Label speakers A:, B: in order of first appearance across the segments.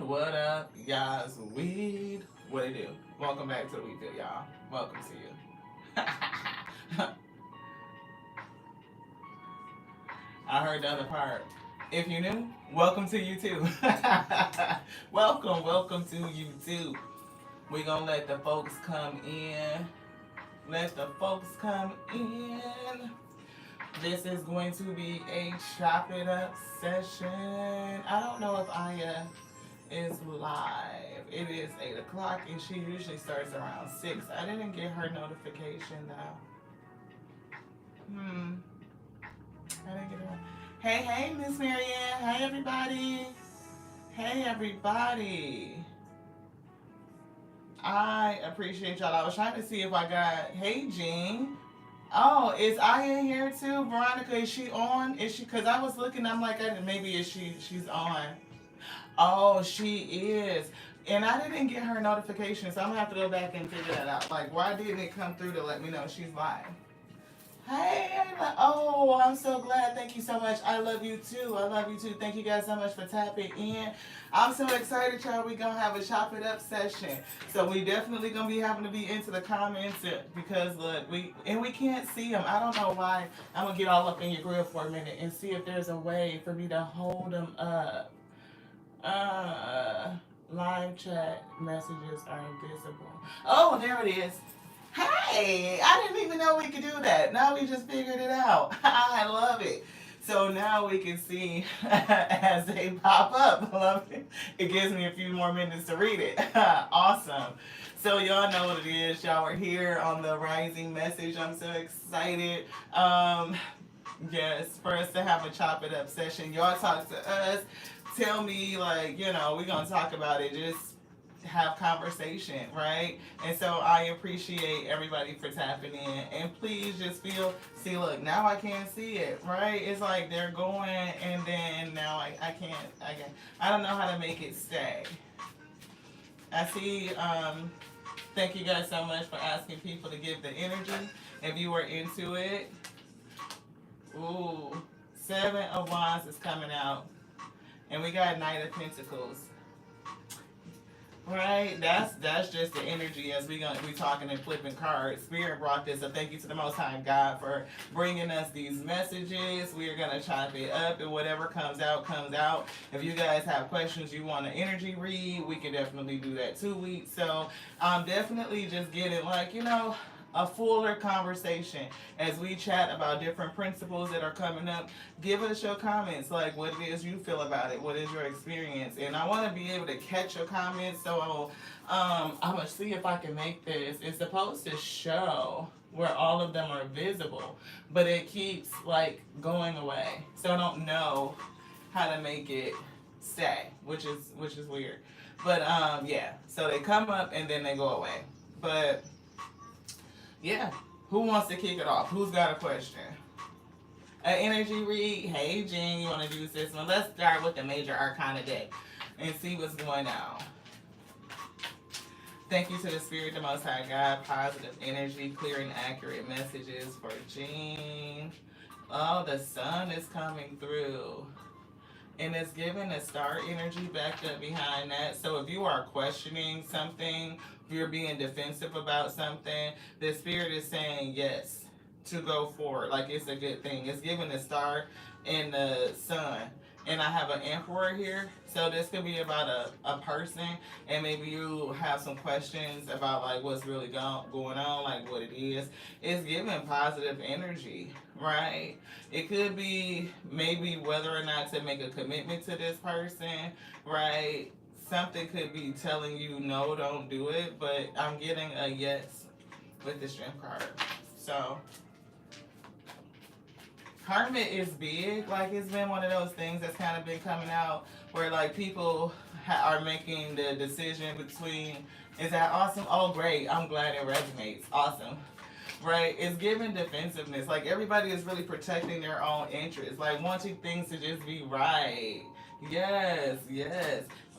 A: What up, y'all's weed? What it do? Welcome back to the Weed Field, y'all. Welcome to you. I heard the other part. If you knew, welcome to you too. welcome to you too. We gonna let the folks come in. Let the folks come in. This is going to be a chop it up session. I don't know if Aya is live. It is 8 o'clock and she usually starts around 6. I didn't get her notification though. I didn't get her. Hey, Miss Marianne. Hey, everybody. Hey, everybody. I appreciate y'all. I was trying to see if I got. Hey, Jean. Oh, is Aya here too? Veronica, is she on? Is she? Because I was looking. I'm like, maybe is she's on. Oh, she is. And I didn't get her notification, so I'm gonna have to go back and figure that out. Like, why didn't it come through to let me know she's live? Hey, oh, I'm so glad. Thank you so much. I love you too. I love you too. Thank you guys so much for tapping in. I'm so excited, y'all. We gonna have a chop it up session. So we definitely gonna be having to be into the comments because look, we can't see them. I don't know why. I'm gonna get all up in your grill for a minute and see if there's a way for me to hold them up. Live chat messages are invisible. Oh, there it is. Hey, I didn't even know we could do that. Now we just figured it out. I love it. So now we can see as they pop up. Love it. It gives me a few more minutes to read it. Awesome. So y'all know what it is. Y'all are here on the Rising Message. I'm so excited. Yes, for us to have a chop it up session. Y'all talk to us. Tell me, like, we're going to talk about it. Just have conversation, right? And so I appreciate everybody for tapping in. And please just see, look, now I can't see it, right? It's like they're going and then now I can't. I don't know how to make it stay. I see, thank you guys so much for asking people to give the energy. If you were into it, ooh, 7 of Wands is coming out. And we got Knight of Pentacles. Right? That's just the energy as we talking and flipping cards. Spirit brought this, so thank you to the Most High God for bringing us these messages. We are going to chop it up, and whatever comes out, comes out. If you guys have questions, you want an energy read, we can definitely do that too. So I'm definitely just getting a fuller conversation as we chat about different principles that are coming up. Give us your comments, like what it is you feel about it. What is your experience? And I want to be able to catch your comments. So I'm going to see if I can make this. It's supposed to show where all of them are visible, but it keeps going away. So I don't know how to make it stay, which is weird. But yeah, so they come up and then they go away. But yeah, who wants to kick it off? Who's got a question? An energy read. Hey, Jean, you want to do this one? Let's start with the major arcana deck and see what's going on. Thank you to the Spirit, the Most High God. Positive energy, clear and accurate messages for Jean. Oh, the sun is coming through. And it's giving a star energy backed up behind that. So if you are questioning something, if you're being defensive about something, the Spirit is saying yes to go forward. Like it's a good thing. It's giving the star and the sun. And I have an emperor here. So this could be about a person. And maybe you have some questions about what's really going on, like what it is. It's giving positive energy, right? It could be maybe whether or not to make a commitment to this person, right? Something could be telling you, no, don't do it. But I'm getting a yes with the Strength card. So Hermit is big. It's been one of those things that's kind of been coming out where people are making the decision between, is that awesome? Oh, great. I'm glad it resonates. Awesome. Right? It's giving defensiveness. Everybody is really protecting their own interests. Wanting things to just be right. Yes.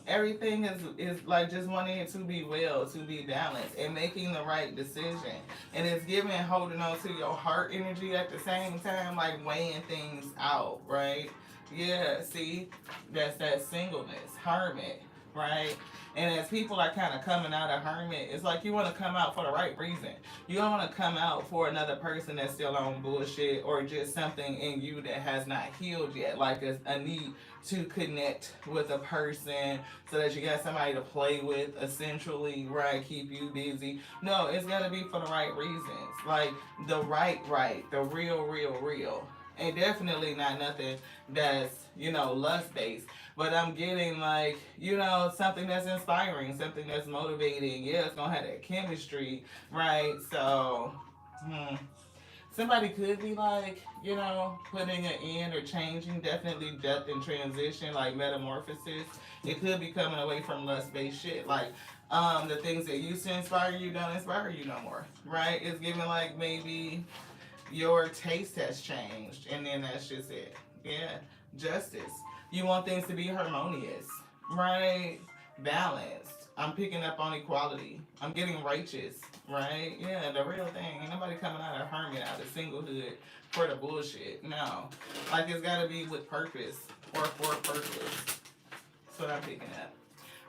A: Everything is just wanting it to be well, to be balanced, and making the right decision. And it's giving holding on to your heart energy at the same time, weighing things out, right? Yeah, see? That's that singleness. Hermit. right? And as people are kind of coming out of hermit, it's like you want to come out for the right reason. You don't want to come out for another person that's still on bullshit, or just something in you that has not healed yet, like a need to connect with a person so that you got somebody to play with, essentially, right? Keep you busy. No, it's got to be for the right reasons. Like the right, the real. And definitely not nothing that's, lust based. But I'm getting like, something that's inspiring, something that's motivating. Yeah, it's gonna have that chemistry, right? So, somebody could be like, putting an end or changing, definitely death and transition, like metamorphosis. It could be coming away from lust based shit. Like, the things that used to inspire you don't inspire you no more, right? It's giving like maybe your taste has changed, and then that's just it. Yeah, justice. You want things to be harmonious, right? Balanced. I'm picking up on equality. I'm getting righteous, right? Yeah, the real thing. Ain't nobody coming out of hermit, out of singlehood for the bullshit. No. Like, it's gotta be with purpose, or for purpose. That's what I'm picking up.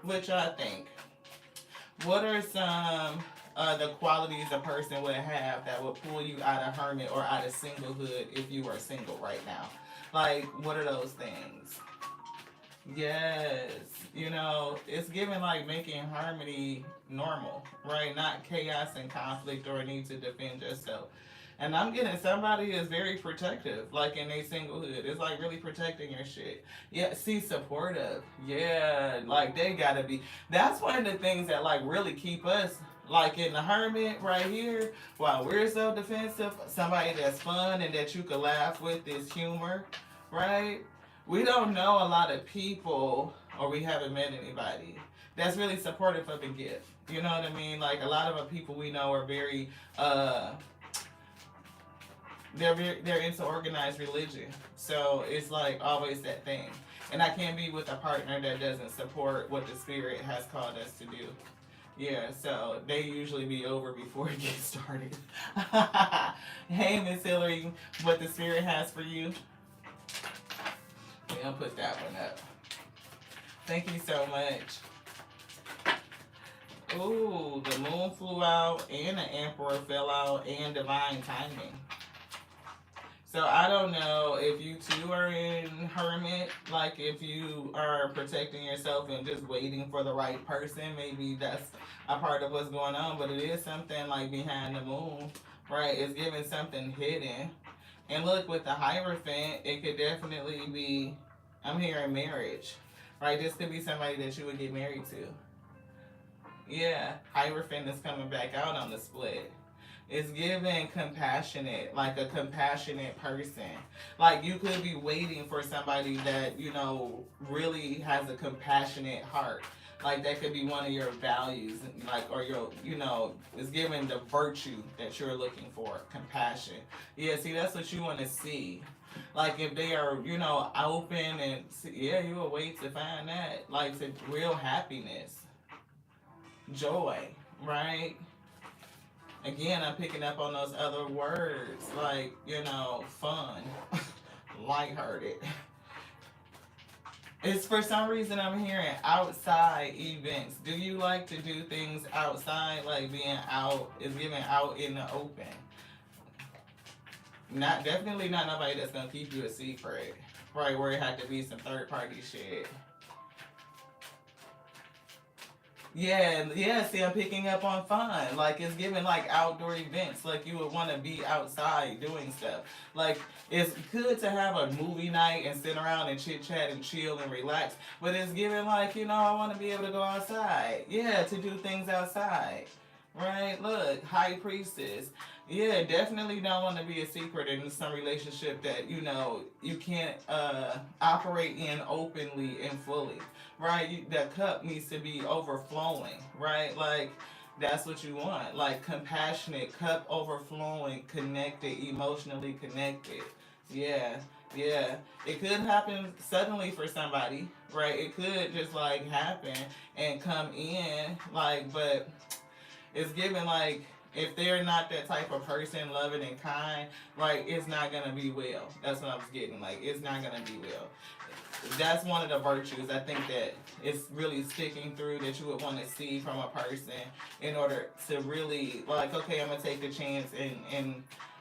A: What y'all think? What are some the qualities a person would have that would pull you out of hermit or out of singlehood if you were single right now? Like, what are those things? Yes, it's given like making harmony normal, right? Not chaos and conflict or a need to defend yourself. And I'm getting somebody is very protective, like in a singlehood. It's like really protecting your shit. Yeah, see, supportive. Yeah, like they gotta be. That's one of the things that like really keep us like in the hermit right here. While we're so defensive, somebody that's fun and that you could laugh with is humor, right? We don't know a lot of people, or we haven't met anybody that's really supportive of a gift. You know what I mean? Like a lot of the people we know are very they're into organized religion. So it's like always that thing. And I can't be with a partner that doesn't support what the spirit has called us to do. Yeah, so they usually be over before it gets started. Hey, Miss Hillary, what the spirit has for you? Yeah, I'll put that one up. Thank you so much. Ooh, the moon flew out and the emperor fell out and divine timing. So I don't know if you two are in hermit, like if you are protecting yourself and just waiting for the right person, maybe that's a part of what's going on, but it is something like behind the moon, right? It's giving something hidden. And look, with the Hierophant, it could definitely be, I'm hearing marriage, right? This could be somebody that you would get married to. Yeah, Hierophant is coming back out on the split. It's giving compassionate, like a compassionate person. Like you could be waiting for somebody that, really has a compassionate heart. Like that could be one of your values, like, or your, it's giving the virtue that you're looking for, compassion. Yeah, see, that's what you want to see. Like if they are, open and, yeah, you will wait to find that. Like to real happiness, joy, right? Again, I'm picking up on those other words, like, fun, lighthearted. It's for some reason I'm hearing outside events. Do you like to do things outside, like being out, is giving out in the open? Not definitely not nobody that's gonna keep you a secret, right? Where it had to be some third party shit. Yeah, see, I'm picking up on fun. Like, it's giving, like, outdoor events. Like, you would want to be outside doing stuff. Like, it's good to have a movie night and sit around and chit-chat and chill and relax. But it's giving, like, I want to be able to go outside. Yeah, to do things outside. Right? Look, High Priestess. Yeah, definitely don't want to be a secret in some relationship that, you can't operate in openly and fully. Right? The cup needs to be overflowing, right? Like, that's what you want. Like, compassionate, cup overflowing, connected, emotionally connected. Yeah, yeah. It could happen suddenly for somebody, right? It could just, like, happen and come in, like, but it's given, like, if they're not that type of person, loving and kind, like, it's not gonna be well. That's what I was getting. Like, it's not gonna be well. that's one of the virtues I think that is really sticking through that you would want to see from a person in order to really like, okay, I'm gonna take a chance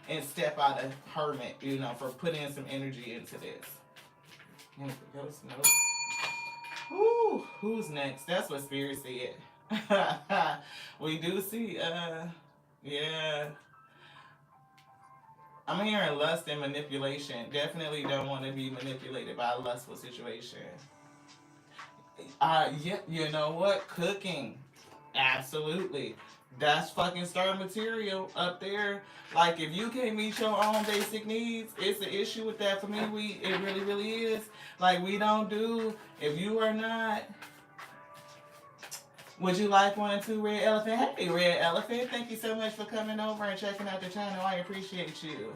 A: and step out of hermit, you know, for putting some energy into this. Ghost note. Woo, who's next? That's what Spirit said. We do see, yeah. I'm hearing lust and manipulation. Definitely don't want to be manipulated by a lustful situation. Yeah, you know what? Cooking. Absolutely. That's fucking star material up there. Like if you can't meet your own basic needs, it's an issue with that for me. It really, really is. Like we don't do if you are not. Would you like one too, Red Elephant? Hey, Red Elephant, thank you so much for coming over and checking out the channel. I appreciate you.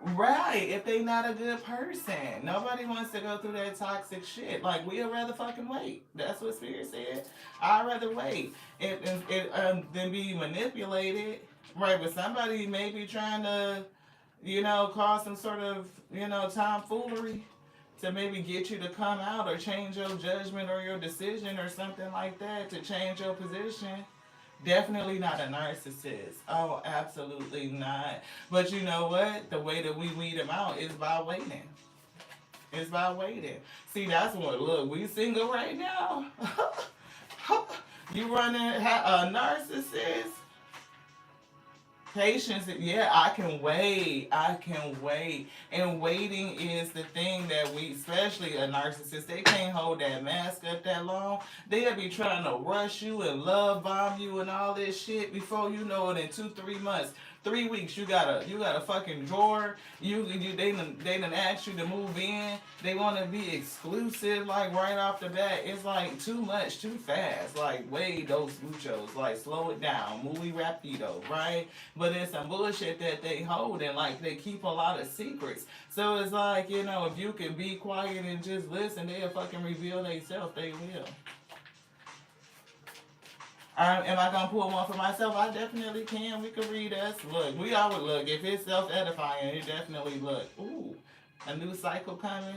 A: Right, if they not a good person. Nobody wants to go through that toxic shit. Like, we'd rather fucking wait. That's what Spirit said. I'd rather wait than be manipulated. Right, but somebody may be trying to, you know, cause some sort of, you know, tomfoolery to maybe get you to come out or change your judgment or your decision or something like that to change your position. Definitely not a narcissist. Oh, absolutely not. But you know what? The way that we weed them out is by waiting. It's by waiting. See, that's what, look, we single right now. You running a narcissist? Patience, yeah, I can wait. I can wait. And waiting is the thing that we, especially a narcissist, they can't hold that mask up that long. They'll be trying to rush you and love bomb you and all this shit before you know it in 2-3 months. 3 weeks, you got a fucking drawer. They done asked you to move in. They want to be exclusive, like right off the bat. It's like too much, too fast. Like way dos muchos. Like slow it down, muy rapido, right? But it's some bullshit that they hold and like they keep a lot of secrets. So it's like, you know, if you can be quiet and just listen, they'll fucking reveal themselves. They will. Am I gonna pull one for myself? I definitely can. We could read us. Look, we always look. If it's self-edifying, it definitely look. Ooh, a new cycle coming.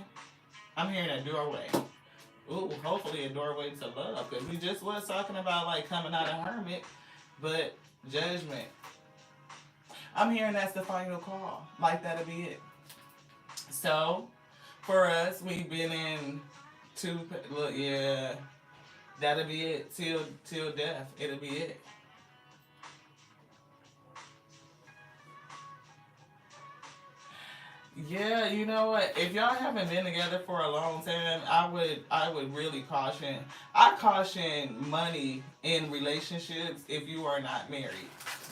A: I'm hearing a doorway. Ooh, hopefully a doorway to love. Because we just was talking about like coming out of hermit, but judgment. I'm hearing that's the final call. Like that'll be it. So, for us, we've been in two. Look, yeah. That'll be it till death. It'll be it. Yeah, you know what? If y'all haven't been together for a long time, I would really caution. I caution money in relationships if you are not married.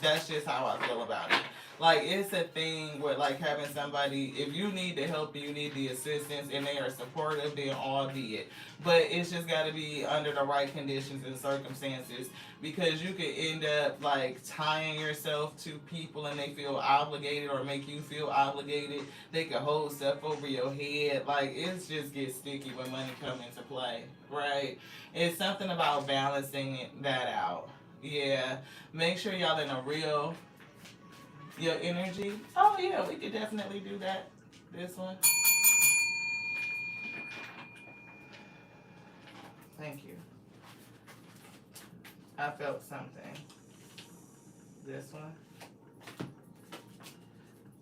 A: That's just how I feel about it. Like it's a thing where like having somebody, if you need the help and you need the assistance and they are supportive, then all be it. But it's just got to be under the right conditions and circumstances because you could end up like tying yourself to people and they feel obligated or make you feel obligated. They could hold stuff over your head. Like it just gets sticky when money comes into play, right? It's something about balancing that out. Yeah, make sure y'all in a real your energy. Oh yeah, we could definitely do that. This one. Thank you. I felt something. This one.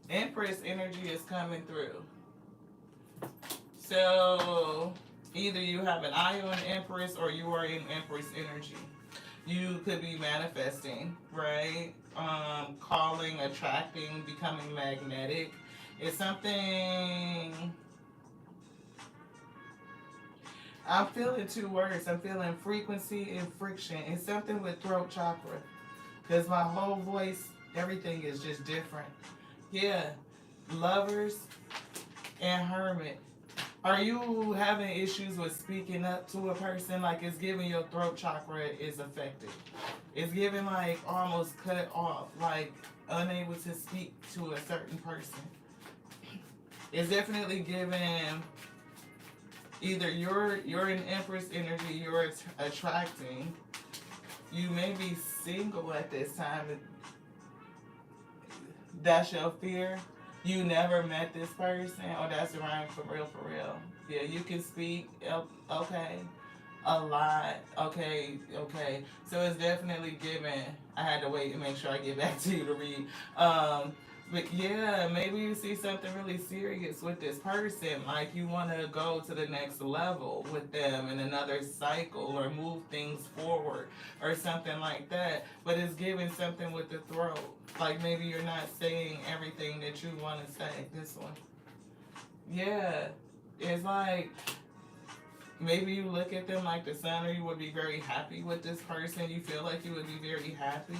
A: Empress energy is coming through. So either you have an eye on Empress or you are in Empress energy. You could be manifesting, right? Calling, attracting, becoming magnetic. It's something. I'm feeling two words. I'm feeling frequency and friction. It's something with throat chakra. Because my whole voice, everything is just different. Yeah. Lovers and hermit. Are you having issues with speaking up to a person? Like it's giving your throat chakra is affected. It's giving like almost cut off, like unable to speak to a certain person. It's definitely giving either you're in Empress energy, you're attracting. You may be single at this time. That's your fear. You never met this person? Oh, that's right, for real, for real. Yeah, you can speak. Okay. A lot. Okay, okay. So it's definitely given. I had to wait and make sure I get back to you to read. Um, but yeah, maybe you see something really serious with this person. Like you want to go to the next level with them in another cycle or move things forward or something like that. But it's giving something with the throat. Like maybe you're not saying everything that you want to say. This one. Yeah. It's like maybe you look at them like the sun, or you would be very happy with this person. You feel like you would be very happy,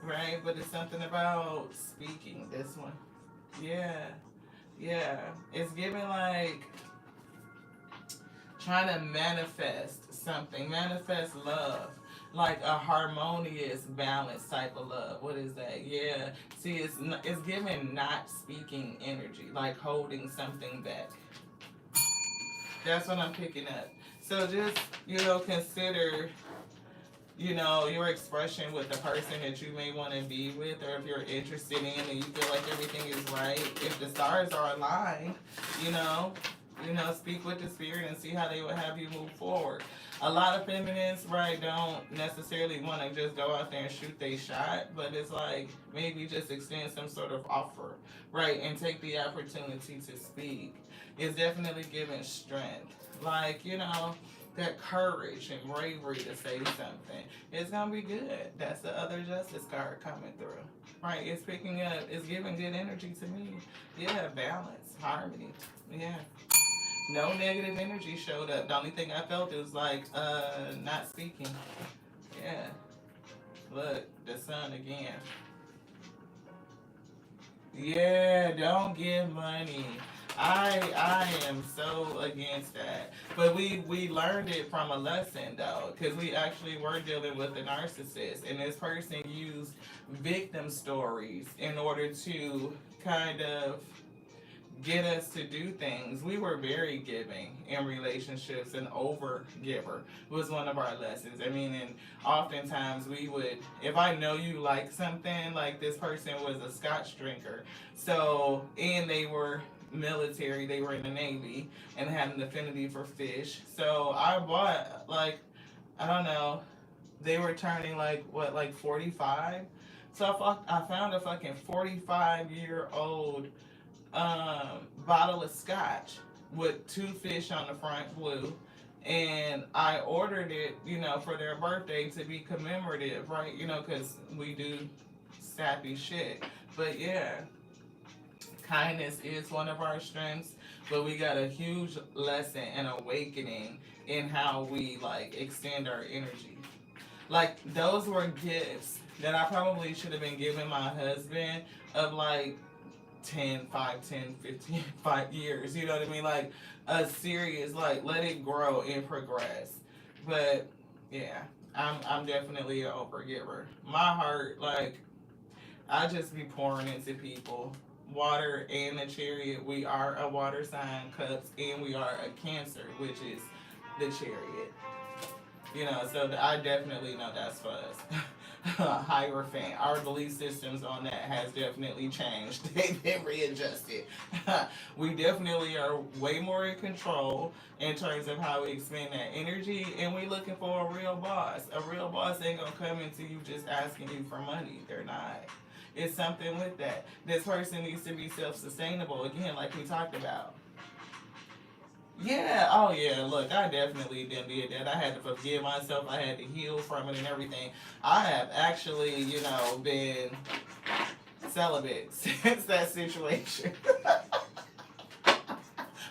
A: right? But it's something about speaking. This one, yeah, yeah. It's giving like trying to manifest something, manifest love. Like a harmonious, balanced type of love. What is that? Yeah. See, it's giving not speaking energy, like holding something back. That's what I'm picking up. So just, consider, your expression with the person that you may want to be with, or if you're interested in and you feel like everything is right. If the stars are aligned, you know, speak with the spirit and see how they would have you move forward. A lot of feminists, right, don't necessarily want to just go out there and shoot they shot, but it's like maybe just extend some sort of offer, right, and take the opportunity to speak. It's definitely giving strength. Like, that courage and bravery to say something. It's gonna be good. That's the other justice card coming through. Right, it's picking up, it's giving good energy to me. Yeah, balance, harmony. Yeah. No negative energy showed up. The only thing I felt was like not speaking. Yeah. Look, the sun again. Yeah, don't give money. I am so against that. But we learned it from a lesson though, because we actually were dealing with a narcissist, and this person used victim stories in order to kind of get us to do things. We were very giving in relationships, and over giver was one of our lessons. I mean, and oftentimes we would, if I know you like something, like this person was a scotch drinker, so, and they were military, they were in the Navy and had an affinity for fish. So I bought, like, I don't know, they were turning like, what, like 45? So I found a fucking 45-year-old bottle of scotch with two fish on the front, blue. And I ordered it, for their birthday to be commemorative, right? Because we do sappy shit. But yeah, kindness is one of our strengths, but we got a huge lesson and awakening in how we like extend our energy. Like those were gifts that I probably should have been giving my husband of like 5 years, you know what I mean? Like a serious, like let it grow and progress. But yeah, I'm definitely an overgiver. My heart, like I just be pouring into people. Water and the chariot, we are a water sign, cups, and we are a Cancer, which is the chariot. So I definitely know that's for us. Hierophant. Our belief systems on that has definitely changed. They've been readjusted. We definitely are way more in control in terms of how we expend that energy, and we looking for a real boss. A real boss ain't gonna come into you just asking you for money. They're not. It's something with that. This person needs to be self-sustainable. Again, like we talked about. Yeah, oh yeah, look, I definitely did that. I had to forgive myself, I had to heal from it and everything. I have actually, been celibate since that situation.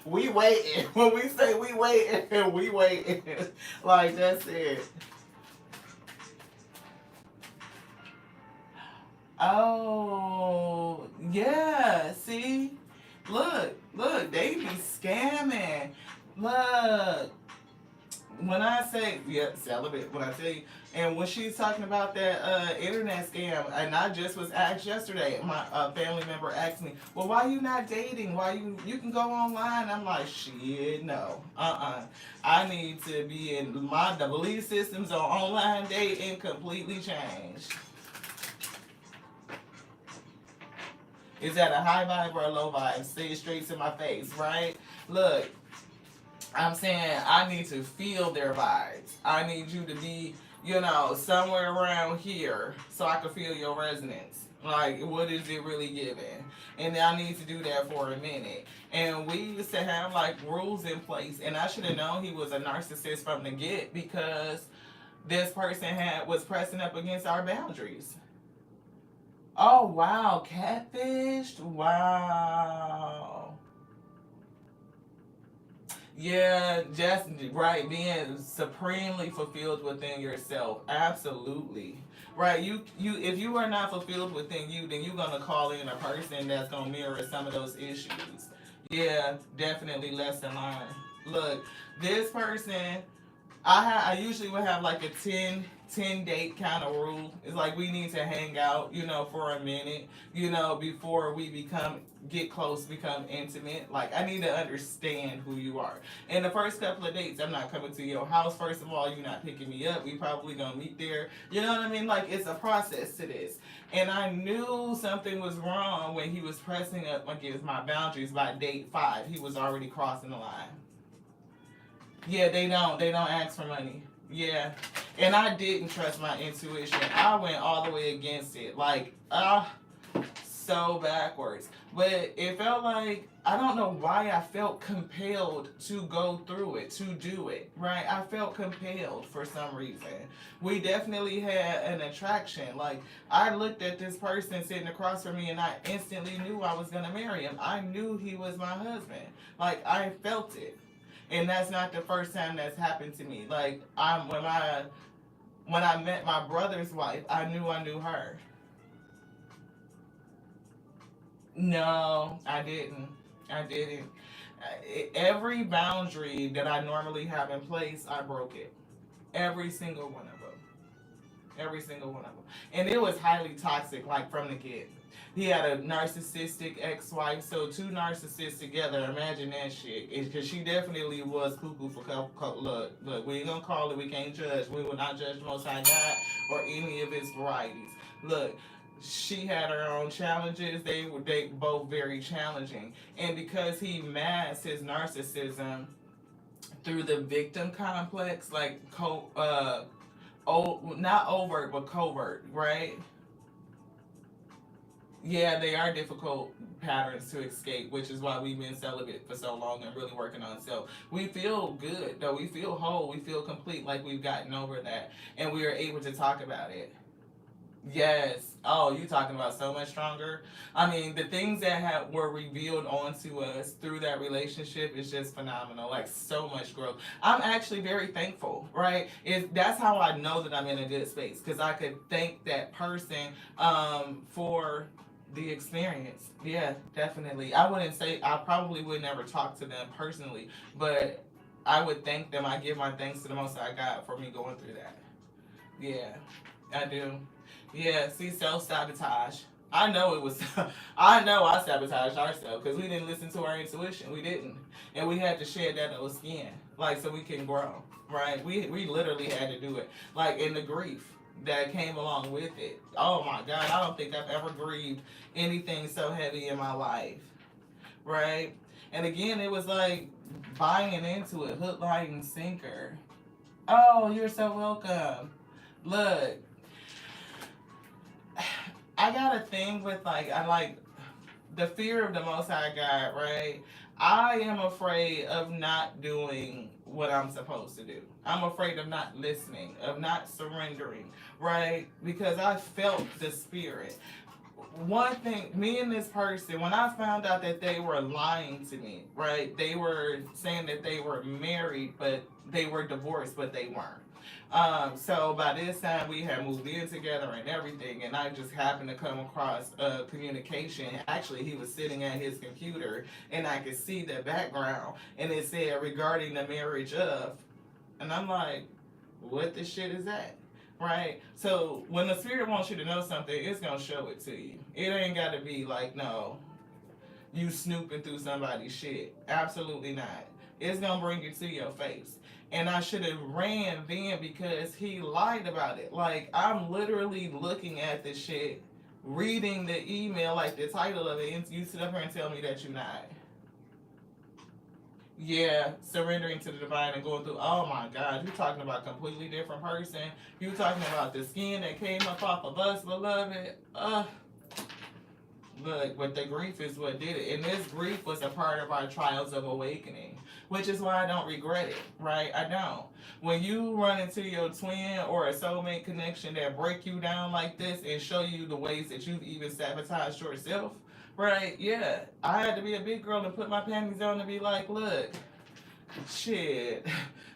A: We waiting. When we say we waiting, we waiting. Like, that's it. Oh, yeah, see? Look, they be scamming. Look, when I say, yeah, celibate, when I tell you, and when she's talking about that internet scam, and I just was asked yesterday, my family member asked me, well, why you not dating? Why you can go online? I'm like, shit, no, I need to be in the belief systems on online dating completely changed. Is that a high vibe or a low vibe? Say it straight to my face, right? Look, I'm saying I need to feel their vibes. I need you to be, somewhere around here so I can feel your resonance. Like, what is it really giving? And I need to do that for a minute. And we used to have like rules in place, and I should have known he was a narcissist from the get because this person was pressing up against our boundaries. Oh wow, catfished? Wow. Yeah, just right, being supremely fulfilled within yourself. Absolutely. Right, you if you are not fulfilled within you, then you're gonna call in a person that's gonna mirror some of those issues. Yeah, definitely lesson learned. Look, this person I usually would have like a ten date kind of rule. It's like we need to hang out, for a minute, before we get close, become intimate. Like I need to understand who you are. In the first couple of dates, I'm not coming to your house. First of all, you're not picking me up. We probably gonna meet there. You know what I mean? Like it's a process to this. And I knew something was wrong when he was pressing up against my boundaries by date 5. He was already crossing the line. Yeah, they don't ask for money. Yeah. And I didn't trust my intuition. I went all the way against it. Like, so backwards. But it felt like, I don't know why I felt compelled to go through it, to do it, right? I felt compelled for some reason. We definitely had an attraction. Like, I looked at this person sitting across from me and I instantly knew I was going to marry him. I knew he was my husband. Like, I felt it. And that's not the first time that's happened to me. Like when I met my brother's wife, I knew her. No, I didn't. I didn't. Every boundary that I normally have in place, I broke it. Every single one of them. Every single one of them. And it was highly toxic, like from the get. He had a narcissistic ex-wife, so 2 narcissists together. Imagine that shit. Because she definitely was cuckoo for look, we ain't gonna call it. We can't judge. We will not judge the Most High God or any of His varieties. Look, she had her own challenges. They both very challenging, and because he masked his narcissism through the victim complex, like not overt but covert, right? Yeah, they are difficult patterns to escape, which is why we've been celibate for so long and really working on self. We feel good, though. We feel whole. We feel complete, like we've gotten over that. And we are able to talk about it. Yes. Oh, you talking about so much stronger. I mean, the things that were revealed onto us through that relationship is just phenomenal. Like so much growth. I'm actually very thankful, right? That's how I know that I'm in a good space because I could thank that person for the experience. Yeah, definitely. I probably would never talk to them personally, but I would thank them. I give my thanks to the Most High God for me going through that. Yeah, I do. Yeah, see, self-sabotage. I know it was, I know I sabotaged ourselves because we didn't listen to our intuition. We didn't. And we had to shed that old skin, like, so we can grow, right? We literally had to do it. Like, in the grief that came along with it. Oh my God, I don't think I've ever grieved anything so heavy in my life, right? And again, it was like buying into it, hook, line, and sinker. Oh, you're so welcome. Look, I got a thing with I like the fear of the Most High God, right? I am afraid of not doing what I'm supposed to do. I'm afraid of not listening, of not surrendering, right? Because I felt the spirit. One thing, me and this person, when I found out that they were lying to me, right? They were saying that they were married, but they were divorced, but they weren't. So by this time we had moved in together and everything, and I just happened to come across a communication. Actually, he was sitting at his computer, and I could see the background, and it said regarding the marriage of, and I'm like, what the shit is that? Right? So when the spirit wants you to know something, it's gonna show it to you. It ain't gotta be like, no, you snooping through somebody's shit. Absolutely not. It's gonna bring it to your face. And I should have ran then because he lied about it. Like, I'm literally looking at this shit reading the email, like the title of it, and you sit up here and tell me that you're not. Yeah, surrendering to the divine and going through. Oh my God, you're talking about a completely different person. You're talking about the skin that came up off of us, beloved. Look, but the grief is what did it. And this grief was a part of our trials of awakening, which is why I don't regret it, right? I don't. When you run into your twin or a soulmate connection that break you down like this and show you the ways that you've even sabotaged yourself, right? Yeah, I had to be a big girl and put my panties on and be like, look, shit,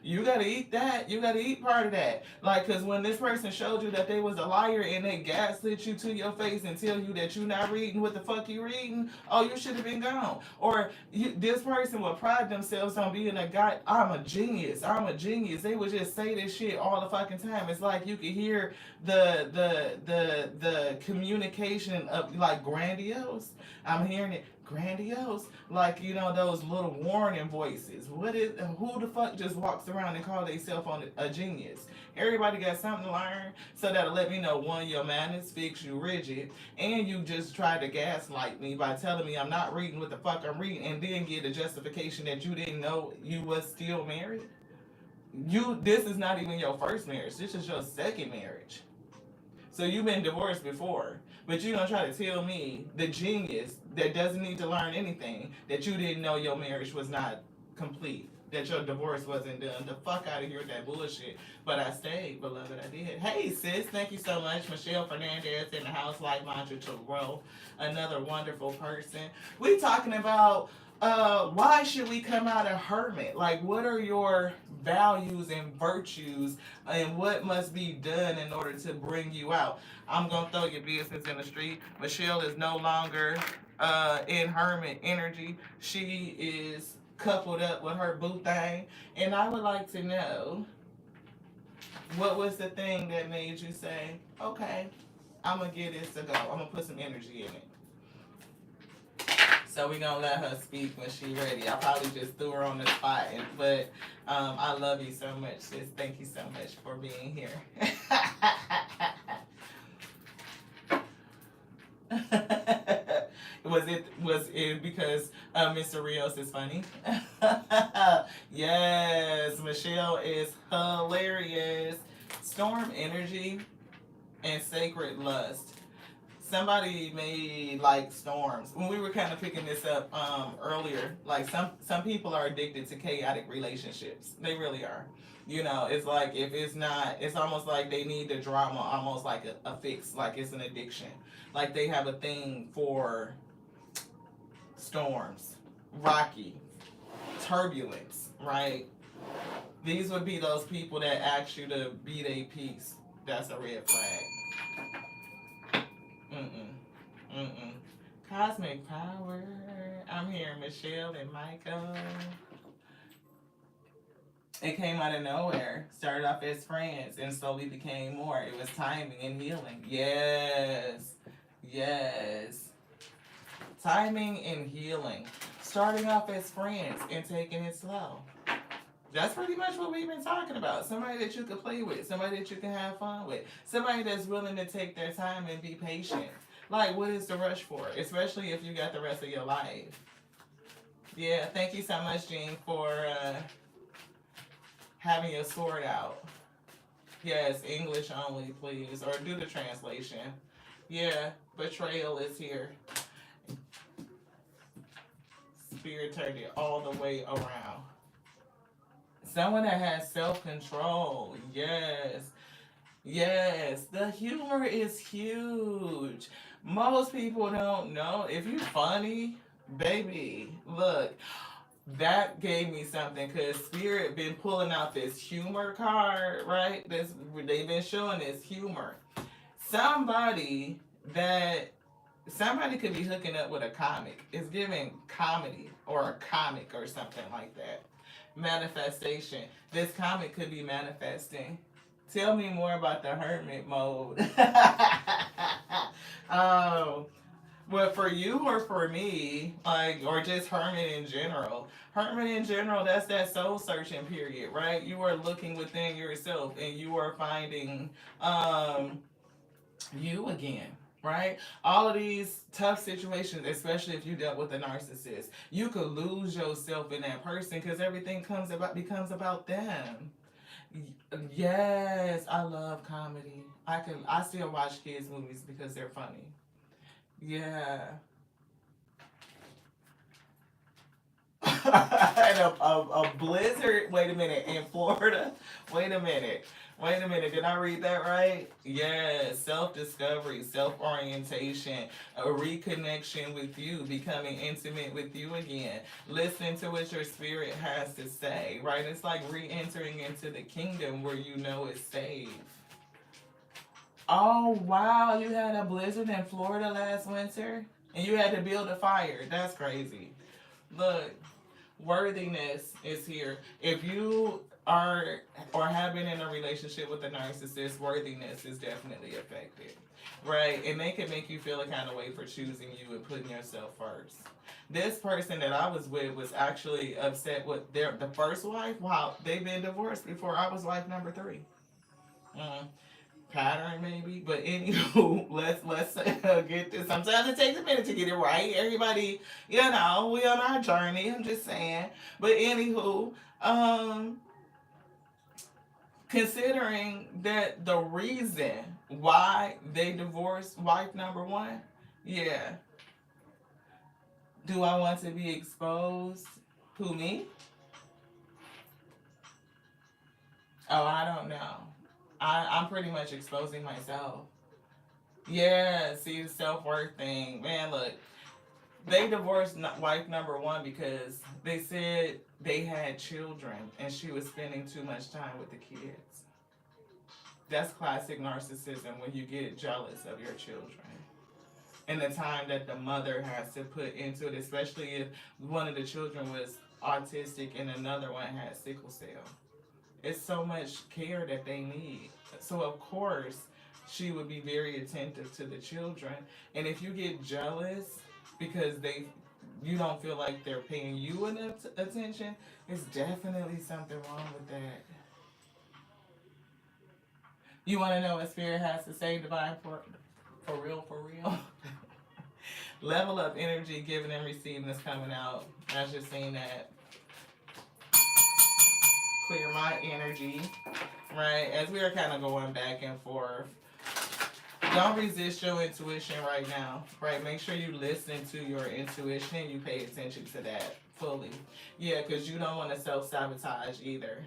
A: you gotta eat that. You gotta eat part of that. Like, cause when this person showed you that they was a liar and they gaslit you to your face and tell you that you not reading what the fuck you reading, oh, you should have been gone. Or this person would pride themselves on being a guy. I'm a genius. I'm a genius. They would just say this shit all the fucking time. It's like you could hear the communication of like grandiose. I'm hearing it grandiose, like those little warning voices. Who the fuck just walks around and call themselves on a genius? Everybody got something to learn, so that'll let me know, one, your manners fix you rigid, and you just tried to gaslight me by telling me I'm not reading what the fuck I'm reading, and then get a justification that you didn't know you was still married. This is not even your first marriage. This is your second marriage. So you've been divorced before, but you're gonna try to tell me, the genius that doesn't need to learn anything, that you didn't know your marriage was not complete, that your divorce wasn't done. The fuck out of here with that bullshit. But I stayed, beloved, I did. Hey sis, thank you so much. Michelle Fernandez in the house, like Mantra to grow. Another wonderful person. We talking about why should we come out a hermit? Like, what are your values and virtues, and what must be done in order to bring you out? I'm gonna throw your business in the street. Michelle is no longer in hermit energy. She is coupled up with her boo thing, and I would like to know, what was the thing that made you say, okay, I'm gonna give this a go. I'm gonna put some energy in it. So we're gonna let her speak when she's ready. I probably just threw her on the spot, but I love you so much, sis. Thank you so much for being here. Was it because Mr. Rios is funny? Yes, Michelle is hilarious. Storm energy and sacred lust. Somebody made like storms when we were kind of picking this up earlier. Like some people are addicted to chaotic relationships. They really are. It's like, if it's not, it's almost like they need the drama, almost like a fix, like it's an addiction. Like they have a thing for storms, rocky, turbulence, right? These would be those people that ask you to be their peace. That's a red flag. Cosmic power. I'm hearing Michelle and Michael. It came out of nowhere. Started off as friends and slowly became more. It was timing and healing. Yes. Yes. Timing and healing. Starting off as friends and taking it slow. That's pretty much what we've been talking about. Somebody that you can play with. Somebody that you can have fun with. Somebody that's willing to take their time and be patient. Like, what is the rush for? Especially if you got the rest of your life. Yeah, thank you so much, Jean, for having your sword out. Yes, English only, please. Or do the translation. Yeah, betrayal is here. Spirit turned it all the way around. Someone that has self-control. Yes. Yes. The humor is huge. Most people don't know. If you're funny, baby, look, that gave me something, because Spirit been pulling out this humor card, right? They've been showing this humor. Somebody could be hooking up with a comic. It's giving comedy or a comic or something like that. Manifestation. This comic could be manifesting. Tell me more about the hermit mode. Oh, well, for you or for me, like, or just hermit in general. Hermit in general, that's that soul searching period, right? You are looking within yourself and you are finding you again. right? All of these tough situations, especially if you dealt with a narcissist, you could lose yourself in that person because everything becomes about them. Yes, I love comedy. I still watch kids movies because they're funny. Yeah. And a blizzard. Wait a minute, in Florida. Wait a minute. Wait a minute. Did I read that right? Yes. Self discovery, self orientation, a reconnection with you, becoming intimate with you again. Listening to what your spirit has to say, right? It's like re entering into the kingdom where you know it's safe. Oh, wow. You had a blizzard in Florida last winter and you had to build a fire. That's crazy. Look, worthiness is here. If you are or have been in a relationship with a narcissist, worthiness is definitely affected. Right? And they can make you feel a kind of way for choosing you and putting yourself first. This person that I was with was actually upset with the first wife. Wow, they've been divorced before I was wife number three. Mm, pattern maybe, but anywho, let's get this. Sometimes it takes a minute to get it right. Everybody, we on our journey. I'm just saying. But anywho, um, considering that the reason why they divorced wife number one, yeah. Do I want to be exposed? Who, me? Oh, I don't know. I'm pretty much exposing myself. Yeah, see the self worth thing. Man, look, they divorced wife number one because they said they had children and she was spending too much time with the kids. That's classic narcissism when you get jealous of your children and the time that the mother has to put into it, especially if one of the children was autistic and another one had sickle cell. It's so much care that they need. So, of course, she would be very attentive to the children. And if you get jealous because you don't feel like they're paying you enough attention, it's definitely something wrong with that. You want to know what Spirit has to say, Divine, for real, for real? Level up energy, giving and receiving is coming out. I just seen that. Clear my energy, right? As we are kind of going back and forth. Don't resist your intuition right now, right? Make sure you listen to your intuition. You pay attention to that fully. Yeah, because you don't want to self sabotage either.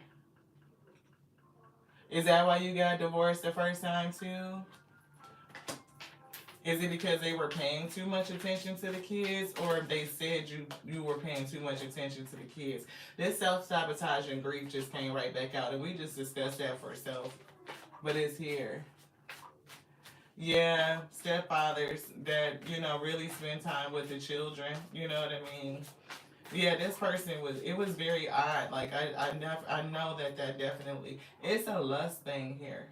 A: Is that why you got divorced the first time too? Is it because they were paying too much attention to the kids, or they said you were paying too much attention to the kids? This self sabotage and grief just came right back out, and we just discussed that for self, but it's here. Yeah, stepfathers that really spend time with the children. You know what I mean? Yeah, this person was. It was very odd. Like I know that definitely. It's a lust thing here.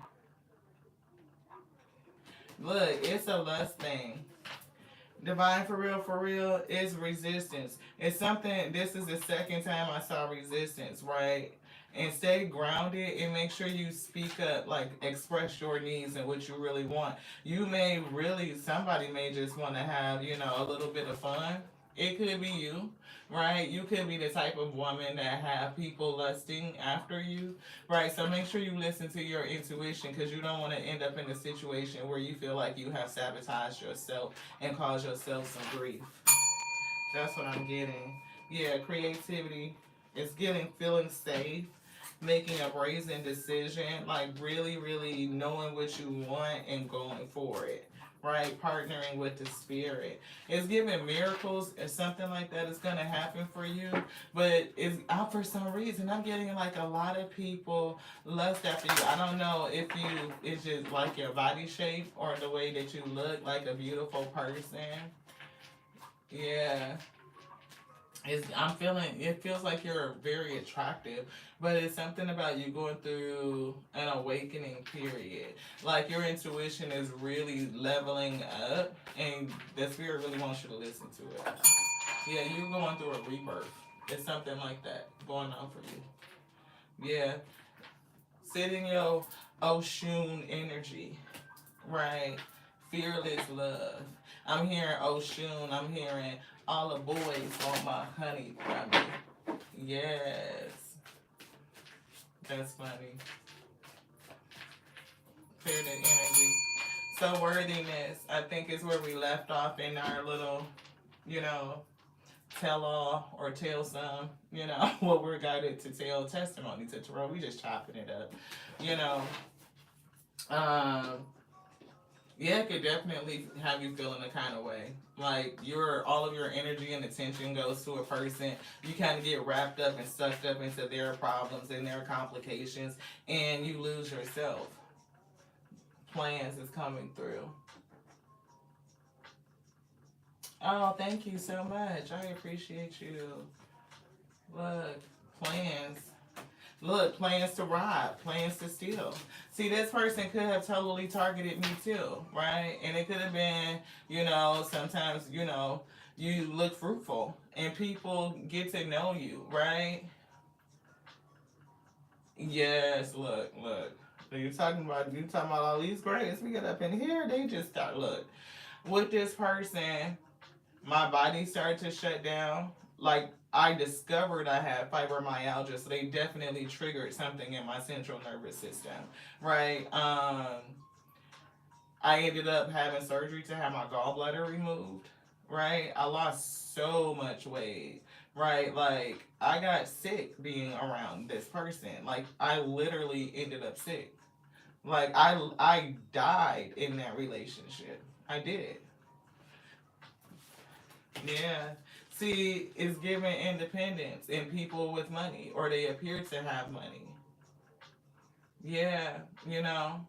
A: Look, it's a lust thing. Divine for real is resistance. It's something. This is the second time I saw resistance, right? And stay grounded and make sure you speak up, like express your needs and what you really want. Somebody may just want to have, a little bit of fun. It could be you, right? You could be the type of woman that have people lusting after you, right? So make sure you listen to your intuition because you don't want to end up in a situation where you feel like you have sabotaged yourself and caused yourself some grief. That's what I'm getting. Yeah, creativity is feeling safe, making a brazen decision, like really, really knowing what you want and going for it. Right, partnering with the spirit. It's giving miracles or something like that is gonna happen for you, but it's out for some reason. I'm getting like a lot of people lust after you. I don't know if it's just like your body shape or the way that you look like a beautiful person. Yeah, I'm feeling it feels like you're very attractive, but it's something about you going through an awakening period. Like your intuition is really leveling up and the spirit really wants you to listen to it. Yeah, you're going through a rebirth. It's something like that going on for you. Yeah. Sit in your Oshun energy, right? Fearless love. I'm hearing Oshun. I'm hearing all the boys want my honey from me. Yes. That's funny. Clear the energy. So worthiness, I think, is where we left off in our little, you know, tell all or tell some, you know, what we're guided to tell testimony to Terrell. We just chopping it up, you know. Um, yeah, it could definitely have you feeling a kind of way. Like all of your energy and attention goes to a person. You kind of get wrapped up and sucked up into their problems and their complications, and you lose yourself. Plans is coming through. Oh, thank you so much. I appreciate you. Look, plans. Look, plans to rob, plans to steal. See, this person could have totally targeted me too, right? And it could have been, you know, sometimes, you know, you look fruitful and people get to know you, right? Yes, look. You talking about all these grades we get up in here, they just start look. With this person, my body started to shut down. Like I discovered I had fibromyalgia, so they definitely triggered something in my central nervous system, right? I ended up having surgery to have my gallbladder removed, right? I lost so much weight, right? Like I got sick being around this person. Like I literally ended up sick. Like I died in that relationship. I did. Yeah. See, it's giving independence in people with money, or they appear to have money. Yeah, you know,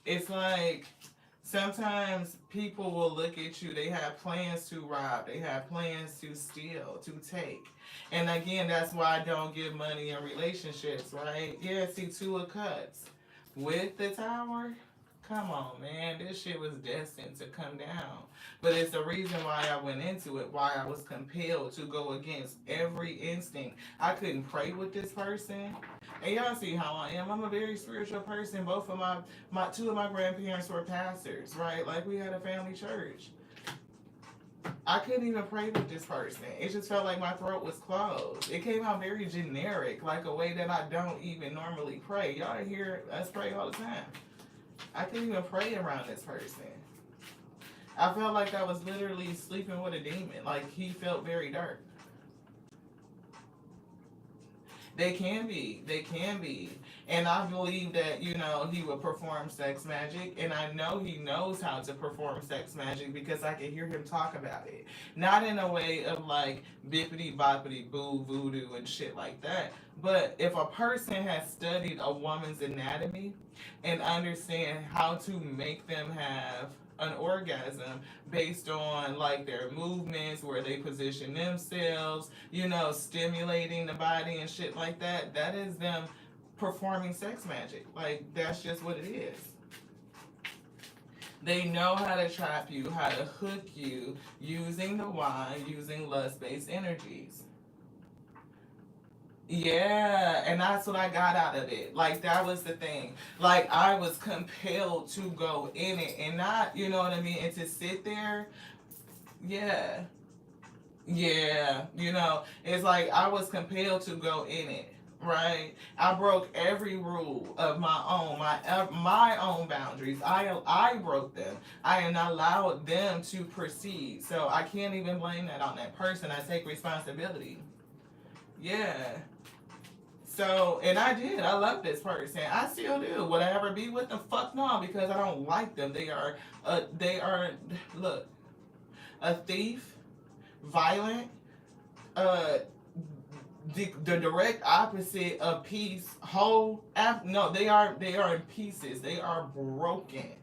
A: it's like sometimes people will look at you, they have plans to rob, they have plans to steal, to take. And again, that's why I don't give money in relationships, right? Yeah, see, Two of Cups. With the Tower, come on, man. This shit was destined to come down. But it's the reason why I went into it, why I was compelled to go against every instinct. I couldn't pray with this person. And y'all see how I am. I'm a very spiritual person. Both of my two of my grandparents were pastors, right? Like we had a family church. I couldn't even pray with this person. It just felt like my throat was closed. It came out very generic, like a way that I don't even normally pray. Y'all hear us pray all the time. I couldn't even pray around this person. I felt like I was literally sleeping with a demon. Like he felt very dark. They can be. They can be. And I believe that, you know, he would perform sex magic. And I know he knows how to perform sex magic because I can hear him talk about it. Not in a way of like bippity boppity boo voodoo and shit like that. But if a person has studied a woman's anatomy and understand how to make them have an orgasm based on like their movements, where they position themselves, you know, stimulating the body and shit like that, that is them performing sex magic. Like that's just what it is. They know how to trap you, how to hook you using the wine, using lust-based energies. Yeah, and that's what I got out of it. Like that was the thing. Like I was compelled to go in it and not, you know what I mean, and to sit there. Yeah. Yeah, you know, it's like I was compelled to go in it, right? I broke every rule of my own boundaries. I broke them. I allowed them to proceed. So I can't even blame that on that person. I take responsibility. Yeah. So, and I did. I love this person. I still do. Would I ever be with them? Fuck no, because I don't like them. Look, a thief, violent, uh, the direct opposite of peace. No, they are in pieces. They are broken,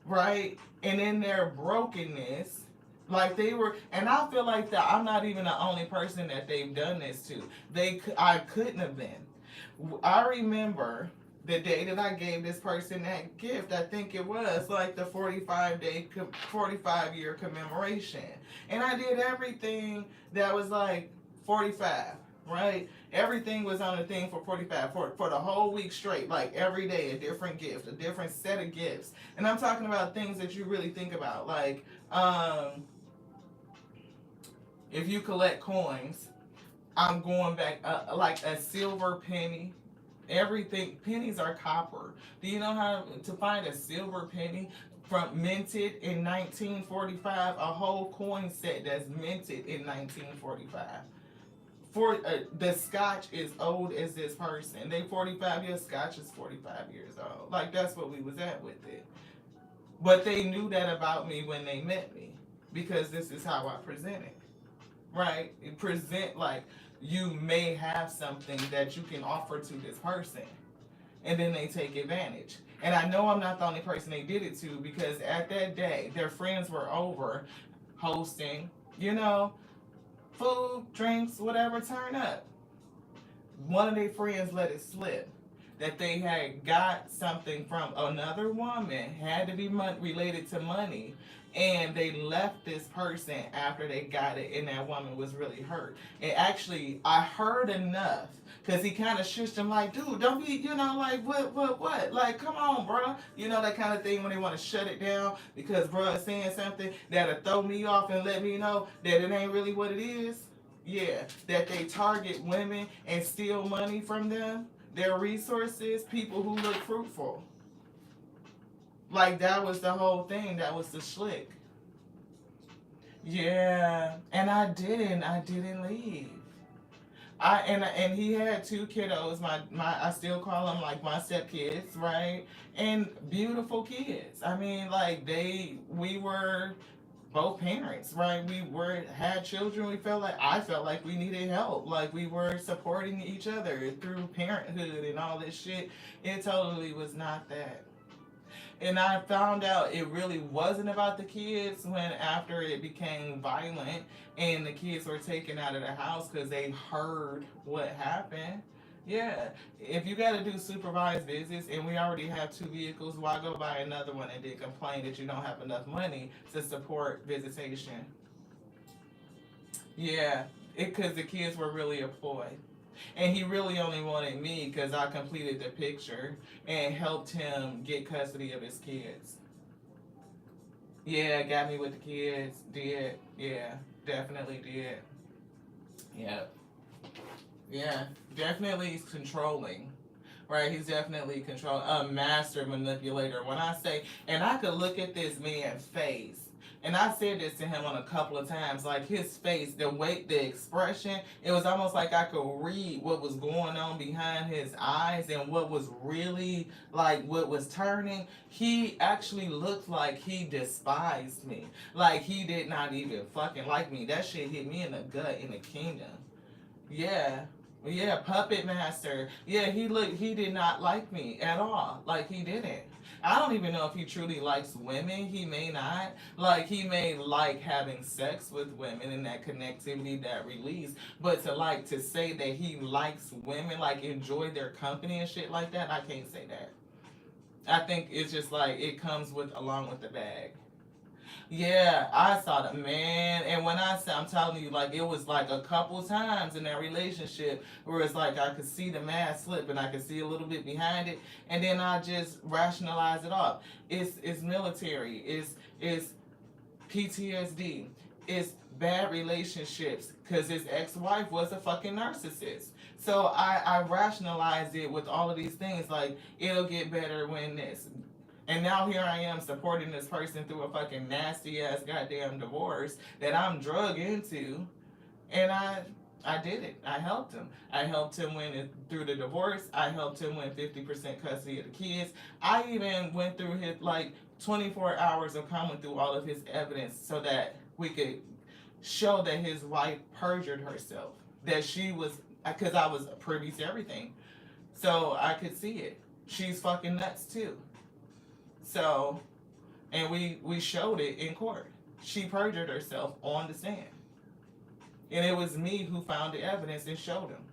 A: right? And in their brokenness, like they were, and I feel like that I'm not even the only person that they've done this to. I couldn't have been. I remember the day that I gave this person that gift. I think it was like the 45-year commemoration, and I did everything that was like 45. right? Everything was on the thing for 45 for the whole week straight, like every day a different gift, a different set of gifts. And I'm talking about things that you really think about, like if you collect coins, I'm going back like a silver penny. Everything, pennies are copper. Do you know how to find a silver penny from minted in 1945? A whole coin set that's minted in 1945. For the Scotch is old as this person. They 45 years. Scotch is 45 years old. Like that's what we was at with it. But they knew that about me when they met me because this is how I presented. Right? It present like you may have something that you can offer to this person, and then they take advantage. And I know I'm not the only person they did it to because at that day, their friends were over hosting, you know, food, drinks, whatever, turn up. One of their friends let it slip that they had got something from another woman, had to be related to money, and they left this person after they got it, and that woman was really hurt. And actually, I heard enough because he kind of shushed him like, dude, don't be, you know, like, what? Like, come on, bro. You know, that kind of thing when they want to shut it down because bro is saying something that'll throw me off and let me know that it ain't really what it is. Yeah, that they target women and steal money from them, their resources, people who look fruitful. Like that was the whole thing. That was the schlick. Yeah, and I didn't leave. And he had two kiddos. I still call them like my stepkids, right? And beautiful kids. I mean, like we were both parents, right? We were had children. I felt like we needed help. Like we were supporting each other through parenthood and all this shit. It totally was not that. And I found out it really wasn't about the kids when after it became violent and the kids were taken out of the house because they heard what happened. Yeah, if you got to do supervised visits and we already have two vehicles, why go buy another one and then complain that you don't have enough money to support visitation? Yeah, because the kids were really employed. And he really only wanted me because I completed the picture and helped him get custody of his kids. Yeah, got me with the kids. Did. Yeah, definitely did. Yeah. Yeah, definitely he's controlling. Right, he's definitely a master manipulator. When I say, and I could look at this man's face, and I said this to him on a couple of times, like his face, the weight, the expression, it was almost like I could read what was going on behind his eyes and what was really like what was turning. He actually looked like he despised me, like he did not even fucking like me. That shit hit me in the gut, in the kingdom. Yeah. Yeah, puppet master. Yeah, he did not like me at all. Like he didn't. I don't even know if he truly likes women. He may not. Like he may like having sex with women and that connectivity, that release. But to say that he likes women, like enjoy their company and shit like that, I can't say that. I think it's just like it comes with along with the bag. Yeah, I saw the man, and when I say I'm telling you, like it was like a couple times in that relationship where it's like I could see the mask slip and I could see a little bit behind it, and then I just rationalize it off. It's military, it's PTSD, it's bad relationships because his ex-wife was a fucking narcissist. So I rationalized it with all of these things like it'll get better when this. And now here I am supporting this person through a fucking nasty ass goddamn divorce that I'm drug into, and I did it. I helped him. I helped him through the divorce. I helped him win 50% custody of the kids. I even went through his like 24 hours of coming through all of his evidence so that we could show that his wife perjured herself. That she was, because I was privy to everything. So I could see it. She's fucking nuts too. So, and we showed it in court. She perjured herself on the stand. And it was me who found the evidence and showed him.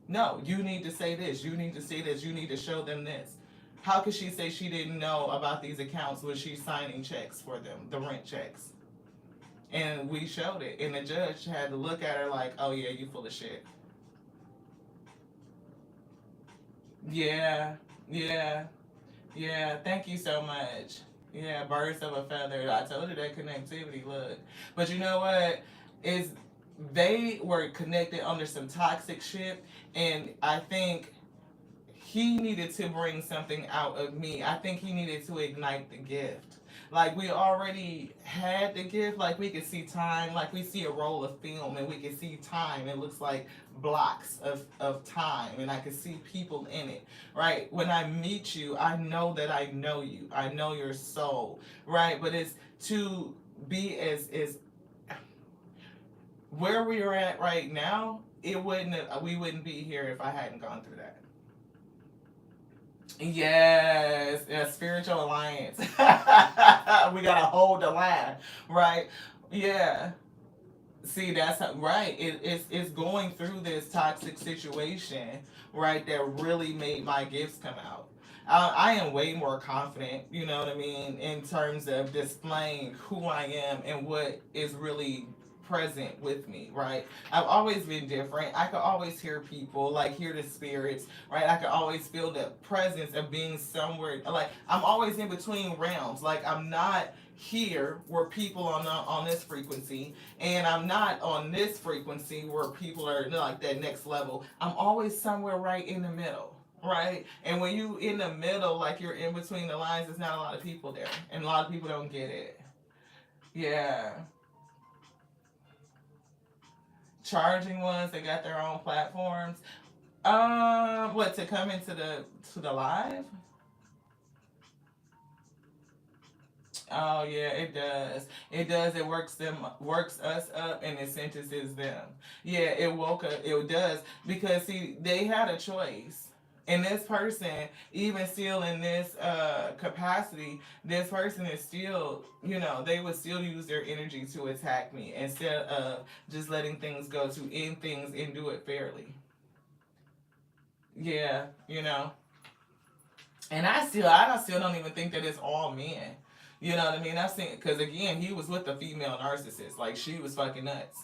A: No, you need to say this. You need to say this. You need to show them this. How could she say she didn't know about these accounts when she's signing checks for them, the rent checks? And we showed it. And the judge had to look at her like, oh yeah, you full of shit. Yeah, yeah, yeah. Thank you so much. Yeah, birds of a feather. I told you that connectivity. Look, but you know what? Is they were connected under some toxic shit, and I think he needed to bring something out of me. I think he needed to ignite the gift. Like we already had the gift, like we could see time, like we see a roll of film and we can see time. It looks like blocks of time and I can see people in it, right? When I meet you, I know that I know you. I know your soul, right? But it's to be as where we are at right now, it wouldn't we wouldn't be here if I hadn't gone through that. Yes, a spiritual alliance. We gotta hold the line, right? Yeah. See, that's right. It's going through this toxic situation, right, that really made my gifts come out. I am way more confident, you know what I mean, in terms of displaying who I am and what is really present with me, right? I've always been different. I could always hear people, like hear the spirits, right? I could always feel the presence of being somewhere. Like I'm always in between realms. Like I'm not here where people are not on this frequency and I'm not on this frequency where people are like that next level. I'm always somewhere right in the middle. Right? And when you in the middle, like you're in between the lines, there's not a lot of people there. And a lot of people don't get it. Yeah. Charging ones, they got their own platforms. What to come into the live? Oh yeah, it does. It does. It works us up, and it sentences them. Yeah, it woke up. It does because see, they had a choice. And this person, even still in this capacity, this person is still, they would still use their energy to attack me instead of just letting things go to end things and do it fairly. Yeah, and I still don't even think that it's all men. You know what I mean? I've seen because again, he was with a female narcissist. Like she was fucking nuts.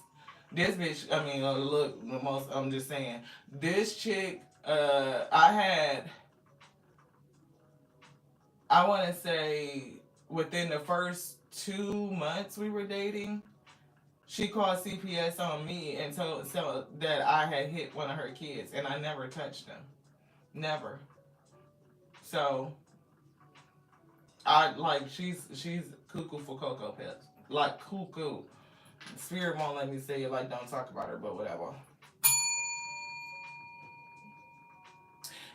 A: This bitch. I mean, look. The most. I'm just saying. This chick. I had. I want to say within the first 2 months we were dating, she called CPS on me and told so that I had hit one of her kids, and I never touched them. Never. So I like she's cuckoo for cocoa puffs. Like cuckoo. Spirit won't let me say it. Like don't talk about her, but whatever.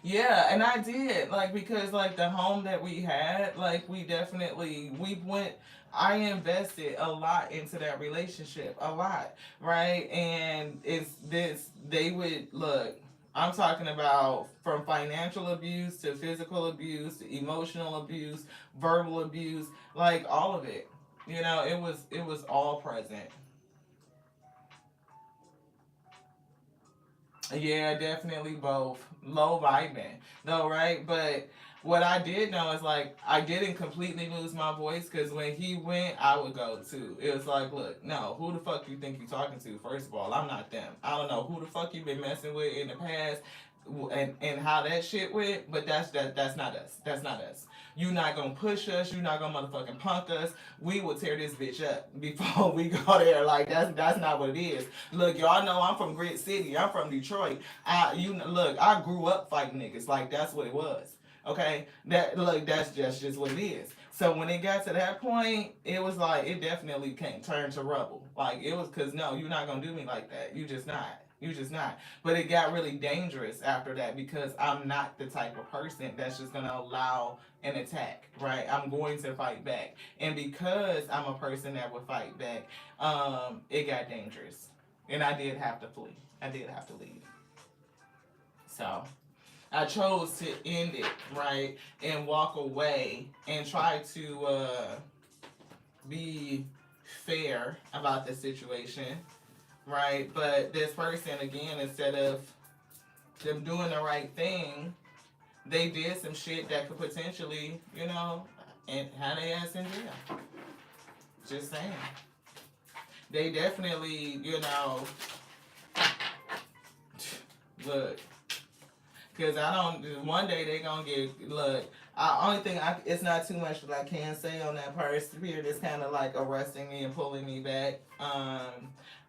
A: Yeah, and I did like because like the home that we had, like we went. I invested a lot into that relationship, a lot, right? And it's this. They would look. I'm talking about from financial abuse to physical abuse to emotional abuse, verbal abuse, like all of it. It was all present. Yeah, definitely both. Low vibing, though, right? But what I did know is like I didn't completely lose my voice because when he went, I would go too. It was like, look, no, who the fuck you think you talking to? First of all, I'm not them. I don't know who the fuck you been messing with in the past, and how that shit went. But that's not us. That's not us. You not gonna push us. You not gonna motherfucking punk us. We will tear this bitch up before we go there. Like that's not what it is. Look, y'all know I'm from Grit City. I'm from Detroit. Look. I grew up fighting niggas. Like that's what it was. Okay, that's just what it is. So when it got to that point, it was like it definitely came turned to rubble. Like it was because no, you're not gonna do me like that. You just not. You just not. But it got really dangerous after that because I'm not the type of person that's just gonna allow an attack. Right? I'm going to fight back, and because I'm a person that would fight back, it got dangerous, and I did have to flee. I did have to leave. So I chose to end it, right, and walk away and try to be fair about the situation, right? But this person, again, instead of them doing the right thing, they did some shit that could potentially, and have their ass in jail. Just saying. They definitely, look, Cause one day they gonna get, look, it's not too much that I can say on that part. Spirit is kind of like arresting me and pulling me back.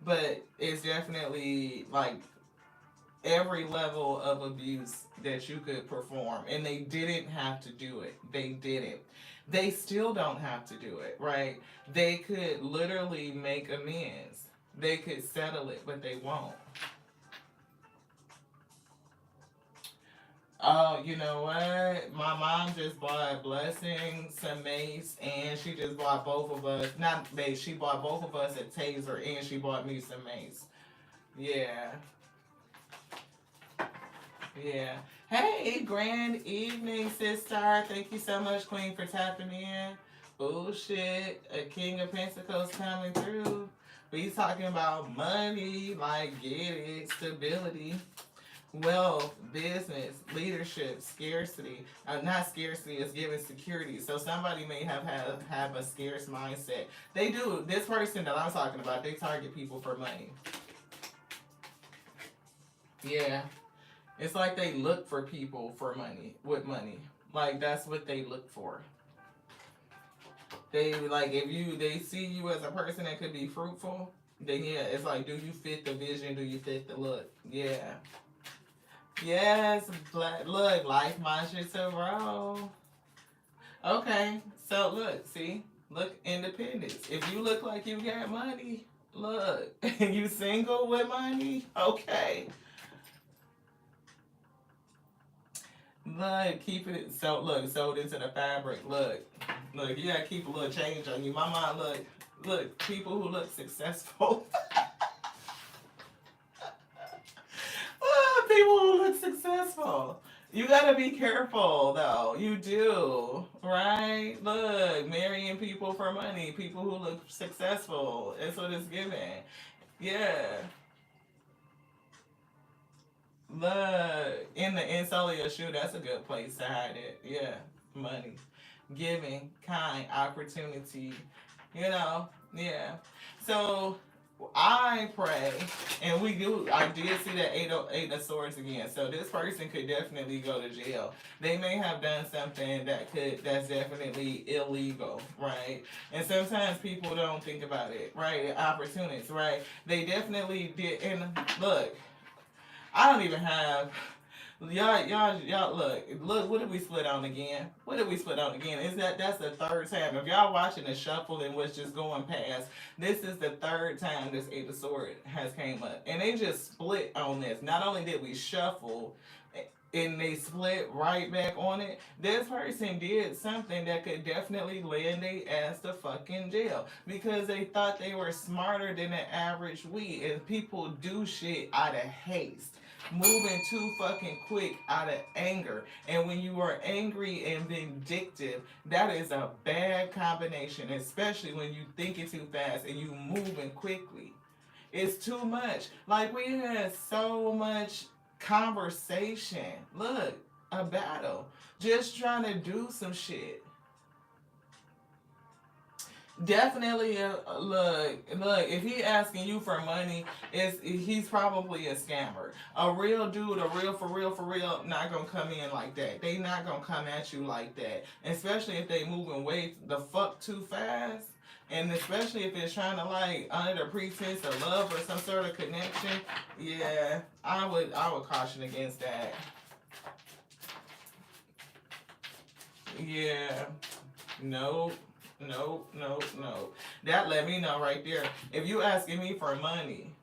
A: But it's definitely like every level of abuse that you could perform. And they didn't have to do it. They didn't. They still don't have to do it, right? They could literally make amends. They could settle it, but they won't. Oh, you know what? My mom just bought Blessing some mace, and she just bought both of us, not mace, she bought both of us a taser, and she bought me some mace. Yeah, yeah. Hey, grand evening, sister. Thank you so much, Queen, for tapping in. Bullshit, a King of Pentacles coming through. We talking about money, like get it, stability, wealth, business, leadership, scarcity. Not scarcity, it's giving security. So somebody may have a scarce mindset. They do. This person that I'm talking about, they target people for money. Yeah. It's like they look for people for money, with money. Like that's what they look for. They like if they see you as a person that could be fruitful, then yeah, it's like, do you fit the vision? Do you fit the look? Yeah. Yes, look, life mantra to roll. Okay, so look, see, look, independence. If you look like you got money, look, you single with money, okay. Look, keep it, so look, sewed into the fabric. Look, you gotta keep a little change on you. My mom, look, people who look successful. People who look successful. You gotta be careful though. You do, right? Look, marrying people for money, people who look successful. That's what it's giving. Yeah. Look, in the insole of your shoe, that's a good place to hide it. Yeah. Money. Giving, kind, opportunity. Yeah. So I pray, and we do. I did see that eight of swords again. So this person could definitely go to jail. They may have done something that's definitely illegal, right? And sometimes people don't think about it, right? Opportunities, right? They definitely did. And look, I don't even have. Y'all, look. What did we split on again? What did we split on again? That's the third time? If y'all watching the shuffle and what's just going past, this is the third time this Eight of Swords has came up, and they just split on this. Not only did we shuffle, and they split right back on it. This person did something that could definitely land their ass to fucking jail because they thought they were smarter than the average we, and people do shit out of haste, moving too fucking quick out of anger. And when you are angry and vindictive, that is a bad combination, especially when you thinking too fast and you moving quickly. It's too much. Like we had so much conversation. Look, a battle. Just trying to do some shit. Definitely, look. If he asking you for money, he's probably a scammer. A real dude, a real for real, not gonna come in like that. They not gonna come at you like that, especially if they moving way the fuck too fast. And especially if it's trying to like under the pretense of love or some sort of connection, yeah, I would caution against that. Yeah, nope. Nope. That let me know right there. If you asking me for money,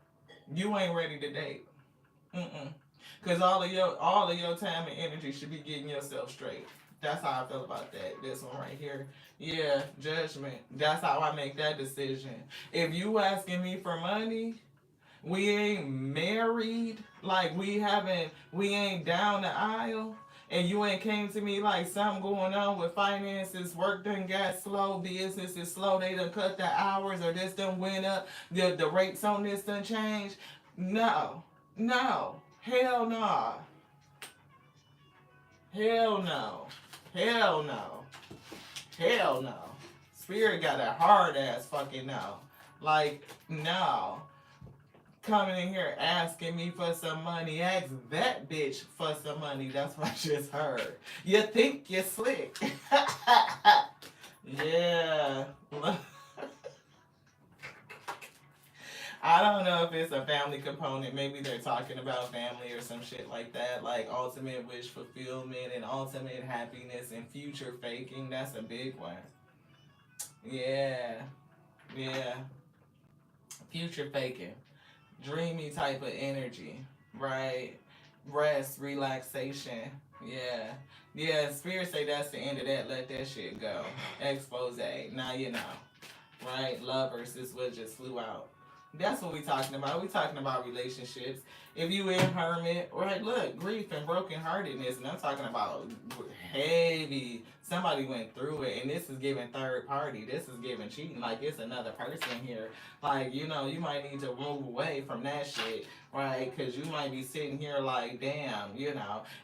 A: you ain't ready to date. Cause all of your time and energy should be getting yourself straight. That's how I feel about that. This one right here. Yeah, judgment. That's how I make that decision. If you asking me for money, we ain't married, like we ain't down the aisle, and you ain't came to me like something going on with finances, work done got slow, business is slow, they done cut the hours, or this done went up, the rates on this done changed. No. Hell no. Hell no. Hell no. Hell no. Spirit got a hard ass fucking no. Like, no. coming in here asking me for some money. Ask that bitch for some money. That's what I just heard. You think you're slick. Yeah. I don't know if it's a family component. Maybe they're talking about family or some shit like that. Like ultimate wish fulfillment and ultimate happiness and future faking. That's a big one. Yeah. Yeah. Future faking. Dreamy type of energy. Right? Rest, relaxation. Yeah. Yeah, spirit say that's the end of that. Let that shit go. Expose. Now you know. Right? Lovers is what just flew out. That's what we talking about. We talking about relationships. If you in hermit, right? Look, grief and brokenheartedness, and I'm talking about heavy. Somebody went through it, and this is giving third party. This is giving cheating. Like it's another person here. Like you might need to move away from that shit, right? Because you might be sitting here like, damn.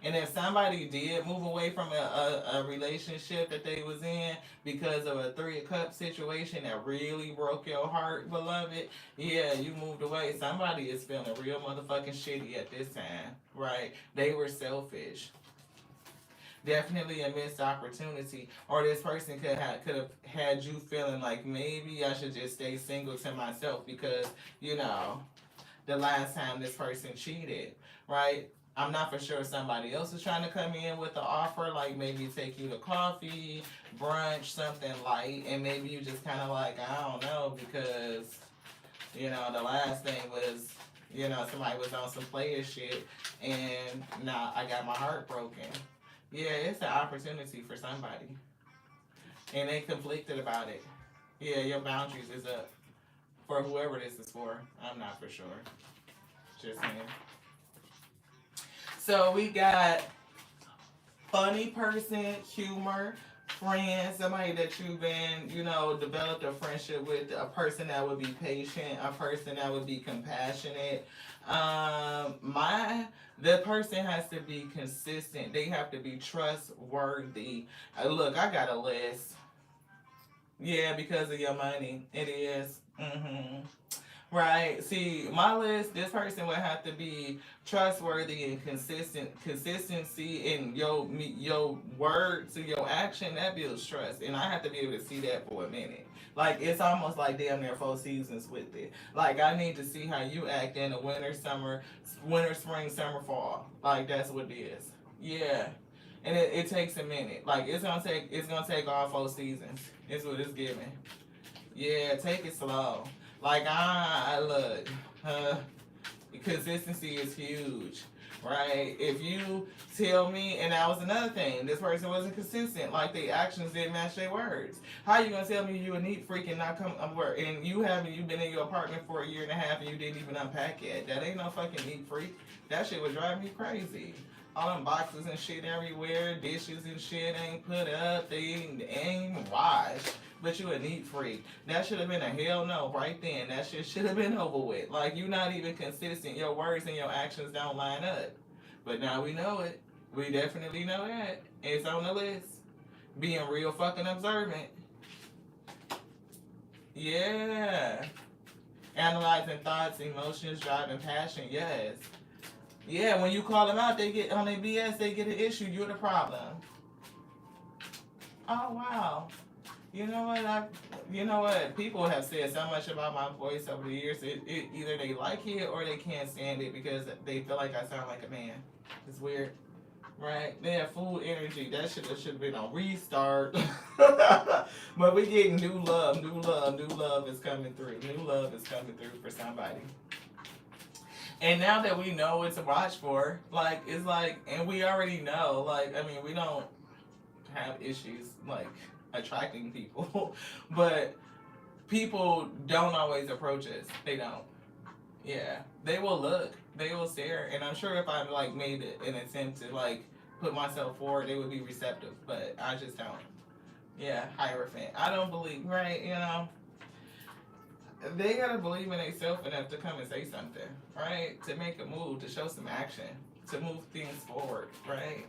A: And if somebody did move away from a relationship that they was in because of a 3 of Cups situation that really broke your heart, beloved, yeah, you moved away. Somebody is feeling real motherfucking shitty at this time, right? They were selfish. Definitely a missed opportunity, or this person could have had you feeling like maybe I should just stay single to myself because the last time this person cheated, right? I'm not for sure somebody else is trying to come in with the offer, like maybe take you to coffee, brunch, something light, and maybe you just kind of like, I don't know, because, the last thing was, somebody was on some player shit, and now I got my heart broken. Yeah, it's an opportunity for somebody, and they conflicted about it. Yeah, your boundaries is up for whoever this is for. I'm not for sure. Just saying. So we got funny person, humor, friend, somebody that you've been, developed a friendship with, a person that would be patient, a person that would be compassionate. The person has to be consistent. They have to be trustworthy. Look, I got a list. Yeah, because of your money, it is. Right. See, my list, this person would have to be trustworthy and consistent. Consistency in your word to your action, that builds trust. And I have to be able to see that for a minute. Like, it's almost like damn near 4 seasons with it. Like, I need to see how you act in the winter, spring, summer, fall. Like, that's what it is. Yeah. And it takes a minute. Like, it's gonna take all 4 seasons. It's what it's giving. Yeah, take it slow. Like, look, consistency is huge, right? If you tell me, and that was another thing, this person wasn't consistent, like the actions didn't match their words. How you gonna tell me you a neat freak and not come work, and you've been in your apartment for a year and a half and you didn't even unpack yet? That ain't no fucking neat freak. That shit would drive me crazy. All them boxes and shit everywhere, dishes and shit ain't put up, they ain't washed. But you a neat freak. That should have been a hell no right then. That shit should have been over with. Like, you not even consistent. Your words and your actions don't line up. But now we know it. We definitely know that. It's on the list. Being real fucking observant. Yeah. Analyzing thoughts, emotions, driving passion. Yes. Yeah, when you call them out, they get on their BS, they get an issue. You're the problem. Oh, wow. You know what? People have said so much about my voice over the years. Either they like it or they can't stand it because they feel like I sound like a man. It's weird, right? They have food energy. That should have been on restart. But we getting new love. New love is coming through. New love is coming through for somebody. And now that we know what to watch for, like, it's like, and we already know, like, I mean, we don't have issues, like, attracting people, but people don't always approach us. They don't. Yeah, they will look, they will stare, and I'm sure if I like made an attempt to like put myself forward, they would be receptive, but I just don't. Yeah, Hierophant. I don't believe, right? They gotta believe in themselves enough to come and say something, right? To make a move, to show some action, to move things forward, right?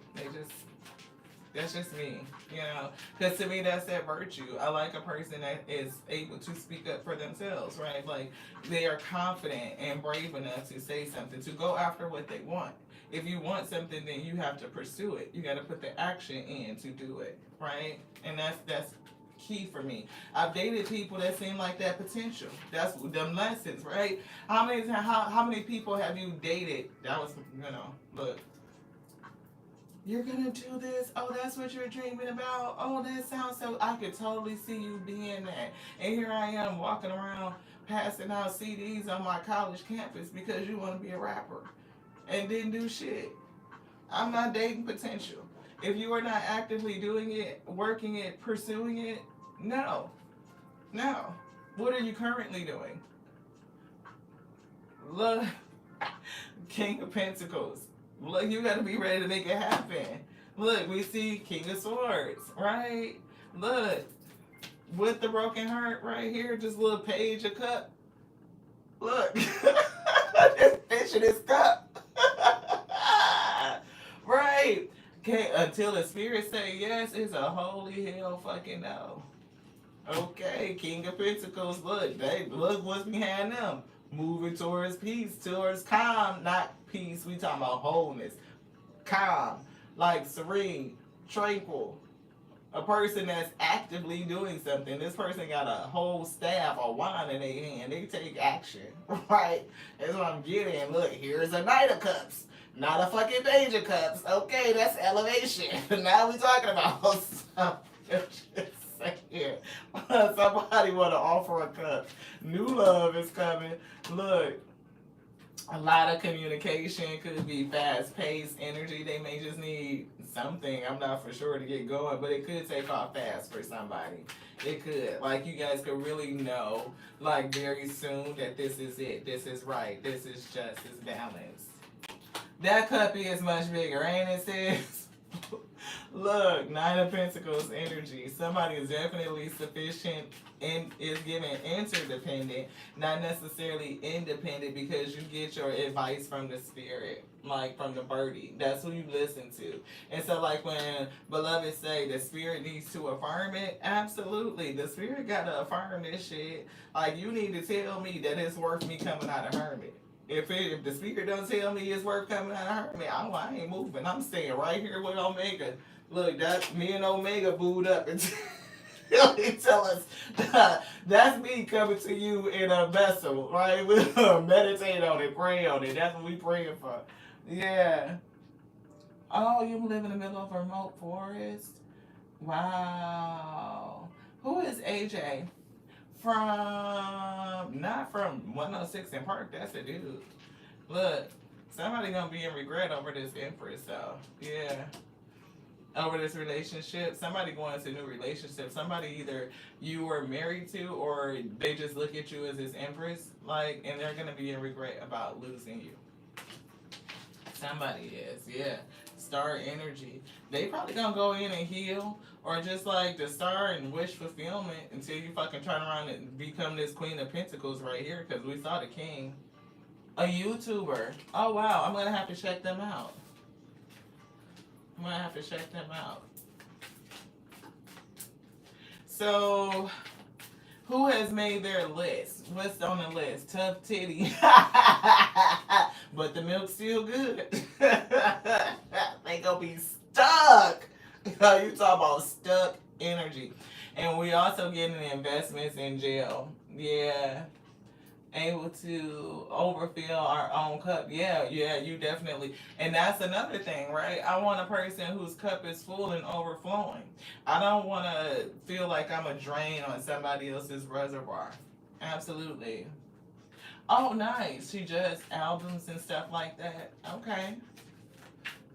A: That's just me, you know. Because to me, that's that virtue. I like a person that is able to speak up for themselves, right? Like they are confident and brave enough to say something, to go after what they want. If you want something, then you have to pursue it. You got to put the action in to do it, right? And that's key for me. I've dated people that seem like that potential. That's them lessons, right? How many people have you dated? That was, you know, look, you're gonna do this. Oh, that's what you're dreaming about. Oh, that sounds so. I could totally see you being that. And here I am walking around passing out CDs on my college campus because you want to be a rapper and didn't do shit. I'm not dating potential. If you are not actively doing it, working it, pursuing it, no, no. What are you currently doing? Look, King of Pentacles. Look, you got to be ready to make it happen. Look, we see King of Swords, right? Look, with the broken heart right here, just a little page of cup. Look, just fish in his cup. Right. Okay, until the spirit say yes, it's a holy hell fucking no. Okay, King of Pentacles, look what's behind them. Moving towards peace, towards calm, not peace. We talking about wholeness, calm, like serene, tranquil. A person that's actively doing something. This person got a whole staff or wine in their hand. They take action, right? That's what I'm getting. Look, here's a Knight of Cups, not a fucking Page of Cups. Okay, that's elevation. Now we talking about something. Here. Somebody want to offer a cup. New love is coming. Look, a lot of communication could be fast-paced energy. They may just need something. I'm not for sure to get going, but it could take off fast for somebody. It could. Like you guys could really know, like very soon, that this is it. This is right. This is just. It's balanced. That cup is much bigger, ain't it, sis? Look, Nine of Pentacles energy. Somebody is definitely sufficient and is given interdependent, not necessarily independent, because you get your advice from the spirit, like from the birdie. That's who you listen to. And so like when beloved say the spirit needs to affirm it, absolutely. The spirit gotta affirm this shit. Like you need to tell me that it's worth me coming out of hermit. If the speaker don't tell me it's worth coming out of hermit, I ain't moving. I'm staying right here with Omega. Look, that's me and Omega booed up and tell us that's me coming to you in a vessel, right? We meditate on it, pray on it. That's what we praying for. Yeah. Oh, you live in the middle of a remote forest? Wow. Who is AJ? Not from 106 in Park, that's a dude. Look, somebody gonna be in regret over this Empress, so yeah. Over this relationship, somebody going into a new relationship, somebody either you were married to or they just look at you as this Empress, like, and they're gonna be in regret about losing you. Somebody is, yeah. Star energy. They probably gonna go in and heal, or just like the star and wish fulfillment until you fucking turn around and become this Queen of Pentacles right here, because we saw the King. A YouTuber. Oh wow, I'm gonna have to check them out. I'm gonna have to check them out. So, who has made their list? What's on the list? Tough titty. But the milk's still good. They gonna be stuck. You talking about stuck energy. And we also getting investments in jail. Yeah. Able to overfill our own cup. Yeah, you definitely. And that's another thing, right? I want a person whose cup is full and overflowing. I don't want to feel like I'm a drain on somebody else's reservoir. Absolutely. Oh, nice. She does albums and stuff like that. Okay.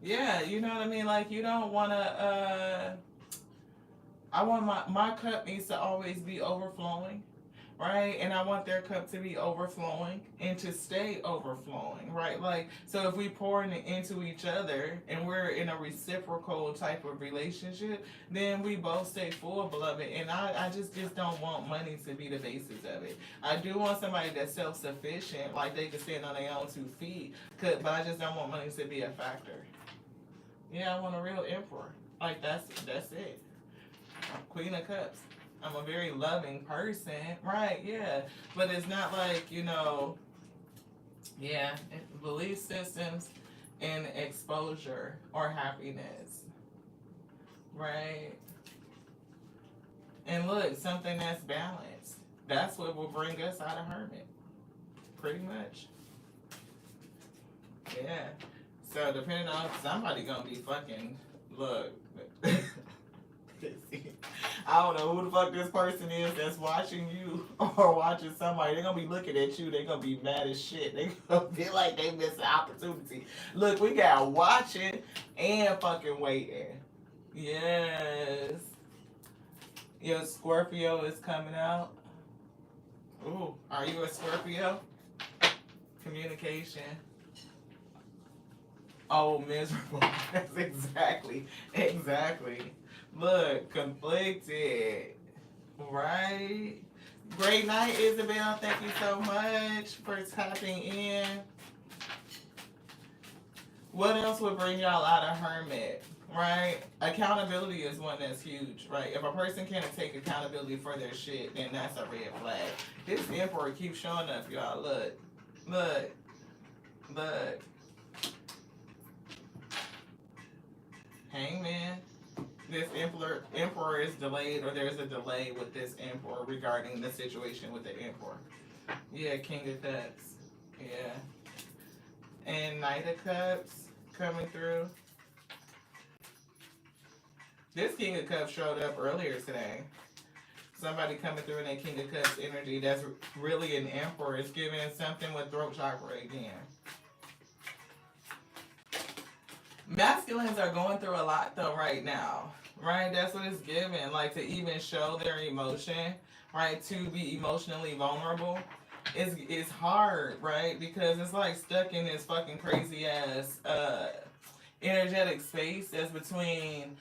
A: Yeah, you know what I mean? Like, you don't want to, I want my cup needs to always be overflowing, right? And I want their cup to be overflowing and to stay overflowing, right? Like, so if we pour into each other and we're in a reciprocal type of relationship, then we both stay full, beloved. And I just don't want money to be the basis of it. I do want somebody that's self-sufficient, like they can stand on their own 2 feet, but I just don't want money to be a factor. Yeah, I want a real emperor. Like that's it. Queen of Cups. I'm a very loving person, right? Yeah, but it's not like yeah, belief systems and exposure or happiness, right? And look, something that's balanced. That's what will bring us out of hermit, pretty much. Yeah. So depending on somebody gonna be fucking look. I don't know who the fuck this person is that's watching you or watching somebody. They're gonna be looking at you. They're gonna be mad as shit. They gonna feel like they missed an opportunity. Look, we got watching and fucking waiting. Yes. Your Scorpio is coming out. Ooh, are you a Scorpio? Communication. Oh, miserable. That's exactly. Look, conflicted. Right? Great night, Isabel. Thank you so much for tapping in. What else would bring y'all out of hermit? Right? Accountability is one that's huge, right? If a person can't take accountability for their shit, then that's a red flag. This emperor keeps showing up, y'all. Look. Hangman. This emperor is delayed, or there's a delay with this emperor regarding the situation with the emperor. Yeah, King of Cups. Yeah. And Knight of Cups coming through. This King of Cups showed up earlier today. Somebody coming through in that King of Cups energy that's really an emperor. It's giving something with throat chakra again. Masculines are going through a lot though right now, right? That's what it's giving. Like to even show their emotion, right? To be emotionally vulnerable is hard, right? Because it's like stuck in this fucking crazy ass energetic space that's between,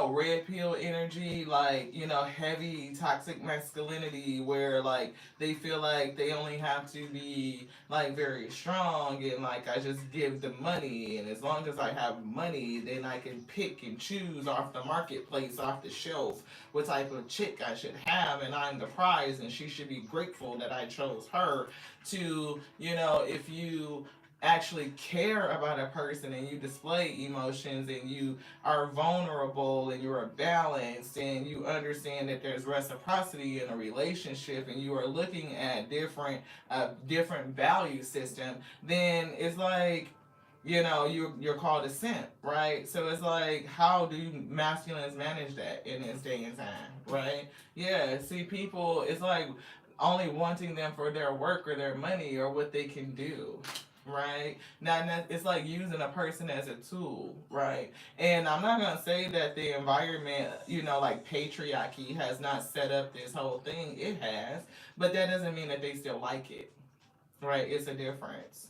A: red pill energy, like, heavy toxic masculinity where like they feel like they only have to be like very strong and like I just give the money and as long as I have money then I can pick and choose off the marketplace, off the shelf, what type of chick I should have and I'm the prize and she should be grateful that I chose her to, if you actually care about a person and you display emotions and you are vulnerable and you're balanced and you understand that there's reciprocity in a relationship and you are looking at different value system, then it's like you're called a simp, right? So it's like, how do masculines manage that in this day and time, right? Yeah, see, people, it's like only wanting them for their work or their money or what they can do, right? Now it's like using a person as a tool, right? And I'm not gonna say that the environment, like patriarchy has not set up this whole thing. It has, but that doesn't mean that they still like it, right? It's a difference.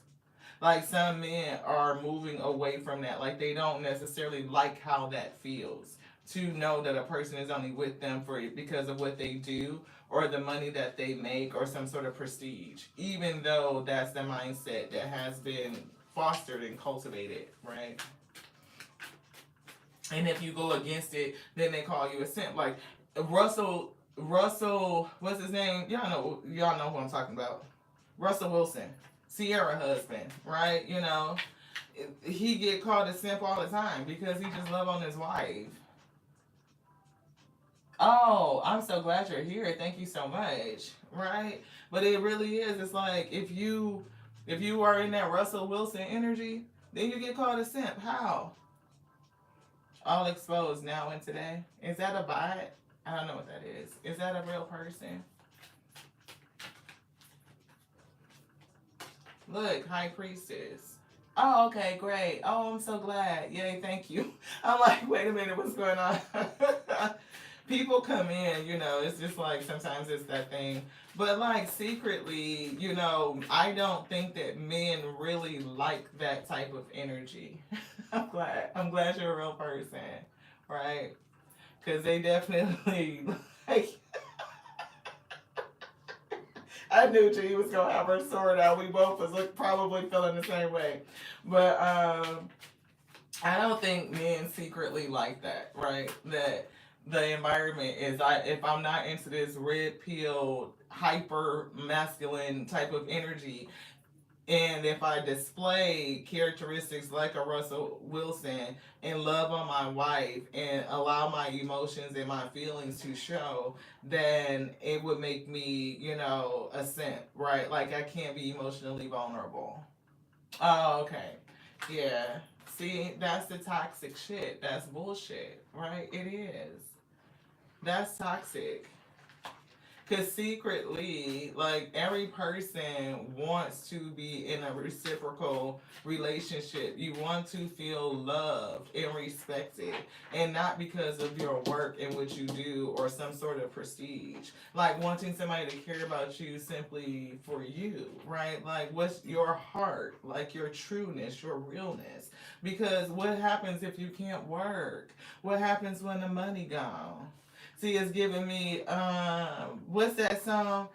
A: Like some men are moving away from that. Like they don't necessarily like how that feels to know that a person is only with them for because of what they do or the money that they make or some sort of prestige, even though that's the mindset that has been fostered and cultivated, right? And if you go against it, then they call you a simp. Like Russell, what's his name? Y'all know who I'm talking about. Russell Wilson, Sierra husband, right? He get called a simp all the time because he just love on his wife. Oh, I'm so glad you're here. Thank you so much. Right? But it really is. It's like if you are in that Russell Wilson energy, then you get called a simp. How? All exposed now and today. Is that a bot? I don't know what that is. Is that a real person? Look, High Priestess. Oh, okay, great. Oh, I'm so glad. Yay, thank you. I'm like, wait a minute, what's going on? People come in, it's just like sometimes it's that thing. But like secretly, I don't think that men really like that type of energy. I'm glad. I'm glad you're a real person, right? Because they definitely like. I knew G was gonna have her sword out. We both was probably feeling the same way, but I don't think men secretly like that, right? That the environment is, if I'm not into this red pill hyper masculine type of energy, and if I display characteristics like a Russell Wilson and love on my wife and allow my emotions and my feelings to show, then it would make me, a simp, right? Like I can't be emotionally vulnerable. Oh, okay. Yeah. See, that's the toxic shit. That's bullshit, right? It is. That's toxic. Because secretly, like every person wants to be in a reciprocal relationship. You want to feel loved and respected, and not because of your work and what you do or some sort of prestige. Like wanting somebody to care about you simply for you, right? Like what's your heart, like your trueness, your realness. Because what happens if you can't work? What happens when the money gone? See, it's giving me what's that song?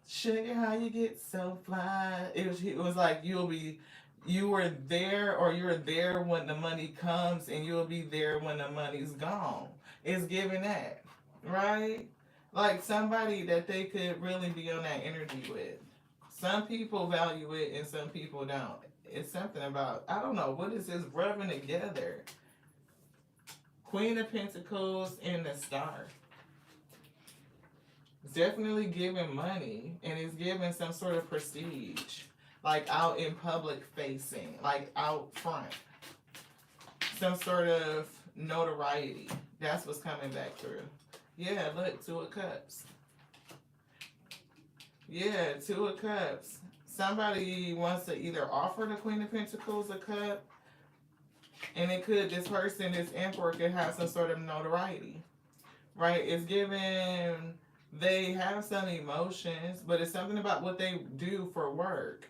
A: Sugar, how you get so fly? It was like you were there, or you're there when the money comes, and you'll be there when the money's gone. It's giving that, right? Like somebody that they could really be on that energy with. Some people value it and some people don't. It's something about, I don't know, what is this rubbing together? Queen of Pentacles and the Star. It's definitely giving money, and it's giving some sort of prestige, like out in public facing, like out front, some sort of notoriety. That's what's coming back through. Yeah, look, Two of Cups. Yeah, Two of Cups. Somebody wants to either offer the Queen of Pentacles a cup, and this person, this emperor, could have some sort of notoriety, right? It's giving, they have some emotions, but it's something about what they do for work.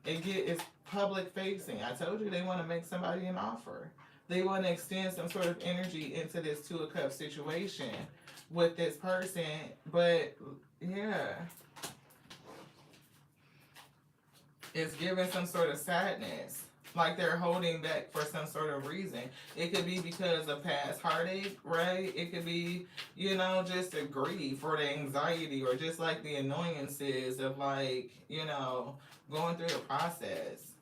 A: It's public facing. I told you they want to make somebody an offer. They want to extend some sort of energy into this Two of Cups situation with this person, but yeah, it's giving some sort of sadness. Like they're holding back for some sort of reason. It could be because of past heartache, right? It could be, just the grief or the anxiety, or just like the annoyances of, like, going through the process.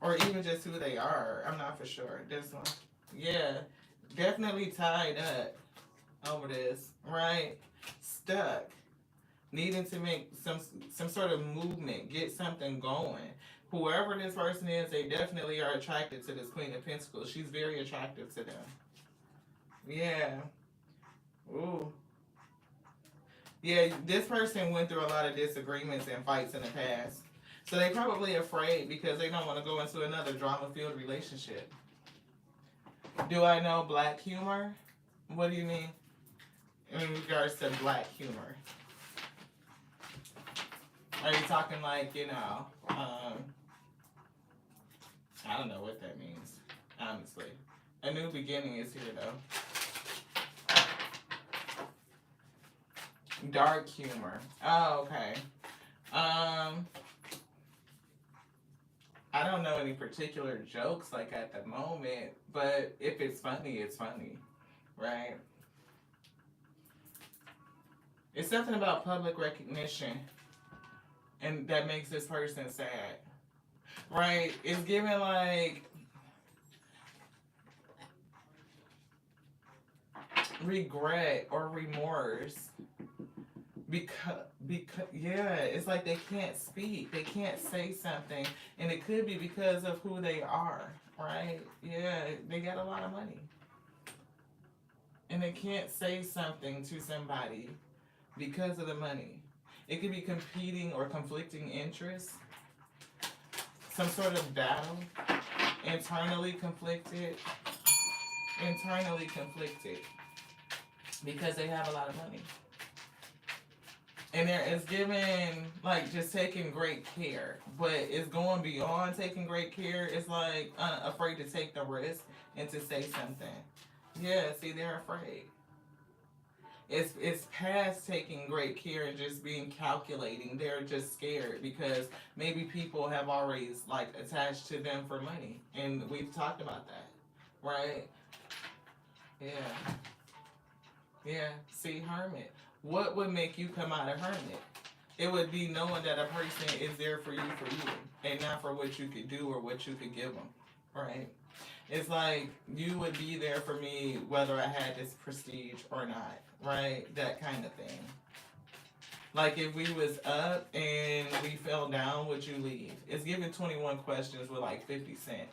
A: Or even just who they are. I'm not for sure. This one. Yeah. Definitely tied up over this, right? Stuck. Needing to make some sort of movement, get something going. Whoever this person is, they definitely are attracted to this Queen of Pentacles. She's very attractive to them. Yeah. Ooh. Yeah, this person went through a lot of disagreements and fights in the past. So they probably afraid because they don't want to go into another drama-filled relationship. Do I know black humor? What do you mean in regards to black humor? Are you talking like, I don't know what that means, honestly. A new beginning is here, though. Dark humor. Oh, okay. I don't know any particular jokes like at the moment, but if it's funny, it's funny, right? It's something about public recognition, and that makes this person sad, right? It's giving like regret or remorse because yeah, it's like they can't speak, they can't say something, and it could be because of who they are, right? Yeah, they got a lot of money, and they can't say something to somebody because of the money. It could be competing or conflicting interests, some sort of battle, internally conflicted, because they have a lot of money. And there is given like just taking great care, but it's going beyond taking great care. It's like afraid to take the risk and to say something. Yeah, see, they're afraid. It's past taking great care and just being calculating. They're just scared because maybe people have always like attached to them for money, and we've talked about that, right? Yeah, yeah. See, hermit. What would make you come out of hermit? It would be knowing that a person is there for you, and not for what you could do or what you could give them, right? It's like you would be there for me whether I had this prestige or not, right? That kind of thing. Like if we was up and we fell down, would you leave? It's given 21 questions with like 50 cent.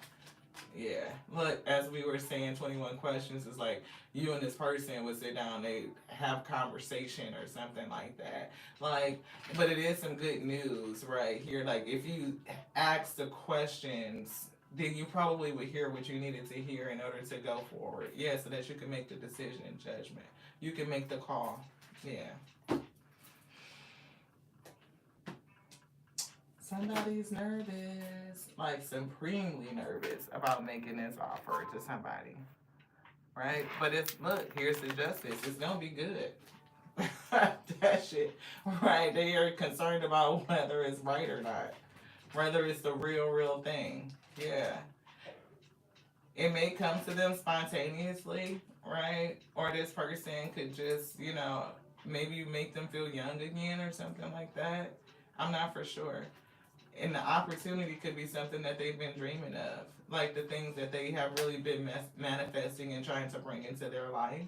A: Yeah. Look, as we were saying, 21 questions is like you and this person would sit down, they have conversation or something like that. Like, but it is some good news right here. Like if you ask the questions, then you probably would hear what you needed to hear in order to go forward. Yeah, so that you can make the decision and judgment. You can make the call. Yeah. Somebody's nervous, like supremely nervous about making this offer to somebody, right? But it's look, here's the justice. It's gonna be good. That shit, right? They are concerned about whether it's right or not, whether it's the real thing. Yeah, it may come to them spontaneously, right? Or this person could just, maybe make them feel young again or something like that. I'm not for sure. And the opportunity could be something that they've been dreaming of, like the things that they have really been manifesting and trying to bring into their life,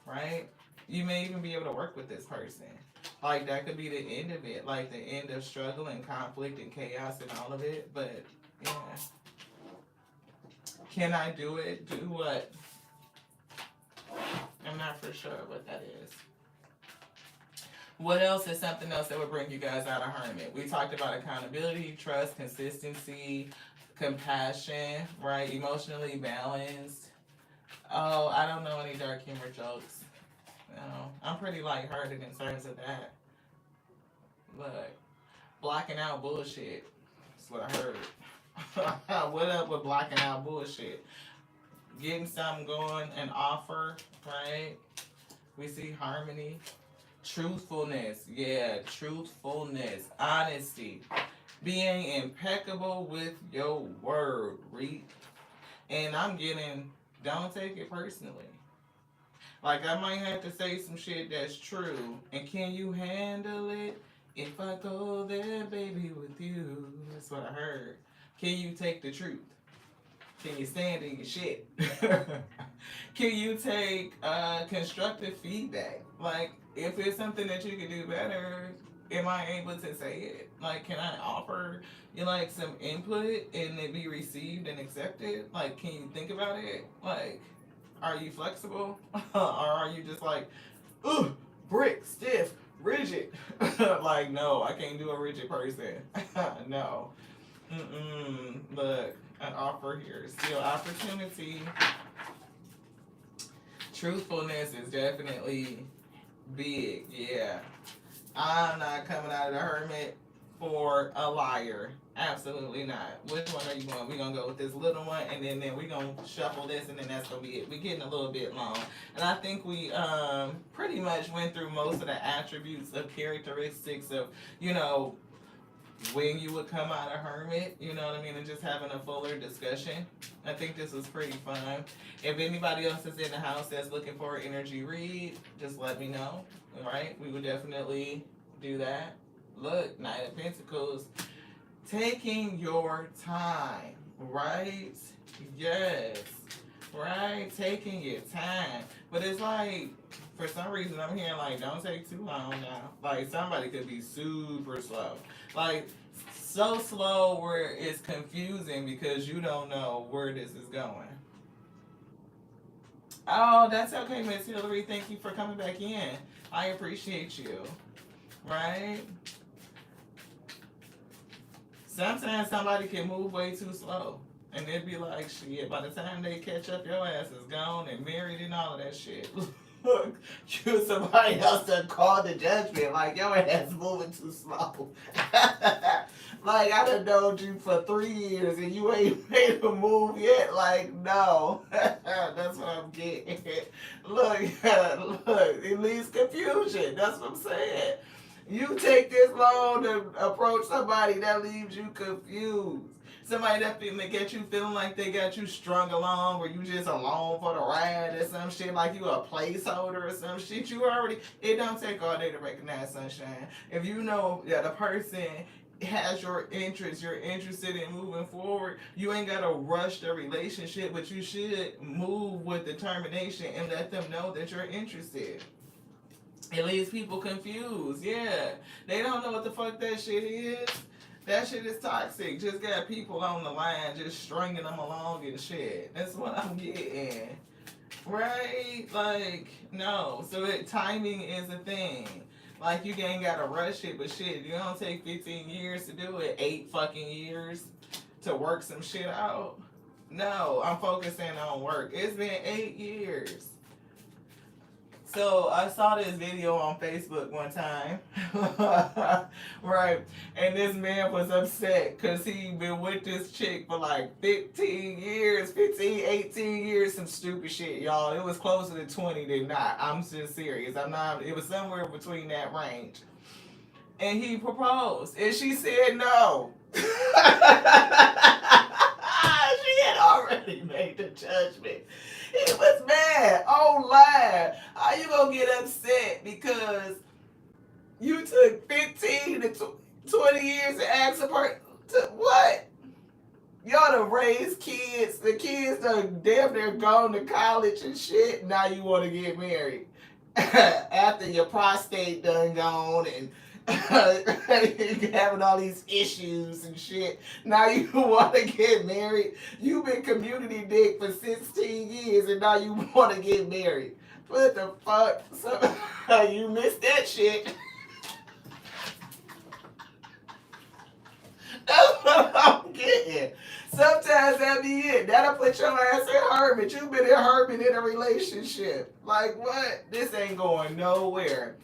A: right? You may even be able to work with this person. Like that could be the end of it, like the end of struggle and conflict and chaos and all of it. But yeah, can I do it? Do what? I'm not for sure what that is. What else is something else that would bring you guys out of hermit? We talked about accountability, trust, consistency, compassion, right? Emotionally balanced. Oh, I don't know any dark humor jokes. No, I'm pretty lighthearted in terms of that. Look, blocking out bullshit. That's what I heard. What up with blocking out bullshit? Getting something going, an offer, right? We see harmony. Truthfulness, yeah, truthfulness, honesty, being impeccable with your word, read. And I'm getting, don't take it personally. Like I might have to say some shit that's true, and can you handle it? If I go there, baby, with you, that's what I heard. Can you take the truth? Can you stand in your shit? Can you take constructive feedback? Like, if it's something that you can do better, am I able to say it? Like, can I offer you like some input and it be received and accepted? Like, can you think about it? Like, are you flexible? Or are you just like, ugh, brick, stiff, rigid? Like, no, I can't do a rigid person. No. Look, an offer here. Still opportunity. Truthfulness is definitely big. Yeah. I'm not coming out of the hermit for a liar. Absolutely not. Which one are you going? We're going to go with this little one, and then we're going to shuffle this, and then that's going to be it. We're getting a little bit long. And I think we pretty much went through most of the attributes of characteristics of, when you would come out of hermit, you know what I mean, and just having a fuller discussion. I think this was pretty fun. If anybody else is in the house that's looking for an energy read, just let me know. All right, we would definitely do that. Look, Knight of Pentacles, taking your time, right? Yes, right, taking your time. But it's like, for some reason, I'm hearing like, don't take too long now. Like, somebody could be super slow. Like, so slow where it's confusing because you don't know where this is going. Oh, that's okay, Miss Hillary. Thank you for coming back in. I appreciate you. Right? Sometimes somebody can move way too slow. And they'd be like, shit, by the time they catch up, your ass is gone and married and all of that shit. you somebody else that called the judgment, like your ass moving too slow. Like I done known you for 3 years and you ain't made a move yet. Like no, that's what I'm getting. Look, look, it leaves confusion. That's what I'm saying. You take this long to approach somebody that leaves you confused. Somebody that get you feeling like they got you strung along, or you just along for the ride or some shit, like you a placeholder or some shit. You already, it don't take all day to recognize sunshine. If you know that a person has your interest, you're interested in moving forward, you ain't gotta rush the relationship, but you should move with determination and let them know that you're interested. It leaves people confused. Yeah, they don't know what the fuck that shit is. That shit is toxic. Just got people on the line, just stringing them along and shit. That's what I'm getting. Right? Like, no. So timing is a thing. Like, you ain't gotta rush it, but shit, you don't take 15 years to do it, 8 fucking years to work some shit out. No, I'm focusing on work. It's been 8 years. So I saw this video on Facebook one time, right? And this man was upset because he been with this chick for like 15 years, 15, 18 years, some stupid shit, y'all. It was closer to 20 than not. I'm just serious. I'm not, it was somewhere between that range. And he proposed, and she said no. She had already made the judgment. He was mad online. How you gonna get upset because you took 15 to 20 years to ask a person to what? Y'all done raised kids. The kids done damn near gone to college and shit. Now you want to get married after your prostate done gone and having all these issues and shit. Now you want to get married. You've been community dick for 16 years and now you want to get married. What the fuck? So, you missed that shit. That's what I'm getting. Sometimes that be it. That'll put your ass in hermit. You've been in hermit in a relationship. Like what? This ain't going nowhere.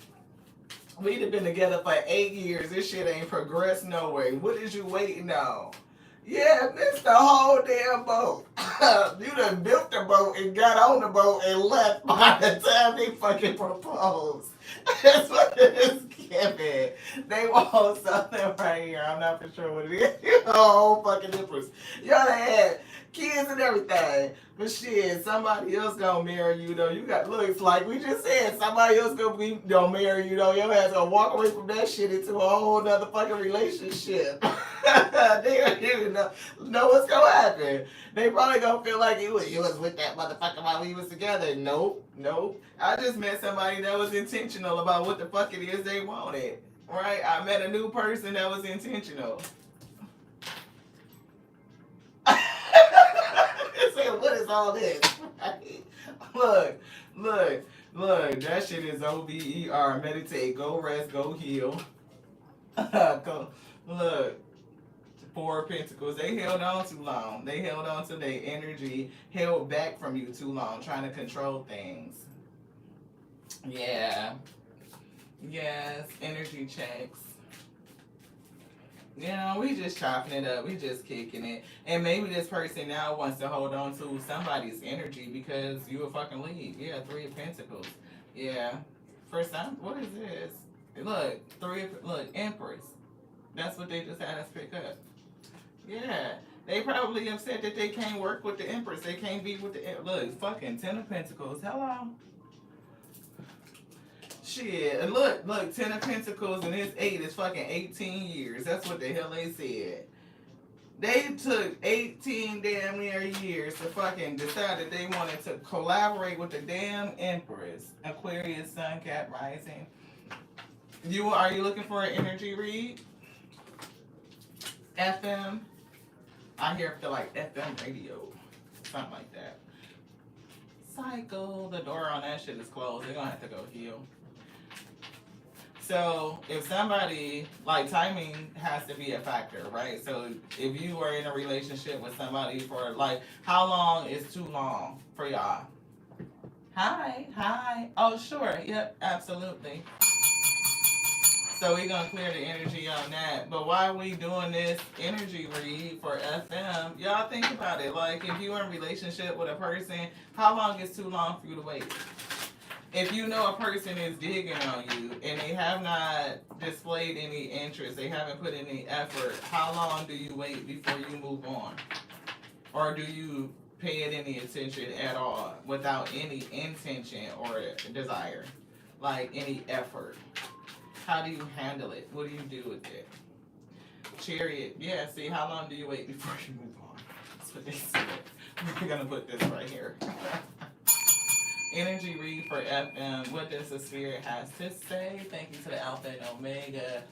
A: We'd have been together for 8 years. This shit ain't progressed no way. What is you waiting on? Yeah, missed the whole damn boat. You done built the boat and got on the boat and left by the time they fucking proposed. That's what it is giving. They want something right here. I'm not for sure what it is. The whole fucking difference. Y'all had kids and everything. But shit, somebody else gonna marry you though. You got looks like we just said, somebody else gonna marry you though. Your ass gonna walk away from that shit into a whole nother fucking relationship. They don't even know what's gonna happen. They probably gonna feel like you was with that motherfucker while we was together. Nope. I just met somebody that was intentional about what the fuck it is they wanted. Right? I met a new person that was intentional. What is all this? Look, that shit is OBER. Meditate, go rest, go heal. Look, 4 of Pentacles. They held on too long. They held on to their energy, held back from you too long, trying to control things. Yeah. Yes, energy checks. You know, we just chopping it up. We just kicking it. And maybe this person now wants to hold on to somebody's energy because you a fucking lead. Yeah, 3 of Pentacles. Yeah. For some, what is this? Look, Empress. That's what they just had us pick up. Yeah. They probably upset that they can't work with the Empress. They can't be with the... Look, fucking 10 of Pentacles. Hello? Shit, and look, 10 of Pentacles and it's 8 is fucking 18 years. That's what the hell they said. They took 18 damn near years to fucking decide that they wanted to collaborate with the damn Empress. Aquarius, Sun, Cat, Rising. Are you looking for an energy read? FM? I hear feel like FM radio. Something like that. Cycle. The door on that shit is closed. They're gonna have to go heal. So if somebody, like, timing has to be a factor, right? So if you are in a relationship with somebody for, like, how long is too long for y'all? Hi, hi. Oh, sure. Yep, absolutely. So we're gonna clear the energy on that. But while we doing this energy read for FM, y'all think about it. Like if you're in a relationship with a person, how long is too long for you to wait? If you know a person is digging on you and they have not displayed any interest, they haven't put any effort, how long do you wait before you move on? Or do you pay it any attention at all without any intention or desire? Like any effort? How do you handle it? What do you do with it? Chariot, yeah, see, how long do you wait before you move on? That's what they said. We're gonna put this right here. Energy read for FM. What does the spirit has to say? Thank you to the Alpha and Omega.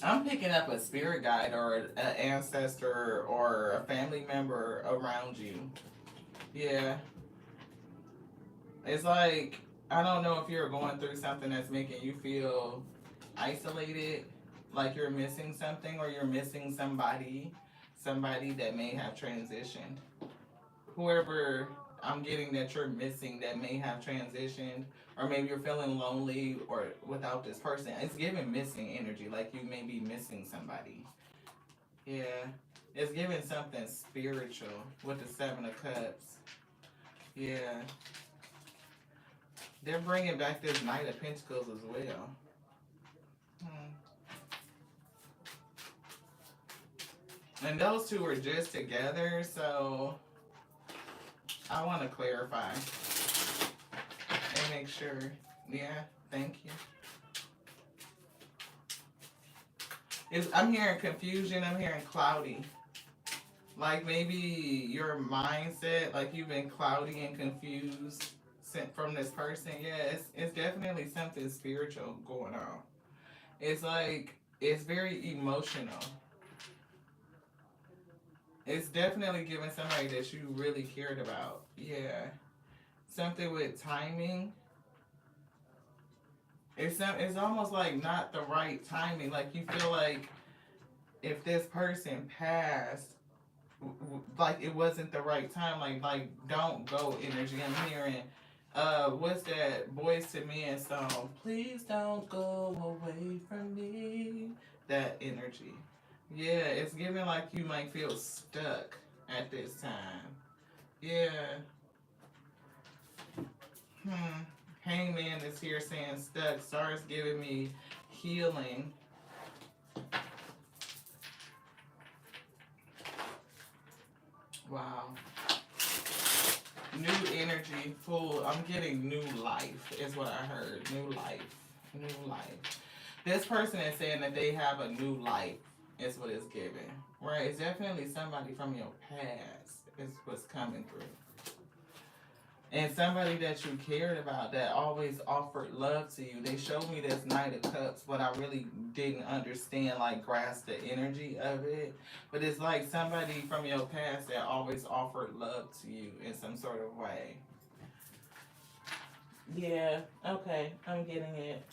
A: I'm picking up a spirit guide or an ancestor or a family member around you. Yeah. It's like, I don't know if you're going through something that's making you feel isolated, like you're missing something or you're missing somebody that may have transitioned. Whoever I'm getting that you're missing that may have transitioned, or maybe you're feeling lonely or without this person. It's giving missing energy, like you may be missing somebody. Yeah. It's giving something spiritual with the Seven of Cups. Yeah. They're bringing back this Knight of Pentacles as well. Hmm. And those two were just together, so I want to clarify and make sure. Yeah, thank you. I'm hearing confusion. I'm hearing cloudy. Like maybe your mindset, like you've been cloudy and confused from this person. Yeah, it's definitely something spiritual going on. It's like, it's very emotional. It's definitely giving somebody that you really cared about. Yeah. Something with timing. It's almost like not the right timing. Like you feel like if this person passed, like it wasn't the right time. Like don't go energy. I'm hearing what's that Boys to Men song? Please don't go away from me. That energy. Yeah, it's giving like you might feel stuck at this time. Yeah. Hmm. Hangman is here saying stuck. Stars giving me healing. Wow. New energy, full. I'm getting new life, is what I heard. New life. New life. This person is saying that they have a new life, is what it's giving. Right? It's definitely somebody from your past, is what's coming through. And somebody that you cared about that always offered love to you. They showed me this Knight of Cups, but I really didn't understand, like, grasp the energy of it. But it's like somebody from your past that always offered love to you in some sort of way. Yeah, okay, I'm getting it.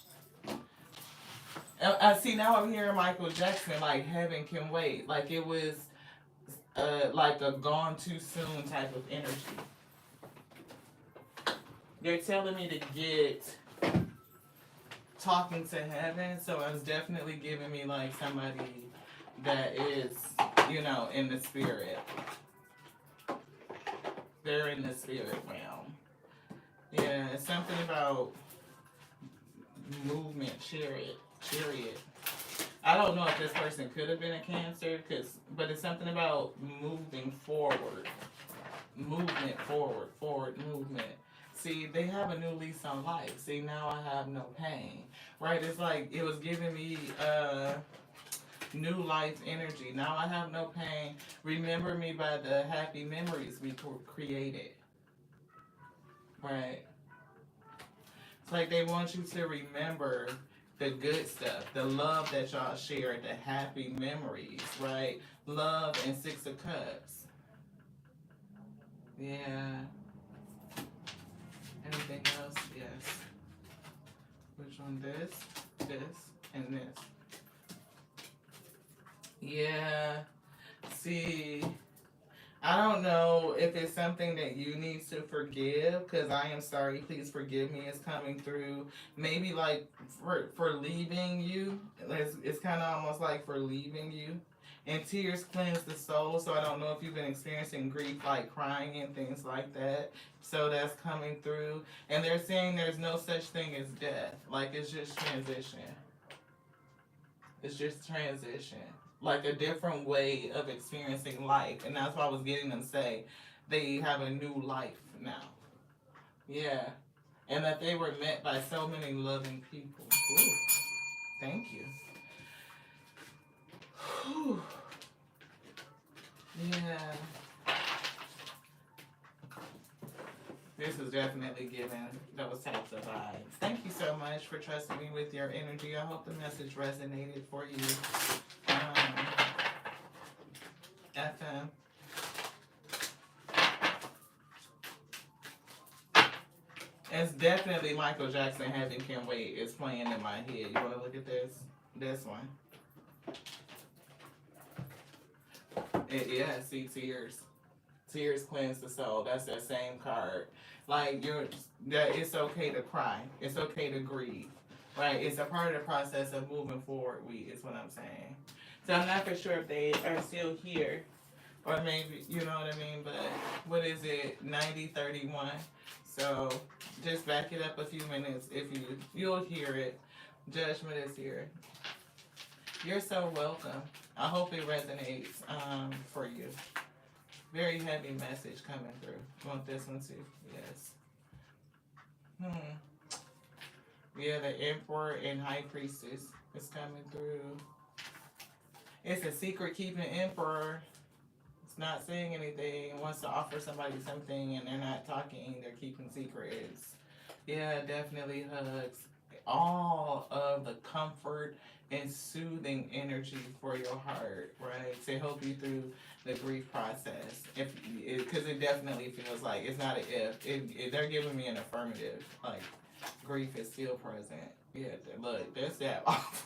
A: I see now I'm hearing Michael Jackson, like, Heaven Can Wait. Like it was like a gone too soon type of energy. They're telling me to get talking to heaven, so it's definitely giving me like somebody that is, in the spirit. They're in the spirit realm. Yeah, it's something about movement, chariot. I don't know if this person could have been a Cancer, but it's something about moving forward, forward movement. See, they have a new lease on life. See, now I have no pain. Right? It's like it was giving me new life energy. Now I have no pain. Remember me by the happy memories we created. Right? It's like they want you to remember the good stuff, the love that y'all shared, the happy memories, right? Love and Six of Cups. Yeah. Anything else? Yes. Which one? This, and this. Yeah. See, I don't know if it's something that you need to forgive, because I am sorry, please forgive me is coming through. Maybe like for leaving you. It's kind of almost like for leaving you. And tears cleanse the soul. So I don't know if you've been experiencing grief, like crying and things like that. So that's coming through. And they're saying there's no such thing as death. Like it's just transition. It's just transition, like a different way of experiencing life. And that's why I was getting them to say they have a new life now. Yeah. And that they were met by so many loving people. Ooh, thank you. Whew. Yeah. This is definitely giving those types of vibes. Thank you so much for trusting me with your energy. I hope the message resonated for you. FM. It's definitely Michael Jackson, Heaven Can Wait is playing in my head. You want to look at this? This one. Yeah, see, tears. Tears cleanse the soul. That's that same card. Like it's okay to cry. It's okay to grieve. Right? It's a part of the process of moving forward. Is what I'm saying. So I'm not for sure if they are still here, or maybe you know what I mean. But what is it? 90-31. So just back it up a few minutes. If you'll hear it. Judgment is here. You're so welcome. I hope it resonates for you. Very heavy message coming through. You want this one too? Yes. Yeah, the Emperor and High Priestess is coming through. It's a secret keeping Emperor. It's not saying anything. It wants to offer somebody something and they're not talking. They're keeping secrets. Yeah, definitely hugs. All of the comfort and soothing energy for your heart, right? To help you through the grief process. Because it definitely feels like it's not an if. They're giving me an affirmative. Like, grief is still present. Yeah, look, there's that offer.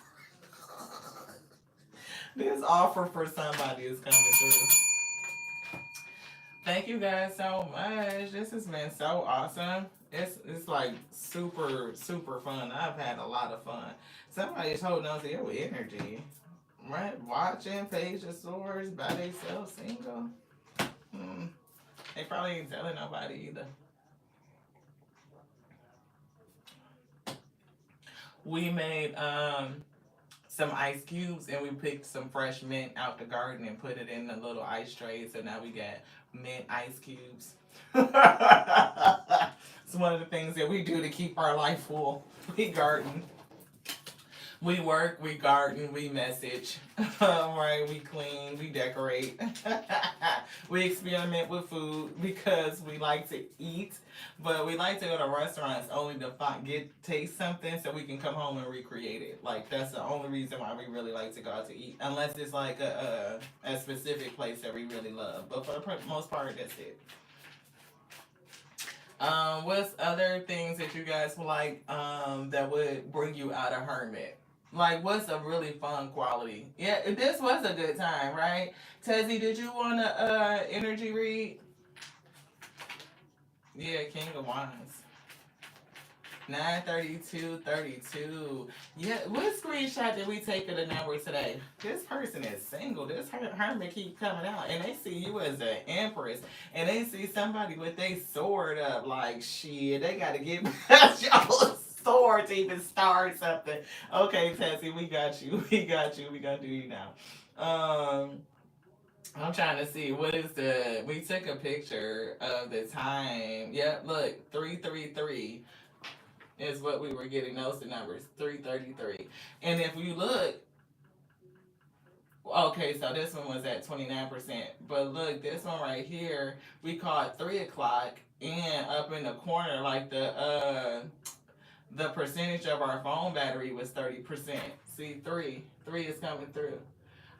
A: This offer for somebody is coming through. Thank you guys so much. This has been so awesome. It's like super, super fun. I've had a lot of fun. Somebody's holding on to your energy. Right? Watching Page of Swords by themselves single. They probably ain't telling nobody either. We made some ice cubes and we picked some fresh mint out the garden and put it in the little ice tray. So now we got mint ice cubes. It's one of the things that we do to keep our life full. We garden. We work, we garden, we message, right? We clean, we decorate. We experiment with food because we like to eat, but we like to go to restaurants only to taste something so we can come home and recreate it. Like that's the only reason why we really like to go out to eat, unless it's like a specific place that we really love. But for the most part, that's it. What's other things that you guys would like that would bring you out of hermit? Like, what's a really fun quality? Yeah, this was a good time, right? Tezzy, did you want to energy read? Yeah, King of Wands. 93232. Yeah, what screenshot did we take of the number today? This person is single. This hermit keep coming out, and they see you as an empress, and they see somebody with their sword up. Like shit, they got to get past y'all sword to even start something. Okay, Tessie, we got you. We got you. We gonna do you now. I'm trying to see what is we took a picture of the time. Yep, look, 333 is what we were getting. Those the numbers, 333. And if you look, okay, so this one was at 29%. But look, this one right here, we caught 3 o'clock, and up in the corner, like the percentage of our phone battery was 30%. See, 3 is coming through.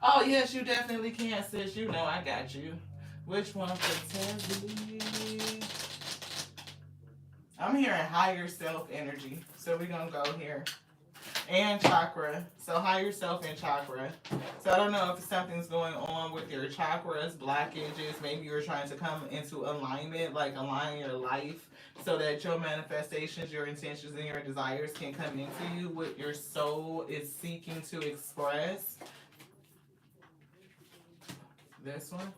A: Oh yes, you definitely can, sis. You know I got you. Which one for Tezzy? I'm hearing higher self energy, so we're gonna go here. and chakra. So higher self and chakra. So I don't know if something's going on with your chakras, blockages. Maybe you're trying to come into alignment, like align your life so that your manifestations, your intentions, and your desires can come into you. What your soul is seeking to express. This one,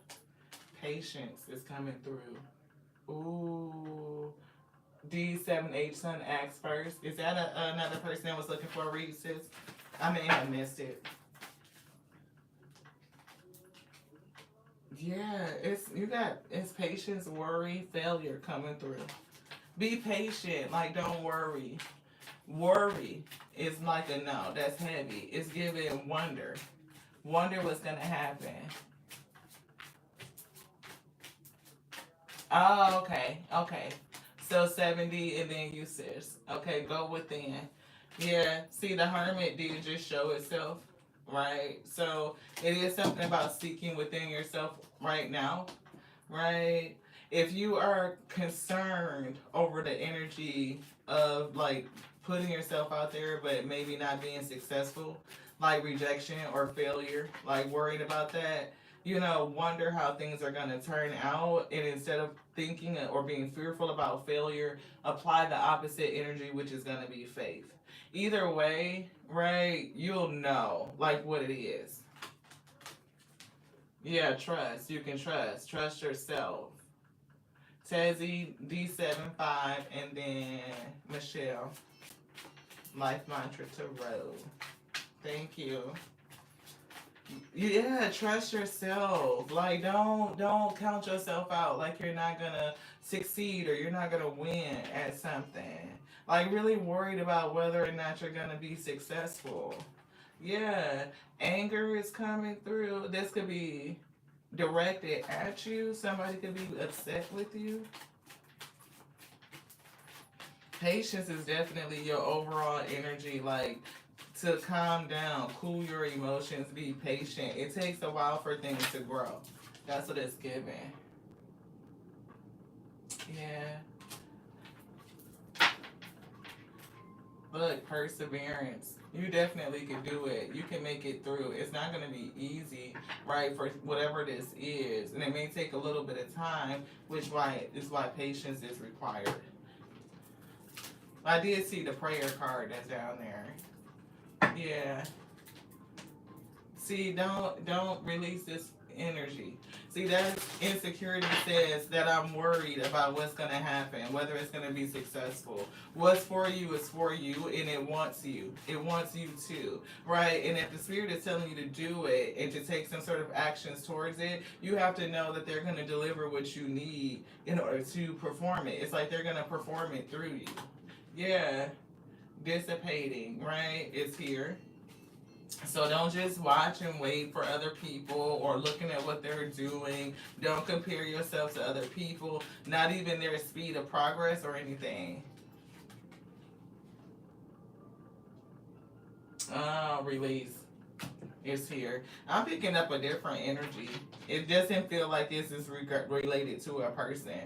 A: patience is coming through. Ooh. D7H Sun acts first. Is that another person that was looking for a read, sis? I may have missed it. Yeah, it's patience, worry, failure coming through. Be patient, like don't worry. Worry is like a no, that's heavy. It's giving wonder. Wonder what's gonna happen. Oh, okay, okay. So 70 and then you sis. Okay, go within. Yeah, see the hermit did just show itself, right? So it is something about seeking within yourself right now, right? If you are concerned over the energy of like putting yourself out there but maybe not being successful, like rejection or failure, like worried about that, wonder how things are going to turn out. And instead of thinking or being fearful about failure, apply the opposite energy, which is going to be faith. Either way, right, you'll know like what it is. Yeah, trust. You can trust. Trust yourself. Tezzy, D75, and then Michelle, Life Mantra Tarot. Thank you. Yeah, trust yourself. Like don't count yourself out like you're not gonna succeed or you're not gonna win at something. Like really worried about whether or not you're gonna be successful. Yeah, anger is coming through. This could be directed at you. Somebody could be upset with you. Patience is definitely your overall energy, like to calm down, cool your emotions, be patient. It takes a while for things to grow. That's what it's giving. Yeah. Look, perseverance. You definitely can do it. You can make it through. It's not going to be easy, right, for whatever this is. And it may take a little bit of time, which is why patience is required. I did see the prayer card that's down there. Yeah. See, don't release this energy. See, that insecurity says that I'm worried about what's gonna happen, whether it's gonna be successful. What's for you is for you, and it wants you. It wants you too, right? And if the spirit is telling you to do it and to take some sort of actions towards it, you have to know that they're gonna deliver what you need in order to perform it. It's like they're gonna perform it through you. Yeah, dissipating, right? It's here. So don't just watch and wait for other people or looking at what they're doing. Don't compare yourself to other people, not even their speed of progress or anything. Release is here. I'm picking up a different energy. It doesn't feel like this is related to a person.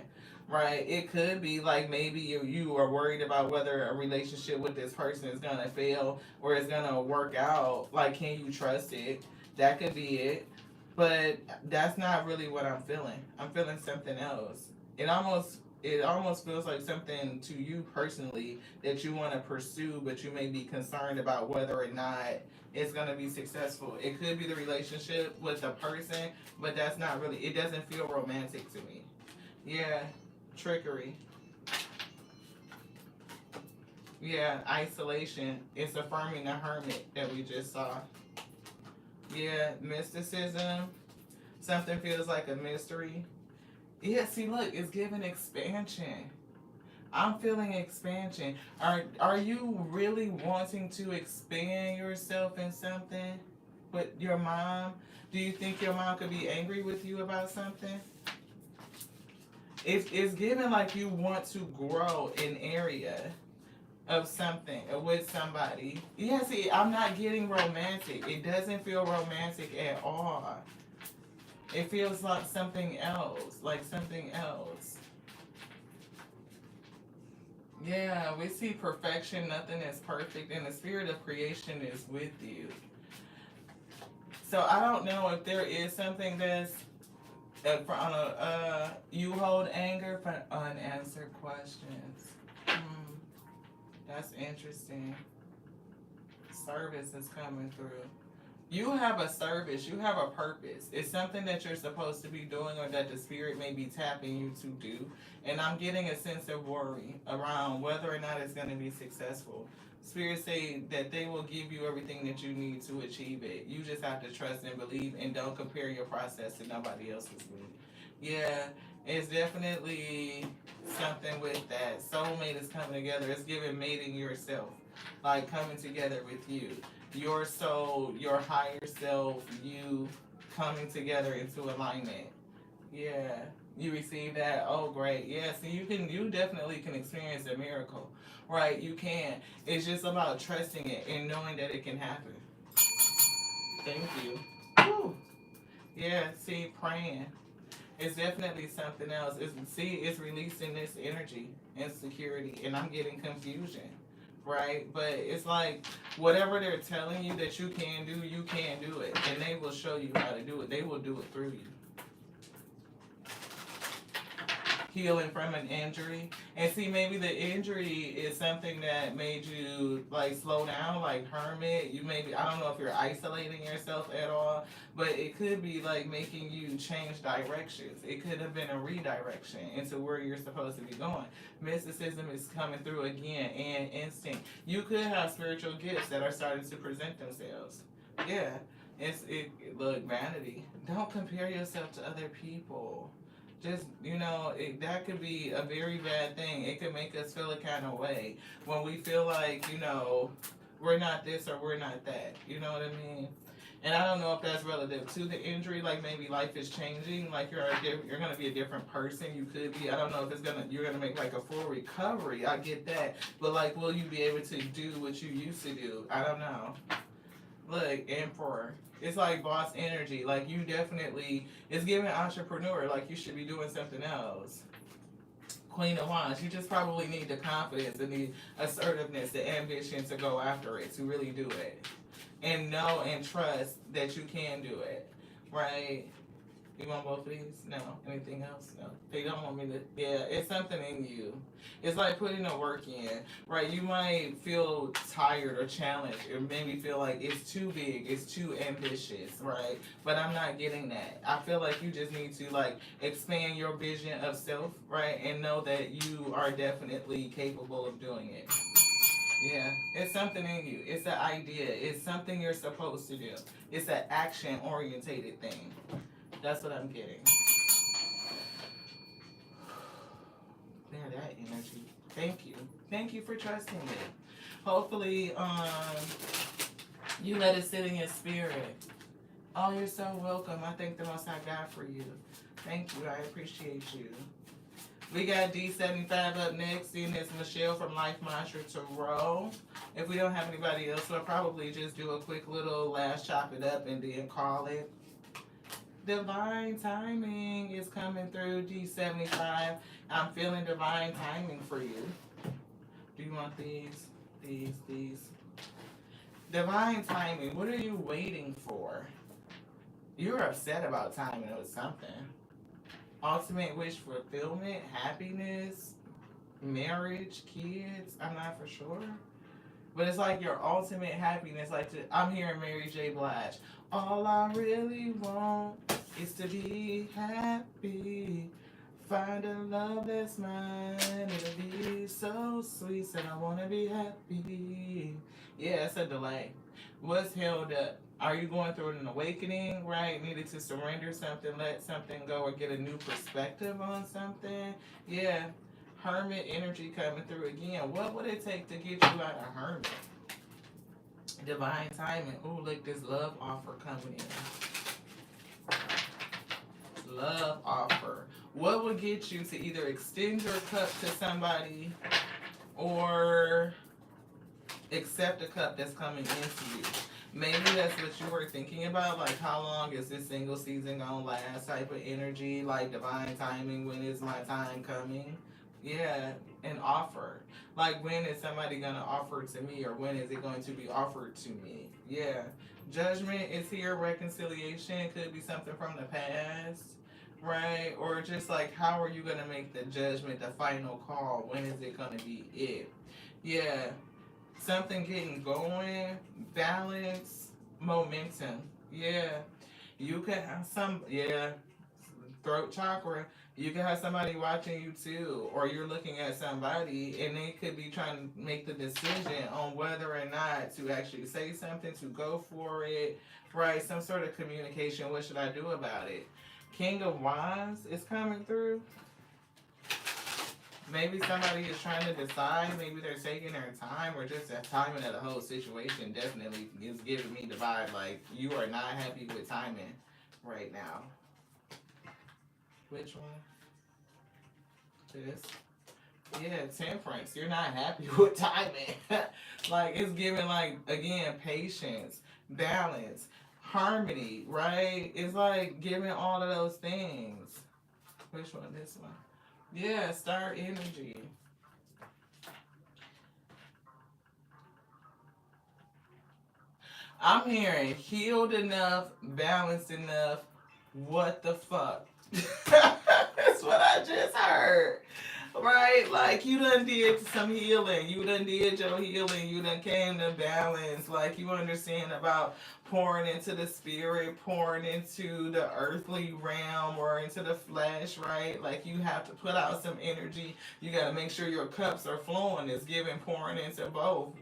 A: Right, it could be like maybe you are worried about whether a relationship with this person is gonna fail or is gonna work out. Like, can you trust it? That could be it, but that's not really what I'm feeling. I'm feeling something else. It almost feels like something to you personally that you want to pursue, but you may be concerned about whether or not it's gonna be successful. It could be the relationship with the person, but that's not really. It doesn't feel romantic to me. Yeah, trickery. Yeah, isolation. It's affirming the hermit that we just saw. Yeah, mysticism. Something feels like a mystery. Yeah, see, look, it's giving expansion. I'm feeling expansion. Are you really wanting to expand yourself in something with your mom? Do you think your mom could be angry with you about something? It's given like you want to grow an area of something with somebody. Yeah, see, I'm not getting romantic. It doesn't feel romantic at all. It feels like something else, like something else. Yeah, we see perfection. Nothing is perfect, and the spirit of creation is with you. So I don't know if there is something that's you hold anger for unanswered questions. Hmm, that's interesting. Service is coming through. You have a service, you have a purpose. It's something that you're supposed to be doing or that the spirit may be tapping you to do. And I'm getting a sense of worry around whether or not it's going to be successful. Spirits say that they will give you everything that you need to achieve it. You just have to trust and believe and don't compare your process to nobody else's. Yeah, it's definitely something with that. Soulmate is coming together. It's giving mating yourself, like coming together with you. Your soul, your higher self, you coming together into alignment. Yeah. You receive that? Oh great. Yeah, so you definitely can experience a miracle. Right, you can. It's just about trusting it and knowing that it can happen. Thank you. Woo. Yeah, see, praying. It's definitely something else. It's releasing this energy, insecurity, and I'm getting confusion, right? But it's like whatever they're telling you that you can do it, and they will show you how to do it. They will do it through you. Healing from an injury. And see, maybe the injury is something that made you like slow down, like hermit. You maybe, I don't know if you're isolating yourself at all, but it could be like making you change directions. It could have been a redirection into where you're supposed to be going. Mysticism is coming through again, and instinct. You could have spiritual gifts that are starting to present themselves. Yeah. Look, vanity. Don't compare yourself to other people. Just, that could be a very bad thing. It could make us feel a kind of way when we feel like, we're not this or we're not that. You know what I mean? And I don't know if that's relative to the injury. Like maybe life is changing. Like you're gonna be a different person. You could be. I don't know if you're gonna make like a full recovery. I get that, but like, will you be able to do what you used to do? I don't know. Look, Emperor. It's like boss energy. Like you definitely, it's giving entrepreneur. Like you should be doing something else. Queen of Wands. You just probably need the confidence and the assertiveness, the ambition to go after it, to really do it, and know and trust that you can do it. Right? You want both of these? No. Anything else? No. They don't want me to. Yeah, it's something in you. It's like putting the work in, right? You might feel tired or challenged, or maybe feel like it's too big, it's too ambitious, right? But I'm not getting that. I feel like you just need to like expand your vision of self, right? And know that you are definitely capable of doing it. Yeah, it's something in you. It's an idea. It's something you're supposed to do. It's an action orientated thing. That's what I'm getting. Clear that energy. Thank you. Thank you for trusting me. Hopefully, you let it sit in your spirit. Oh, you're so welcome. I thank the Most High God for you. Thank you. I appreciate you. We got D75 up next. Seeing this Michelle from Life Mantra Tarot. If we don't have anybody else, we'll probably just do a quick little last chop it up and then call it. Divine timing is coming through, D75. I'm feeling divine timing for you. Do you want these? These. Divine timing. What are you waiting for? You're upset about timing with something. Ultimate wish fulfillment, happiness, marriage, kids. I'm not for sure. But it's like your ultimate happiness. Like I'm hearing Mary J. Blige. All I really want is to be happy. Find a love that's mine. It'll be so sweet. Said I want to be happy. Yeah, it's a delay. What's held up? Are you going through an awakening, right? Needed to surrender something, let something go, or get a new perspective on something? Yeah. Hermit energy coming through again. What would it take to get you out of hermit? Divine timing. Ooh, look, this love offer coming in. Love offer. What would get you to either extend your cup to somebody or accept a cup that's coming into you? Maybe that's what you were thinking about, like how long is this single season gonna last type of energy, like divine timing, when is my time coming? Yeah, an offer. Like, when is somebody gonna offer to me, or when is it going to be offered to me? Yeah. Judgment is here, reconciliation could be something from the past, right? Or just like, how are you gonna make the judgment, the final call? When is it gonna be it? Yeah. Something getting going, balance, momentum. Yeah. You could have some, yeah, throat chakra. You can have somebody watching you too, or you're looking at somebody and they could be trying to make the decision on whether or not to actually say something, to go for it, right? Some sort of communication. What should I do about it? King of Wands is coming through. Maybe somebody is trying to decide. Maybe they're taking their time, or just the timing of the whole situation definitely is giving me the vibe like you are not happy with timing right now. Which one? This. Yeah, temperance. You're not happy with timing. Like, it's giving, like, again, patience, balance, harmony, right? It's like giving all of those things. Which one? This one. Yeah, star energy. I'm hearing healed enough, balanced enough. What the fuck? That's what I just heard. Right? Like, you done did some healing. You done did your healing. You done came to balance. Like, you understand about pouring into the spirit, pouring into the earthly realm or into the flesh, right? Like, you have to put out some energy. You got to make sure your cups are flowing. It's giving pouring into both.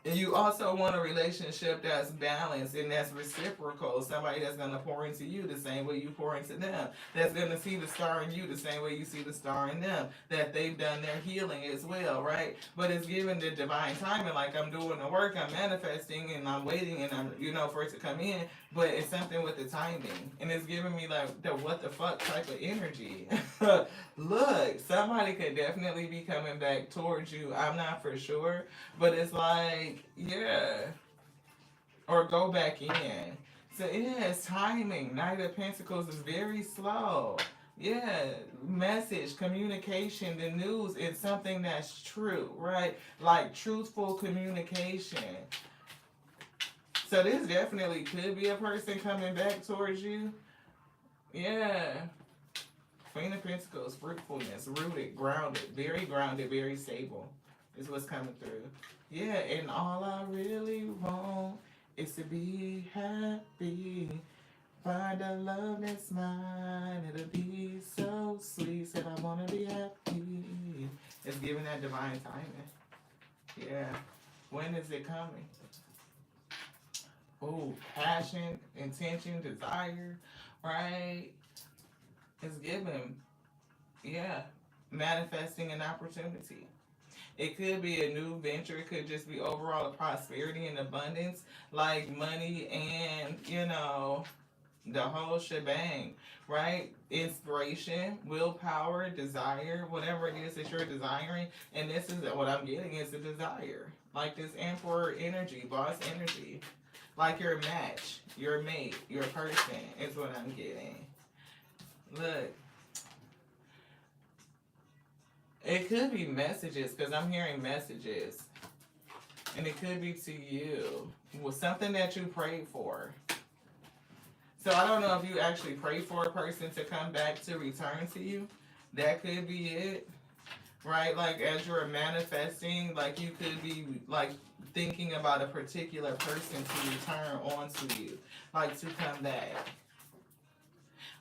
A: And you also want a relationship that's balanced and that's reciprocal. Somebody that's going to pour into you the same way you pour into them. That's going to see the star in you the same way you see the star in them. That they've done their healing as well, right? But it's given the divine timing. Like, I'm doing the work, I'm manifesting, and I'm waiting, and I'm, for it to come in. But it's something with the timing. And it's giving me, like, the what the fuck type of energy. Look, somebody could definitely be coming back towards you. I'm not for sure. But it's like, yeah, or go back in. So yeah, it's timing. Knight of Pentacles is very slow. Yeah, message, communication, the news is something that's true, right? Like truthful communication. So this definitely could be a person coming back towards you. Yeah. Queen of Pentacles, fruitfulness, rooted, grounded, very stable is what's coming through. Yeah, and all I really want is to be happy. Find a love that's mine. It'll be so sweet. Said I wanna be happy. It's giving that divine timing. Yeah. When is it coming? Oh, passion, intention, desire, right? It's given. Yeah. Manifesting an opportunity. It could be a new venture. It could just be overall prosperity and abundance, like money and, the whole shebang, right? Inspiration, willpower, desire, whatever it is that you're desiring. And this is what I'm getting is a desire. Like this emperor energy, boss energy. Like your match, your mate, your person is what I'm getting. Look, it could be messages because I'm hearing messages. And it could be to you. Well, something that you prayed for. So I don't know if you actually pray for a person to come back to return to you. That could be it. Right? Like as you're manifesting, like you could be like thinking about a particular person to return onto you. Like to come back.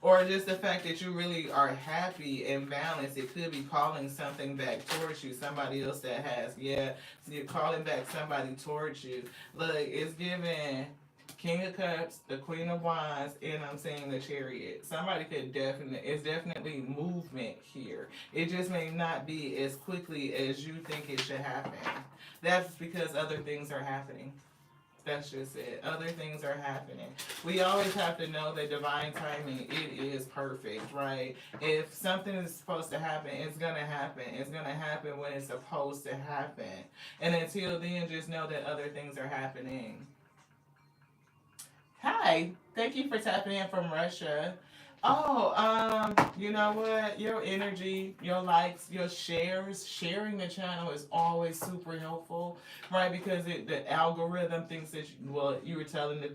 A: Or just the fact that you really are happy and balanced, it could be calling something back towards you. Somebody else that has, yeah, so you're calling back somebody towards you. Look, it's giving King of Cups, the Queen of Wands, and I'm saying the Chariot. Somebody could it's definitely movement here. It just may not be as quickly as you think it should happen. That's because other things are happening. That's just it. Other things are happening. We always have to know that divine timing, it is perfect, right? If something is supposed to happen, it's going to happen. It's going to happen when it's supposed to happen. And until then, just know that other things are happening. Hi. Thank you for tapping in from Russia. Oh, you know what? Your energy, your likes, your shares, sharing the channel is always super helpful, right? Because the algorithm thinks that well, you were telling the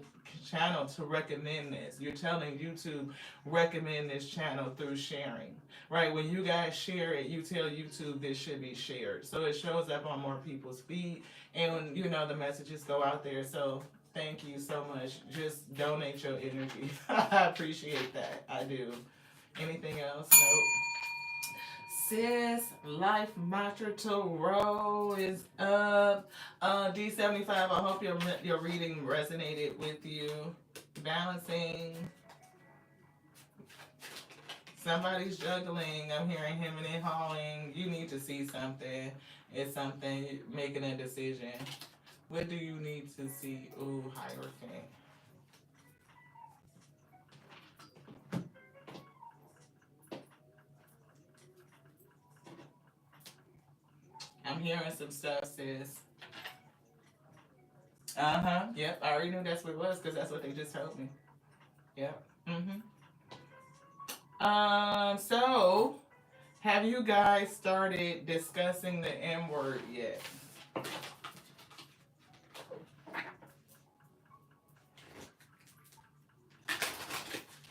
A: channel to recommend this. You're telling YouTube recommend this channel through sharing, right? When you guys share it, you tell YouTube this should be shared, so it shows up on more people's feed, and the messages go out there. So thank you so much. Just donate your energy. I appreciate that. I do. Anything else? Nope. Sis, Life Mantra Tarot is up. D75, I hope your reading resonated with you. Balancing. Somebody's juggling. I'm hearing him and it hauling. You need to see something. It's something, making a decision. What do you need to see? Ooh, Hierophant. I'm hearing some stuff, sis. Uh-huh. Yep. I already knew that's what it was because that's what they just told me. Yep. So have you guys started discussing the M word yet?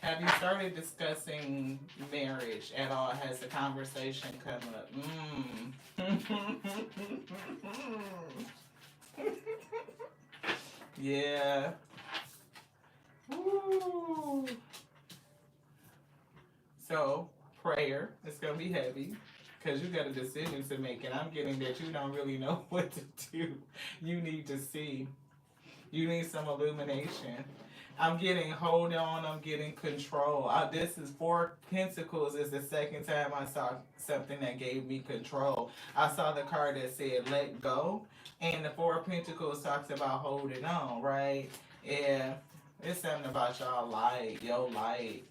A: Have you started discussing marriage at all? Has the conversation come up? Yeah. Woo. So, prayer. It's going to be heavy because you got a decision to make, and I'm getting that you don't really know what to do. You need to see. You need some illumination. I'm getting hold on. I'm getting control. This is Four Pentacles. Is the second time I saw something that gave me control. I saw the card that said "Let Go," and the Four Pentacles talks about holding on. Right? Yeah. It's something about y'all light, your light.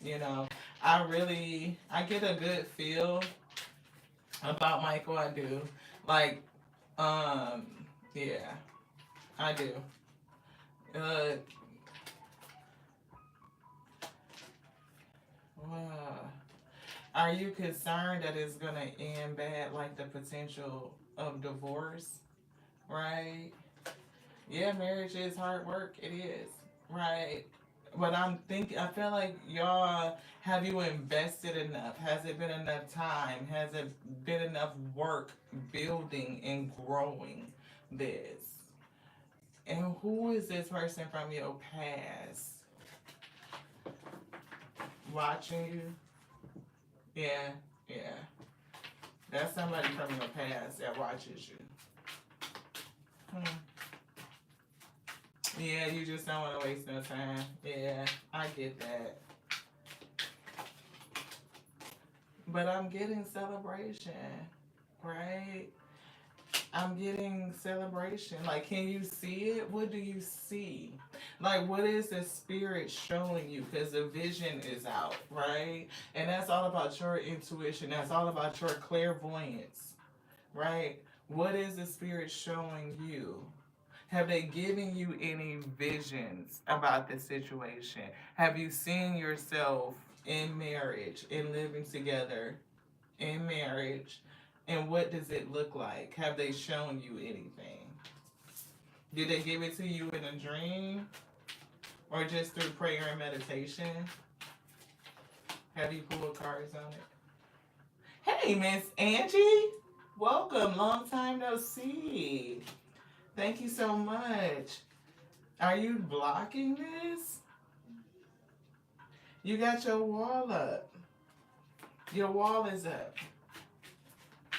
A: I get a good feel about Michael. I do. Like, um, yeah, I do. Uh, wow. Are you concerned that it's gonna end bad, like the potential of divorce? Right? Yeah, marriage is hard work. It is. Right? But I feel like y'all, have you invested enough? Has it been enough time? Has it been enough work building and growing this? And who is this person from your past watching you? Yeah, yeah. That's somebody from your past that watches you. Hmm. Yeah, you just don't want to waste no time. Yeah, I get that. But I'm getting celebration, right? I'm getting celebration. Like, can you see it? What do you see? Like, what is the spirit showing you? Because the vision is out, right? And that's all about your intuition. That's all about your clairvoyance, right? What is the spirit showing you? Have they given you any visions about the situation? Have you seen yourself in marriage, in living together, in marriage? And what does it look like? Have they shown you anything? Did they give it to you in a dream or just through prayer and meditation? Have you pulled cards on it? Hey, Miss Angie. Welcome. Long time no see. Thank you so much. Are you blocking this? You got your wall up. Your wall is up.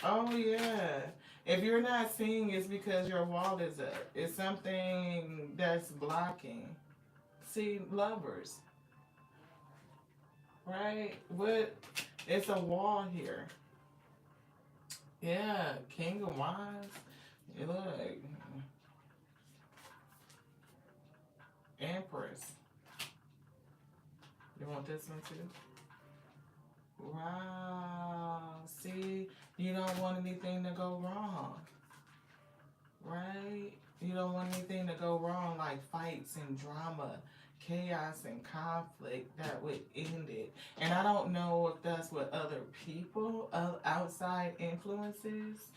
A: Oh, yeah. If you're not seeing, it's because your wall is up. It's something that's blocking. See, lovers, right? What? It's a wall here. Yeah, King of Wands. You look. Empress. You want this one too? Wow. See, you don't want anything to go wrong, right? You don't want anything to go wrong, like fights and drama. chaos and conflict that would end it. And I don't know if that's what other people, outside influences.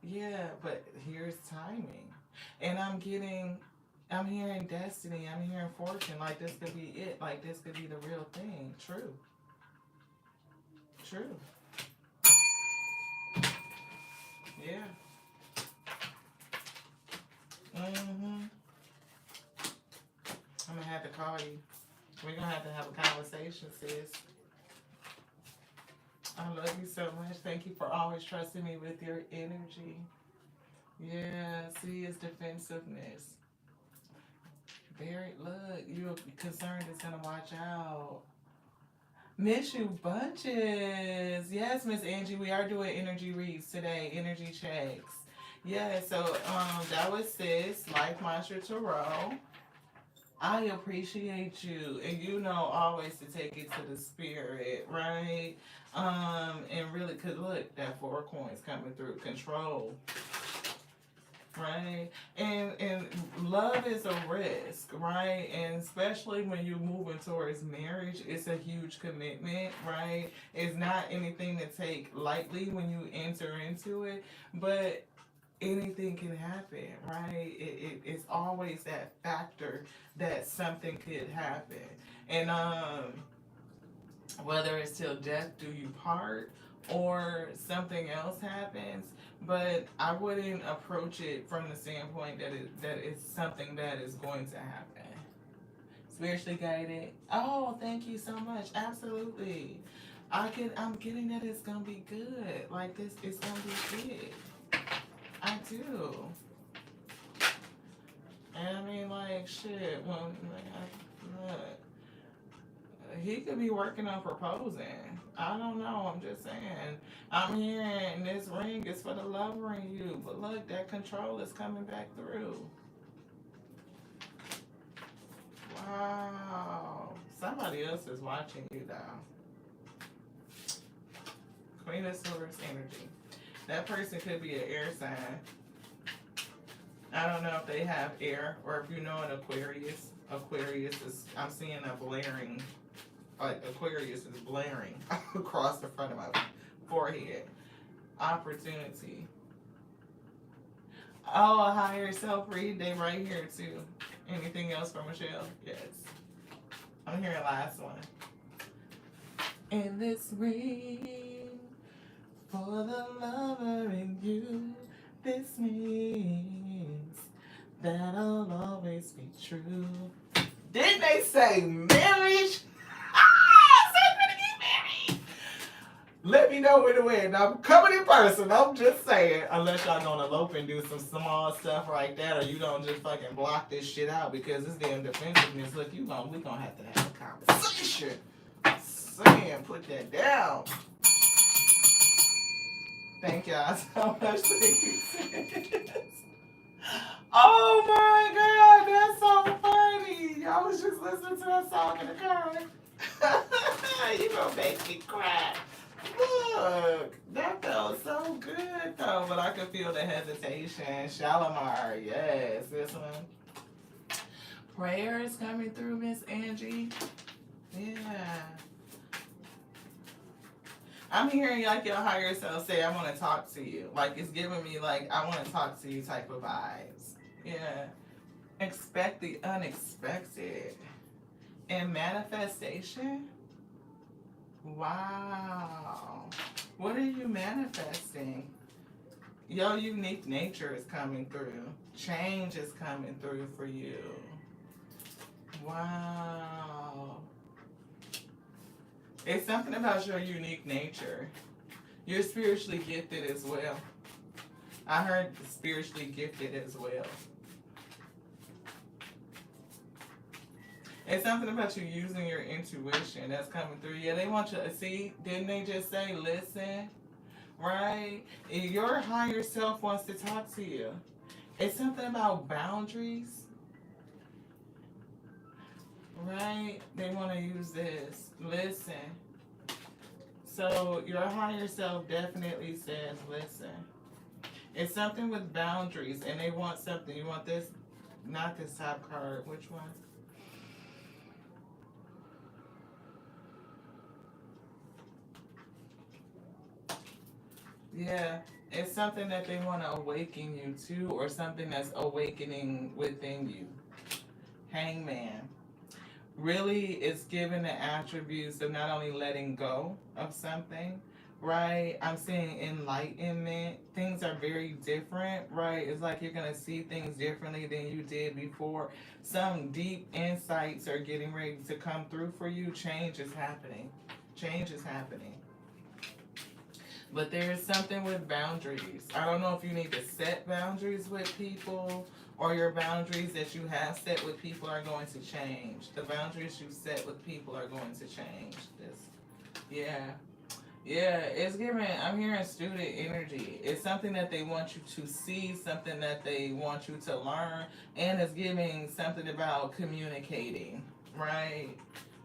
A: Yeah, but here's timing. And I'm hearing destiny, I'm hearing fortune. Like this could be it. Like this could be the real thing. True. True. Yeah. Mm-hmm. I'm gonna have to call you. We're gonna have to have a conversation, sis. I love you so much. Thank you for always trusting me with your energy. Yeah, see, it's defensiveness. Very, look, you're concerned it's gonna watch out. Miss you bunches. Yes, Miss Angie, we are doing energy reads today, energy checks. Yeah, so that was sis, Life Mantra Tarot. I appreciate you, and you know always to take it to the spirit, right? And really, cause look, that 4 coins coming through, control, right? And love is a risk, right? And especially when you're moving towards marriage, it's a huge commitment, right? It's not anything to take lightly when you enter into it, but anything can happen, right? It's always that factor that something could happen. And whether it's till death do you part or something else happens, but I wouldn't approach it from the standpoint that it's something that is going to happen. Spiritually guided. Oh, thank you so much. Absolutely. I'm getting that it's gonna be good. Like this, it's gonna be big. I do. And I mean, like, shit, when, look, he could be working on proposing. I don't know, I'm just saying. I'm hearing this ring is for the lover in you, but look, that control is coming back through. Wow. Somebody else is watching you now. Queen of Swords energy. That person could be an air sign. I don't know if they have air or if you know an Aquarius. Aquarius is, I'm seeing a blaring, like Aquarius is blaring across the front of my forehead. Opportunity. Oh, a higher self read. They right here too. Anything else for Michelle? Yes. I'm hearing last one. In this ring, for the lover in you, this means that I'll always be true. Didn't they say marriage? Let me know when to win. I'm coming in person. I'm just saying. Unless y'all gonna elope and do some small stuff like that, or you don't just fucking block this shit out because this damn defensiveness. Look, we gonna have to have a conversation. Saying, put that down. Thank y'all so much. Thank you. Oh my god, that's so funny. I was just listening to that song in the car. You gonna make me cry. Look, that felt so good though, but I could feel the hesitation. Shalimar, yes, this one. Prayer is coming through, Miss Angie. Yeah. I'm hearing like your higher self say, I want to talk to you. Like it's giving me like, I want to talk to you type of vibes. Yeah. Expect the unexpected. And manifestation? Wow. What are you manifesting? Your unique nature is coming through. Change is coming through for you. Wow. It's something about your unique nature. You're spiritually gifted as well. I heard spiritually gifted as well. It's something about you using your intuition that's coming through. Yeah, they want you to see, didn't they just say listen? Right? Your higher self wants to talk to you. It's something about boundaries. Right? They want to use this. Listen. So your higher self definitely says listen. It's something with boundaries and they want something. You want this? Not this top card. Which one? Yeah, it's something that they want to awaken you to, or something that's awakening within you. Hangman. Really, it's given the attributes of not only letting go of something, right? I'm seeing enlightenment. Things are very different, right? It's like you're going to see things differently than you did before. Some deep insights are getting ready to come through for you. Change is happening. Change is happening. But there's something with boundaries. I don't know if you need to set boundaries with people, or your boundaries that you have set with people are going to change. The boundaries you set with people are going to change. This, yeah. Yeah, it's giving, I'm hearing student energy. It's something that they want you to see, something that they want you to learn, and it's giving something about communicating, right?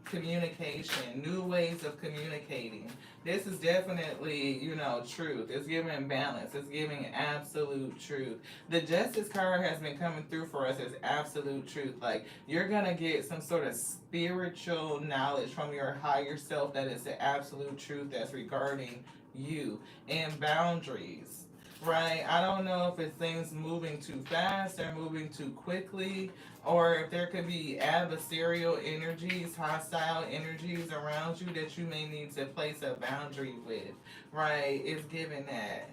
A: Communication, new ways of communicating. This is definitely, truth. It's giving balance. It's giving absolute truth. The Justice card has been coming through for us as absolute truth. Like, you're going to get some sort of spiritual knowledge from your higher self that is the absolute truth that's regarding you. And boundaries. Right? I don't know if it's things moving too fast or moving too quickly, or if there could be adversarial energies, hostile energies around you that you may need to place a boundary with, right? It's given that.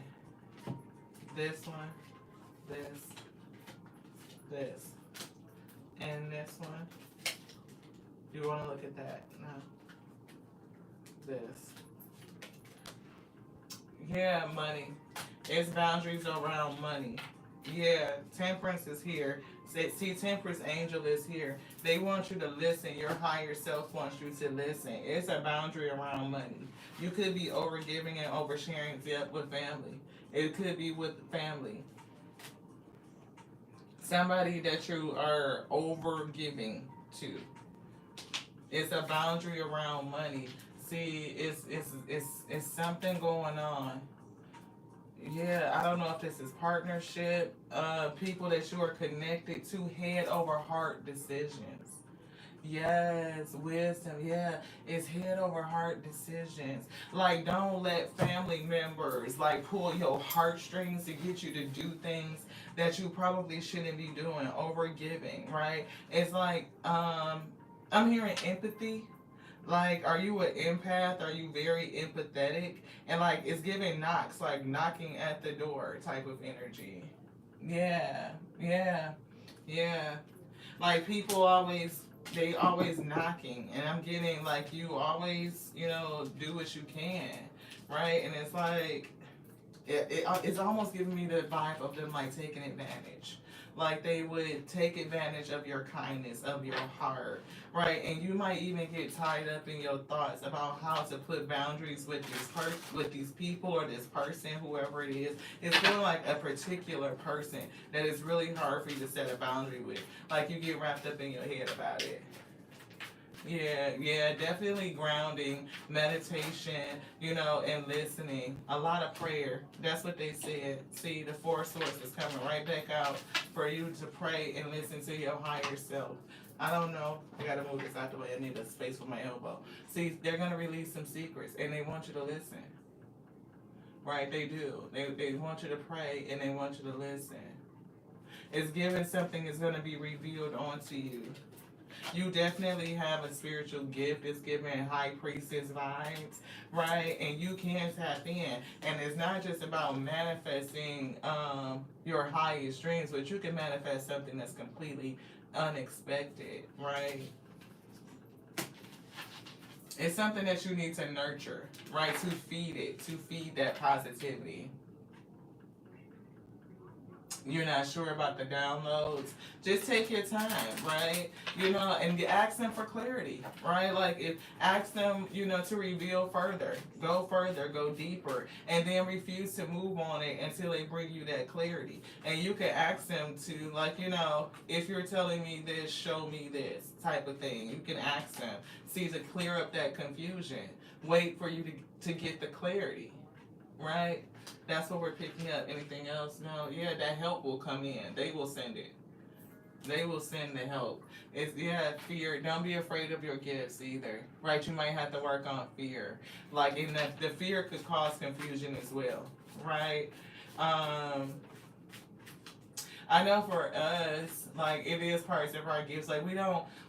A: This one, this, and this one. You want to look at that? No. This. Yeah, money. It's boundaries around money. Yeah, Temperance is here. See, Temperance Angel is here. They want you to listen. Your higher self wants you to listen. It's a boundary around money. You could be overgiving and oversharing with family. It could be with family. Somebody that you are overgiving to. It's a boundary around money. See, it's something going on. Yeah, I don't know if this is partnership, people that you are connected to, head over heart decisions. Yes, wisdom. Yeah, it's head over heart decisions. Like, don't let family members like pull your heartstrings to get you to do things that you probably shouldn't be doing. Over giving, right? It's like, I'm hearing empathy. Like, are you an empath? Are you very empathetic? And like, it's giving knocks, like knocking at the door type of energy. Yeah, yeah, yeah. Like, people always, they always knocking, and I'm getting like, you always, do what you can, right? And it's like, it's almost giving me the vibe of them like taking advantage. Like, they would take advantage of your kindness, of your heart, right? And you might even get tied up in your thoughts about how to put boundaries with with these people or this person, whoever it is. It's feeling like a particular person that is really hard for you to set a boundary with. Like, you get wrapped up in your head about it. Yeah, yeah, definitely grounding, meditation, and listening. A lot of prayer. That's what they said. See, the four source is coming right back out for you to pray and listen to your higher self. I don't know. I gotta move this out the way. I need a space for my elbow. See, they're gonna release some secrets and they want you to listen. Right, they do. They want you to pray and they want you to listen. It's given something is gonna be revealed onto you. You definitely have a spiritual gift. It's giving high priestess vibes, right? And you can tap in. And it's not just about manifesting your highest dreams, but you can manifest something that's completely unexpected, right? It's something that you need to nurture, right? To feed it, to feed that positivity. You're not sure about the downloads, just take your time, right? And ask them for clarity, right? Like, if ask them, to reveal further, go deeper, and then refuse to move on it until they bring you that clarity. And you can ask them to, like, if you're telling me this, show me this type of thing. You can ask them, see, to clear up that confusion. Wait for you to get the clarity, right? That's what we're picking up. Anything else? No. Yeah, that help will come in. They will send it. They will send the help. It's yeah, fear. Don't be afraid of your gifts either, right? You might have to work on fear. Like in the fear could cause confusion as well, right? Um, I know for us, like it is parts of our gifts. Like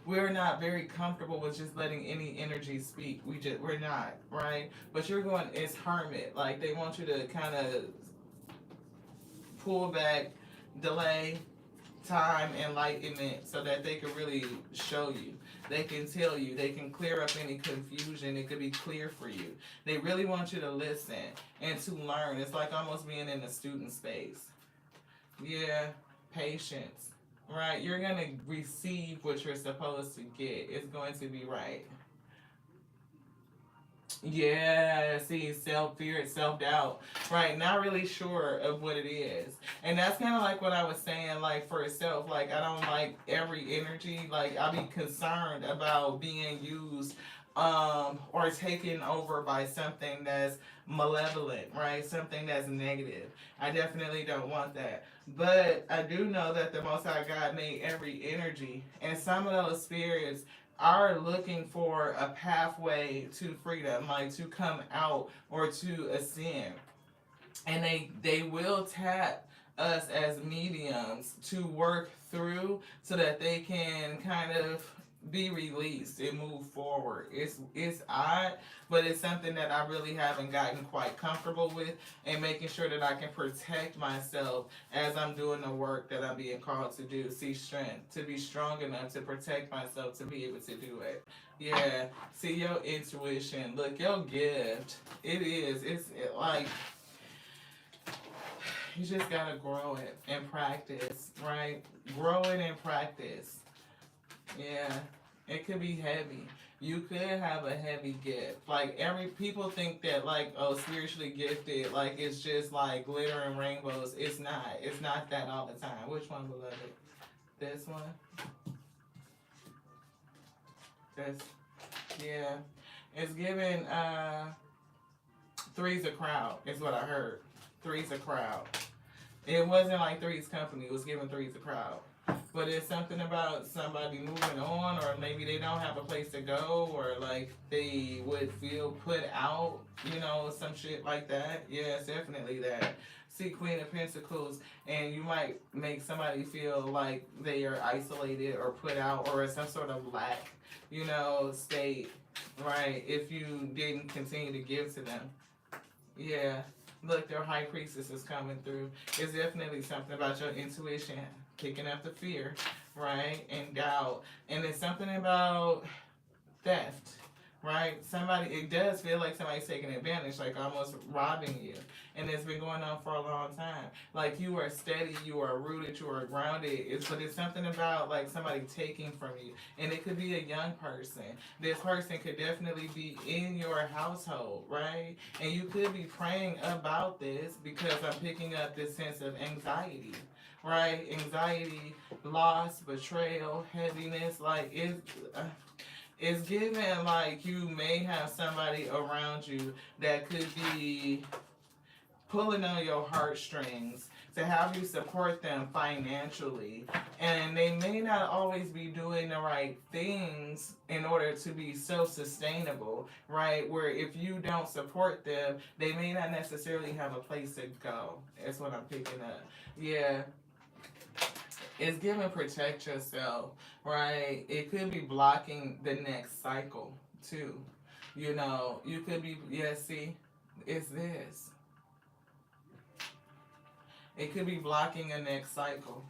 A: we're not very comfortable with just letting any energy speak. We're not, right? But you're going it's hermit. Like they want you to kind of pull back, delay, time, enlightenment so that they can really show you. They can tell you. They can clear up any confusion. It could be clear for you. They really want you to listen and to learn. It's like almost being in a student space. Yeah, patience. Right? You're going to receive what you're supposed to get. It's going to be right. Yeah, see, self fear, self doubt, right? Not really sure of what it is, and that's kind of like what I was saying. Like for itself, like I don't like every energy. Like I'll be concerned about being used, or taken over by something that's malevolent, right? Something that's negative. I definitely don't want that. But I do know that the Most High God made every energy, and some of those spirits are looking for a pathway to freedom, like to come out or to ascend. And they will tap us as mediums to work through so that they can kind of be released and move forward. It's odd, but it's something that I really haven't gotten quite comfortable with, and making sure that I can protect myself as I'm doing the work that I'm being called to do. See strength, to be strong enough to protect myself to be able to do it. Yeah, see your intuition. Look, your gift. It is. Like you just gotta grow it and practice, right? Grow it and practice. Yeah, it could be heavy. You could have a heavy gift. Like every people think that like oh spiritually gifted like it's just like glitter and rainbows. It's not. It's not that all the time. Which one, beloved? This one. This. Yeah. It's given three's a crowd. Is what I heard. Three's a crowd. It wasn't like Three's Company. It was giving Three's a crowd. But it's something about somebody moving on, or maybe they don't have a place to go, or like they would feel put out, some shit like that. Yeah, it's definitely that. See Queen of Pentacles, and you might make somebody feel like they are isolated or put out, or some sort of lack, state, right? If you didn't continue to give to them. Yeah. Look, their high priestess is coming through. It's definitely something about your intuition, picking up the fear, right? And doubt. And it's something about theft, right? It does feel like somebody's taking advantage, like almost robbing you. And it's been going on for a long time. Like you are steady, you are rooted, you are grounded. But it's something about like somebody taking from you. And it could be a young person. This person could definitely be in your household, right? And you could be praying about this because I'm picking up this sense of anxiety. Right? Anxiety, loss, betrayal, heaviness, like it's given like you may have somebody around you that could be pulling on your heartstrings to have you support them financially. And they may not always be doing the right things in order to be self-sustainable, right? Where if you don't support them, they may not necessarily have a place to go. That's what I'm picking up. Yeah. It's giving protect yourself, right? It could be blocking the next cycle too. You could be, yeah, see, it's this. It could be blocking a next cycle.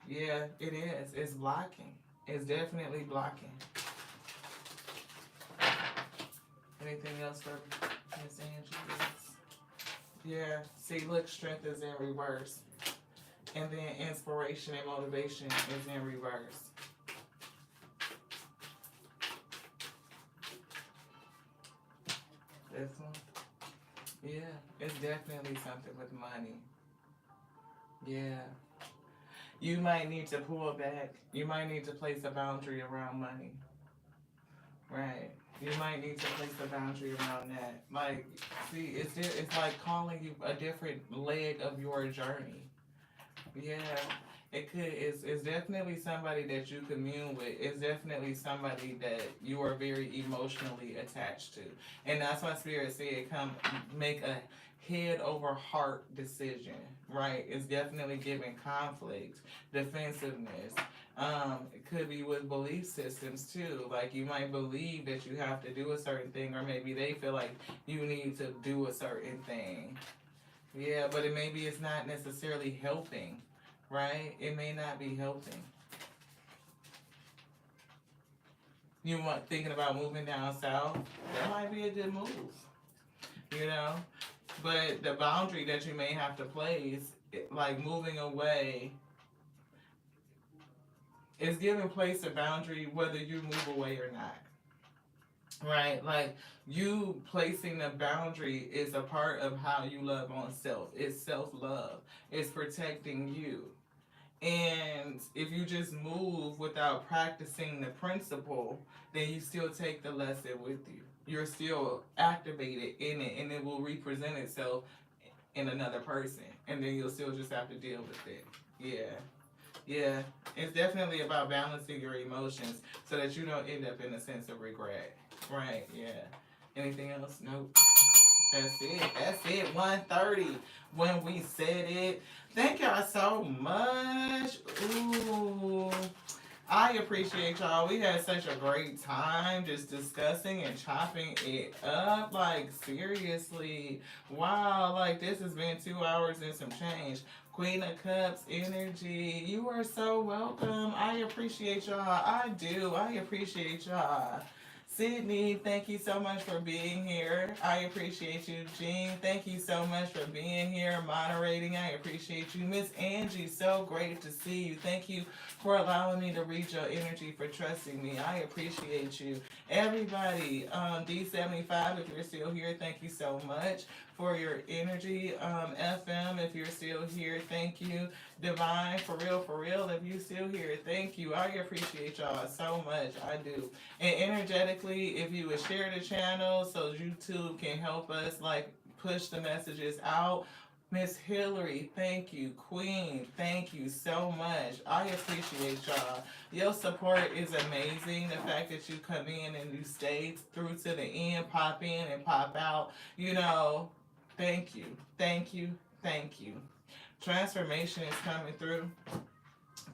A: Yeah, it is. It's blocking. It's definitely blocking. Anything else for Miss Angie? Yeah, see, look, strength is in reverse. And then inspiration and motivation is in reverse. This one? Yeah, it's definitely something with money. Yeah. You might need to pull back. You might need to place a boundary around money. Right. You might need to place a boundary around that. Like, see, it's like calling you a different leg of your journey. Yeah, it could. It's definitely somebody that you commune with. It's definitely somebody that you are very emotionally attached to, and that's why Spirit said, "Come make a head over heart decision." Right? It's definitely giving conflict, defensiveness. It could be with belief systems too. Like you might believe that you have to do a certain thing, or maybe they feel like you need to do a certain thing. Yeah, but it maybe it's not necessarily helping, right? It may not be helping. You want thinking about moving down south? That might be a good move, you know. But the boundary that you may have to place, like moving away, is giving place a boundary whether you move away or not. Right? Like you placing the boundary is a part of how you love on self. It's self love. It's protecting you. And if you just move without practicing the principle, then you still take the lesson with you. You're still activated in it, and it will represent itself in another person. And then you'll still just have to deal with it. Yeah. Yeah. It's definitely about balancing your emotions so that you don't end up in a sense of regret. Right. Yeah. Anything else? Nope. That's it. That's it. 1:30 when we said it. Thank y'all so much. Ooh. I appreciate y'all. We had such a great time just discussing and chopping it up. Like, seriously. Wow. Like, this has been 2 hours and some change. Queen of Cups energy. You are so welcome. I appreciate y'all. I do. I appreciate y'all. Sydney, thank you so much for being here. I appreciate you. Jean, thank you so much for being here, moderating. I appreciate you. Miss Angie, so great to see you. Thank you for allowing me to read your energy, for trusting me. I appreciate you. Everybody, D75, if you're still here, thank you so much for your energy. FM, if you're still here, thank you. Divine, for real, if you still here, thank you. I appreciate y'all so much. I do. And energetically, if you would share the channel so YouTube can help us like push the messages out. Miss Hillary, thank you. Queen, thank you so much. I appreciate y'all. Your support is amazing. The fact that you come in and you stay through to the end, pop in and pop out, you know, thank you. Thank you. Thank you. Transformation is coming through.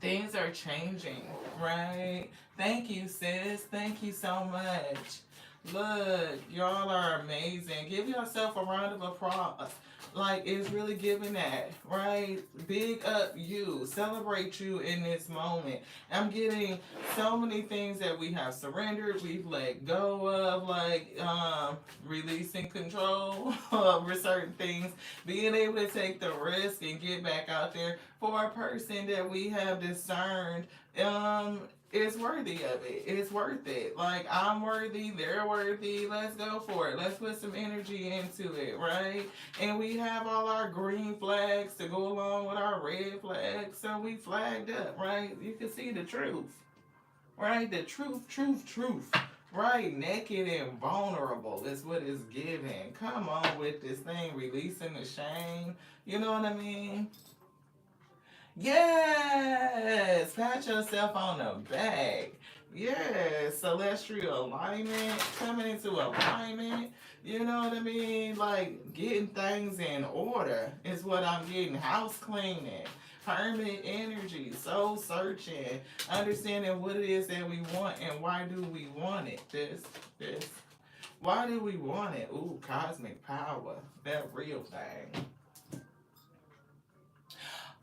A: Things are changing, right? Thank you, sis. Thank you so much. Look, y'all are amazing. Give yourself a round of applause. Like, it's really giving that, right? Big up you. Celebrate you in this moment. I'm getting so many things that we have surrendered, we've let go of, like releasing control over certain things, being able to take the risk and get back out there for a person that we have discerned is worthy of it. It's worth it. Like, I'm worthy, they're worthy. Let's go for it. Let's put some energy into it, right? And we have all our green flags to go along with our red flags. So we flagged up, right? You can see the truth, right? The truth. Right? Naked and vulnerable is what it's giving. Come on with this thing, releasing the shame. You know what I mean? Yes, pat yourself on the back. Yes, celestial alignment, coming into alignment. You know what I mean? Like getting things in order is what I'm getting. House cleaning, hermit energy, soul searching, understanding what it is that we want and why do we want it. This. Why do we want it? Ooh, cosmic power, that real thing.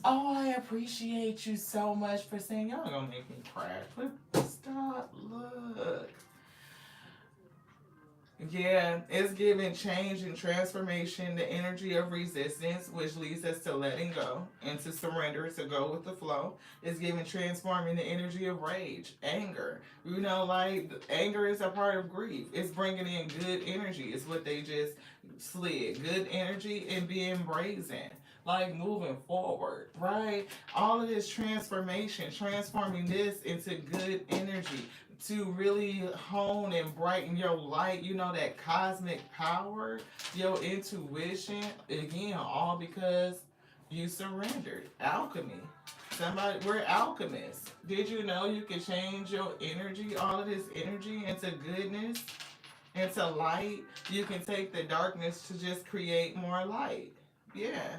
A: Oh, I appreciate you so much for saying y'all gonna make me cry. Stop, look. Yeah, it's giving change and transformation, the energy of resistance, which leads us to letting go and to surrender, to go with the flow. It's giving transforming the energy of rage, anger. You know, like anger is a part of grief. It's bringing in good energy. It's what they just slid. Good energy and being brazen. Like moving forward, right? All of this transformation, transforming this into good energy to really hone and brighten your light, you know, that cosmic power, your intuition, again, all because You surrendered. Alchemy. Somebody, we're alchemists. Did you know you can change your energy, all of this energy, into goodness, into light? You can take the darkness to just create more light. Yeah.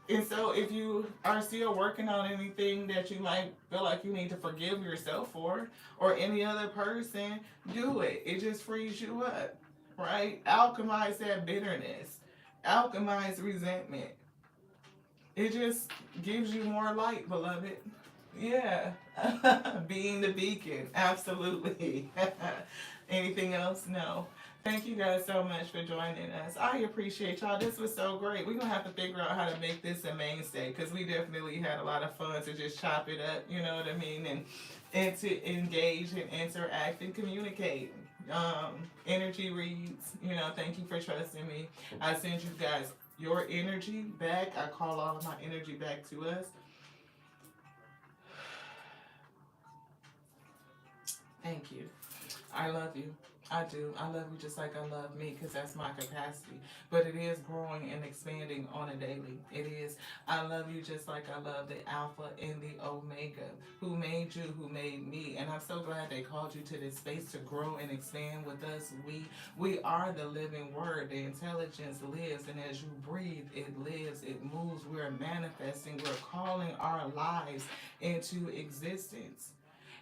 A: And so, if you are still working on anything that you might feel like you need to forgive yourself for, or any other person, do it. It just frees you up, right? Alchemize that bitterness, alchemize resentment. It just gives you more light, beloved. Yeah. Being the beacon. Absolutely. Anything else? No. Thank you guys so much for joining us. I appreciate y'all. This was so great. We're going to have to figure out how to make this a mainstay because we definitely had a lot of fun to just chop it up, you know what I mean? And to engage and interact and communicate. Energy reads, thank you for trusting me. I send you guys your energy back. I call all of my energy back to us. Thank you. I love you. I do. I love you just like I love me because that's my capacity. But it is growing and expanding on a daily. It is. I love you just like I love the Alpha and the Omega, who made you, who made me. And I'm so glad they called you to this space to grow and expand with us. We are the living word. The intelligence lives. And as you breathe, it lives, it moves. We're manifesting. We're calling our lives into existence.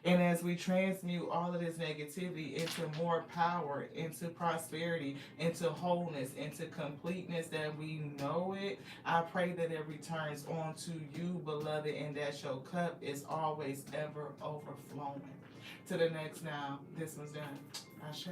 A: And as we transmute all of this negativity into more power, into prosperity, into wholeness, into completeness that we know it, I pray that it returns onto you, beloved, and that your cup is always ever overflowing. To the next now, this one's done. Ashe.